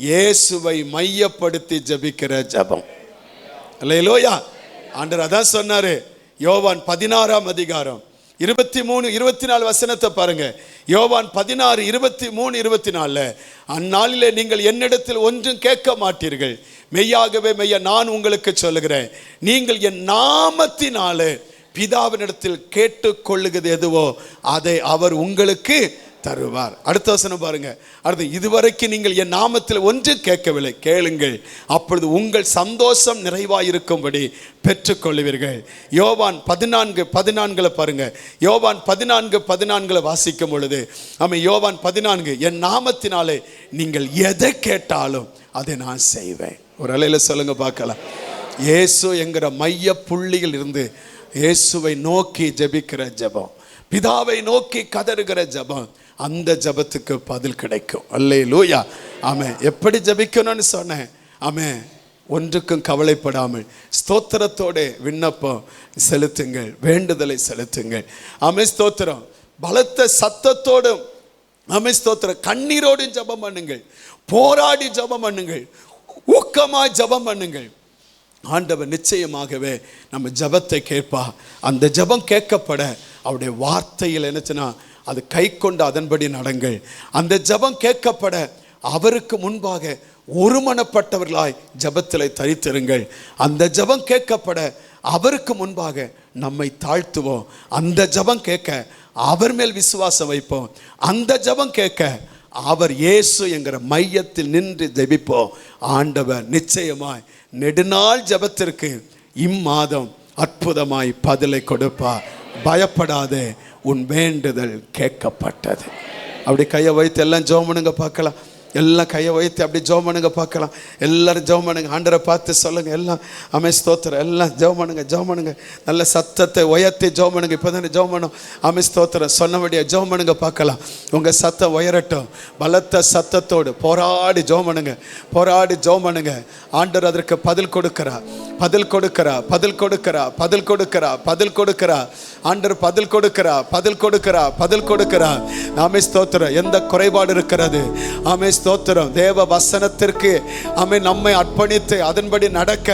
Speaker 3: இயேசுவை மையப்படுத்தி ஜெபிக்கிற ஜபம். அல்லேலூயா. ஆண்டவர் அதான் சொன்னாரு. யோவான் 16ஆம் அதிகாரம் 23-24 வசனத்தை பாருங்க. யோவான் 16:23-24 அந்நாளிலே நீங்கள் என்னிடத்தில் ஒன்றும் கேட்க மாட்டீர்கள், மெய்யாகவே மெய்யா நான் உங்களுக்கு சொல்லுகிறேன், நீங்கள் என் நாமத்தினாலே பிதாவினிடத்தில் கேட்டுக்கொள்ளுகிறது எதுவோ அதை அவர் உங்களுக்கு தருவார். அடுத்த வசனம் பாருங்க. அடுத்து, இதுவரைக்கும் நீங்கள் என் நாமத்தில் ஒன்று கேட்கவில்லை, கேளுங்கள், அப்பொழுது உங்கள் சந்தோஷம் நிறைவாயிருக்கும்படி பெற்றுக்கொள்வீர்கள். யோவான் 14:14 பாருங்க. யோவான் 14:14 வாசிக்கும் பொழுது யோவான் 14 என் நாமத்தினாலே நீங்கள் எதை கேட்டாலும் அதை நான் செய்வேன். ஒரு அலையில சொல்லுங்க பார்க்கலாம். இயேசு என்கிற மைய புள்ளியில் இருந்து இயேசுவை நோக்கி ஜெபிக்கிற ஜெபம், பிதாவை நோக்கி கதறுகிற ஜெபம், அந்த ஜெபத்துக்கு பதில் கிடைக்கும். அல்லேலூயா. ஆமென். எப்படி ஜெபிக்கணும்னு சொன்னேன். ஆமென். ஒன்றுக்கும் கவலைப்படாமல் ஸ்தோத்திரத்தோட விண்ணப்பம் செலுத்துங்கள், வேண்டுதலை செலுத்துங்கள். ஆமென். ஸ்தோத்திரம். பலத்த சத்தத்தோடும் ஆமென் ஸ்தோத்திரம், கண்ணீரோடும் ஜெபம் பண்ணுங்கள், போராடி ஜெபம் பண்ணுங்கள், ஊக்கமாய் ஜெபம் பண்ணுங்கள். ஆண்டவர் நிச்சயமாகவே நம்ம ஜெபத்தை கேட்பா. அந்த ஜெபம் கேட்கப்பட அவருடைய வார்த்தையில் என்னச்சுன்னா அது கை கொண்டு அதன்படி நடங்கள். அந்த ஜெபம் கேட்கப்பட அவருக்கு முன்பாக ஒருமனப்பட்டவர்களாய் ஜெபத்தில் தரித்திருங்கள். அந்த ஜெபம் கேட்கப்பட அவருக்கு முன்பாக நம்மை தாழ்த்துவோம். அந்த ஜெபம் கேட்க அவர் மேல் விசுவாசம் வைப்போம். அந்த ஜெபம் கேட்க அவர் இயேசு என்கிற மையத்தில் நின்று ஜெபிப்போம். ஆண்டவர் நிச்சயமாய் நெடுநாள் ஜெபத்திற்கு இம்மாதம் அற்புதமாய் பதிலை கொடுப்பார். பயப்படாதே, உன் வேண்டுதல் கேட்கப்பட்டது. அப்படி கையை வைத்து எல்லாம் ஜெபம் பண்ணுங்க பார்க்கலாம். எல்லாம் கையை வைத்து அப்படி ஜெபம் பண்ணுங்க பார்க்கலாம். எல்லாரும் ஜெபம் பண்ணுங்க. ஆண்டவரை பார்த்து சொல்லுங்க. எல்லாம் ஆமென் ஸ்தோத்திரம். எல்லாம் ஜெபம் பண்ணுங்க, ஜெபம் பண்ணுங்க. நல்ல சத்தத்தை உயர்த்தி ஜெபம் பண்ணுங்க. இப்போ தானே ஜெபம் பண்ணும். ஆமென் ஸ்தோத்திரம். சொன்னபடியா ஜெபம் பண்ணுங்க பார்க்கலாம். உங்கள் சத்தம் உயரட்டும். பலத்த சத்தத்தோடு போராடி ஜெபம் பண்ணுங்க, போராடி ஜெபம் பண்ணுங்க. ஆண்டவர் அதற்கு பதில் கொடுக்கிறார், பதில் கொடுக்கிறார், பதில் கொடுக்கிறார், பதில் கொடுக்கிறார், பதில் கொடுக்கிறார். ஆண்டவர் பதில் கொடுக்கிறார், பதில் கொடுக்கிறார், பதில் கொடுக்கிறார். ஆமென் ஸ்தோத்திரம். எந்த குறைபாடு இருக்கிறது? ஆமென் ஸ்தோத்திரம். தேவ வசனத்திற்கு ஆமென் நம்மை அர்ப்பணித்து அதன்படி நடக்க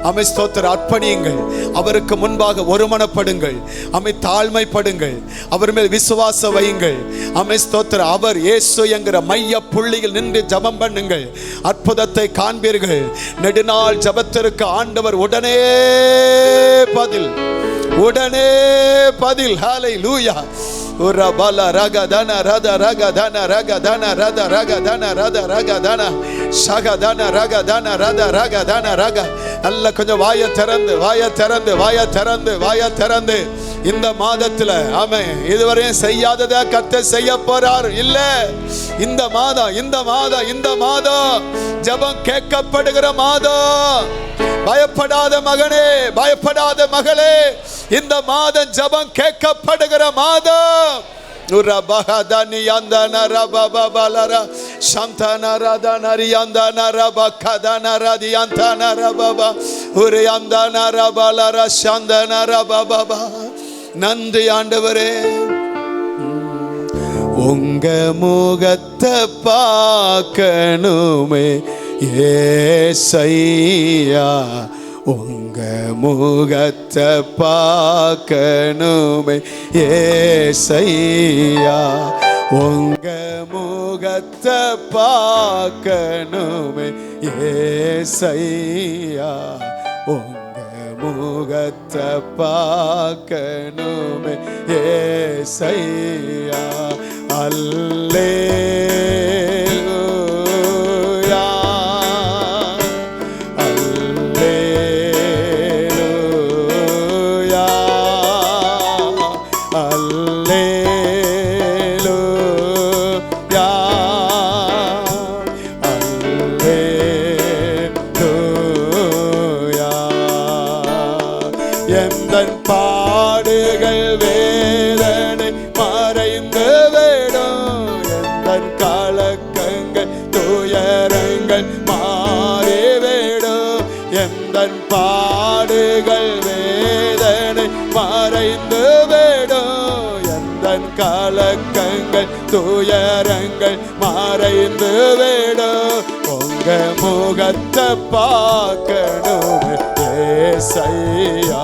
Speaker 3: ஆமென் ஸ்தோத்திரம் அர்ப்பணியுங்கள். அவருக்கு முன்பாக ஒருமனப்படுங்கள். ஆமென் தாழ்மைப்படுங்கள். அவர் மேல் விசுவாசம் வையுங்கள். ஆமென் ஸ்தோத்திரம். அவர் இயேசு என்கிற மைய புள்ளியில் நின்று ஜெபம் பண்ணுங்கள். அற்புதத்தை காண்பீர்கள். நெடுநாள் ஜெபத்திற்கு ஆண்டவர் உடனே பதில், உடனே பதில். ஹல்லேலூயா. உரபல ரகதன ரத ரகதன ரகதன ரத ரகதன ரத ரகதன சகதன ரகதன ரத ரகதன ரக. நல்ல கொஞ்சம் வாயை திறந்து, வாயை திறந்து, வாயை திறந்து, வாயை திறந்து இந்த மாதத்துல ஆமென் இதுவரையும் செய்யாததை கர்த்தர் செய்ய போறார். இல்ல, இந்த மாதம், இந்த மாதம், இந்த மாதம் ஜெபம் கேட்கப்படுகிற மாதம். பயப்படாத மகனே, பயப்படாத மகளே, இந்த மாதம் ஜெபம் கேட்கப்படுகிற மாதம். உரபஹதனி அந்தன ரபபலர சந்தன ரதனரி அந்தன ரபகதன ரதி அந்தன ரபப உரி அந்தன ரபலர சந்தன ரபப. நன்றி ஆண்டவரே. உங்க முகத்தை பார்க்கணுமே ஏசையா, உங்க முகத்தை பார்க்கணுமே ஏசையா, உங்க முகத்தை பார்க்கணுமே ஏசையா, உங்க முகத்தை பார்க்கணுமே ஏசையா. அல்லேலூயா, அல்லேலூயா, அல்லேலூயா, அல்லேலூயா. எந்தன் பாடுகள் வேதனை மறைந்து விடும், எந்தன் கலக்கங்கள் துயரங்கள் மாறிவிடும், எந்தன் பாடுகள் வேதனை மறைந்து விடும், எந்தன் கலக்கங்கள் துயரங்கள் மறைந்து விடும். உங்க முகத்தை பார்க்கணும் ஏசையா,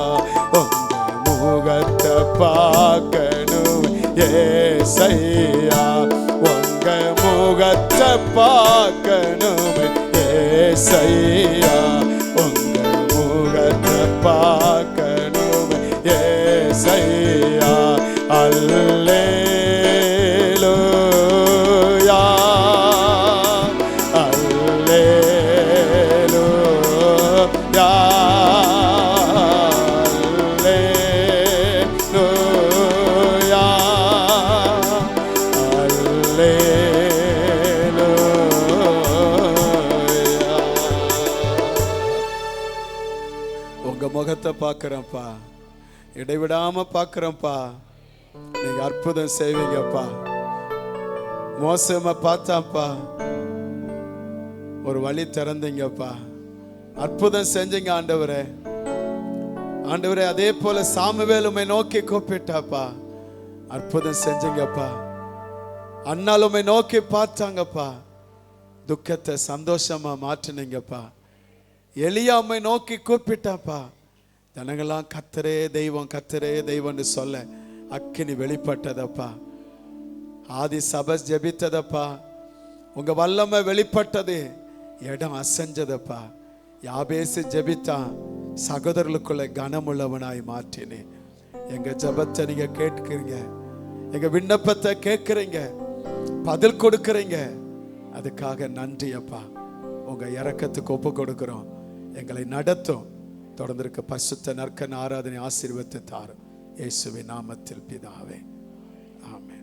Speaker 3: உங்க முகத்தை பார்க்கணும் ஏசையா, உங்க முகத்தை பார்க்கணும் ஏசையா, உங்க முகத்தை பார்க்கணும் ஏசையா. அல்லேலூயா, அல்லேலூயா, அல்லேலூயா, அல்லேலூயா. பார்க்கிறோம்ப்பா, இடைவிடாம பார்க்கிறோம்ப்பா. நீங்க அற்புதம் செய்வீங்கப்பா. மோசமா பார்த்தாப்பா, ஒரு வழி திறந்தீங்கப்பா, அற்புதம் செஞ்சீங்க ஆண்டவரே. ஆண்டவரே, அதே போல சாமுவேல் உம்மை நோக்கி கூப்பிட்டாப்பா, அற்புதம் செஞ்சீங்கப்பா. அண்ணால் உம்மை நோக்கி பார்த்தாங்கப்பா, துக்கத்தை சந்தோஷமா மாற்றினீங்கப்பா. எலியா உம்மை நோக்கி கூப்பிட்டாப்பா, ஜனங்களாம் கர்த்தரே தெய்வம் கர்த்தரே தெய்வம்னு சொல்ல அக்கினி வெளிப்பட்டதப்பா. ஆதி சபை ஜெபித்ததப்பா, உங்க வல்லமை வெளிப்பட்டது, இடம் அசைஞ்சதப்பா. யாபேசு ஜெபித்தான், சகோதரர்களுக்குள்ள கனமுள்ளவனாய் மாற்றினே. எங்க ஜெபத்தை நீங்க கேட்கிறீங்க, எங்க விண்ணப்பத்தை கேட்கிறீங்க, பதில் கொடுக்கிறீங்க. அதுக்காக நன்றி அப்பா. உங்க இரக்கத்துக்கு ஒப்பு கொடுக்கிறோம். எங்களை நடத்தும். தொடர்ந்து இருக்க பரிசுத்த நற்கன் ஆராதனை ஆசீர்வதித்து தாரும். இயேசுவின் நாமத்தில் பிதாவே, ஆமென்.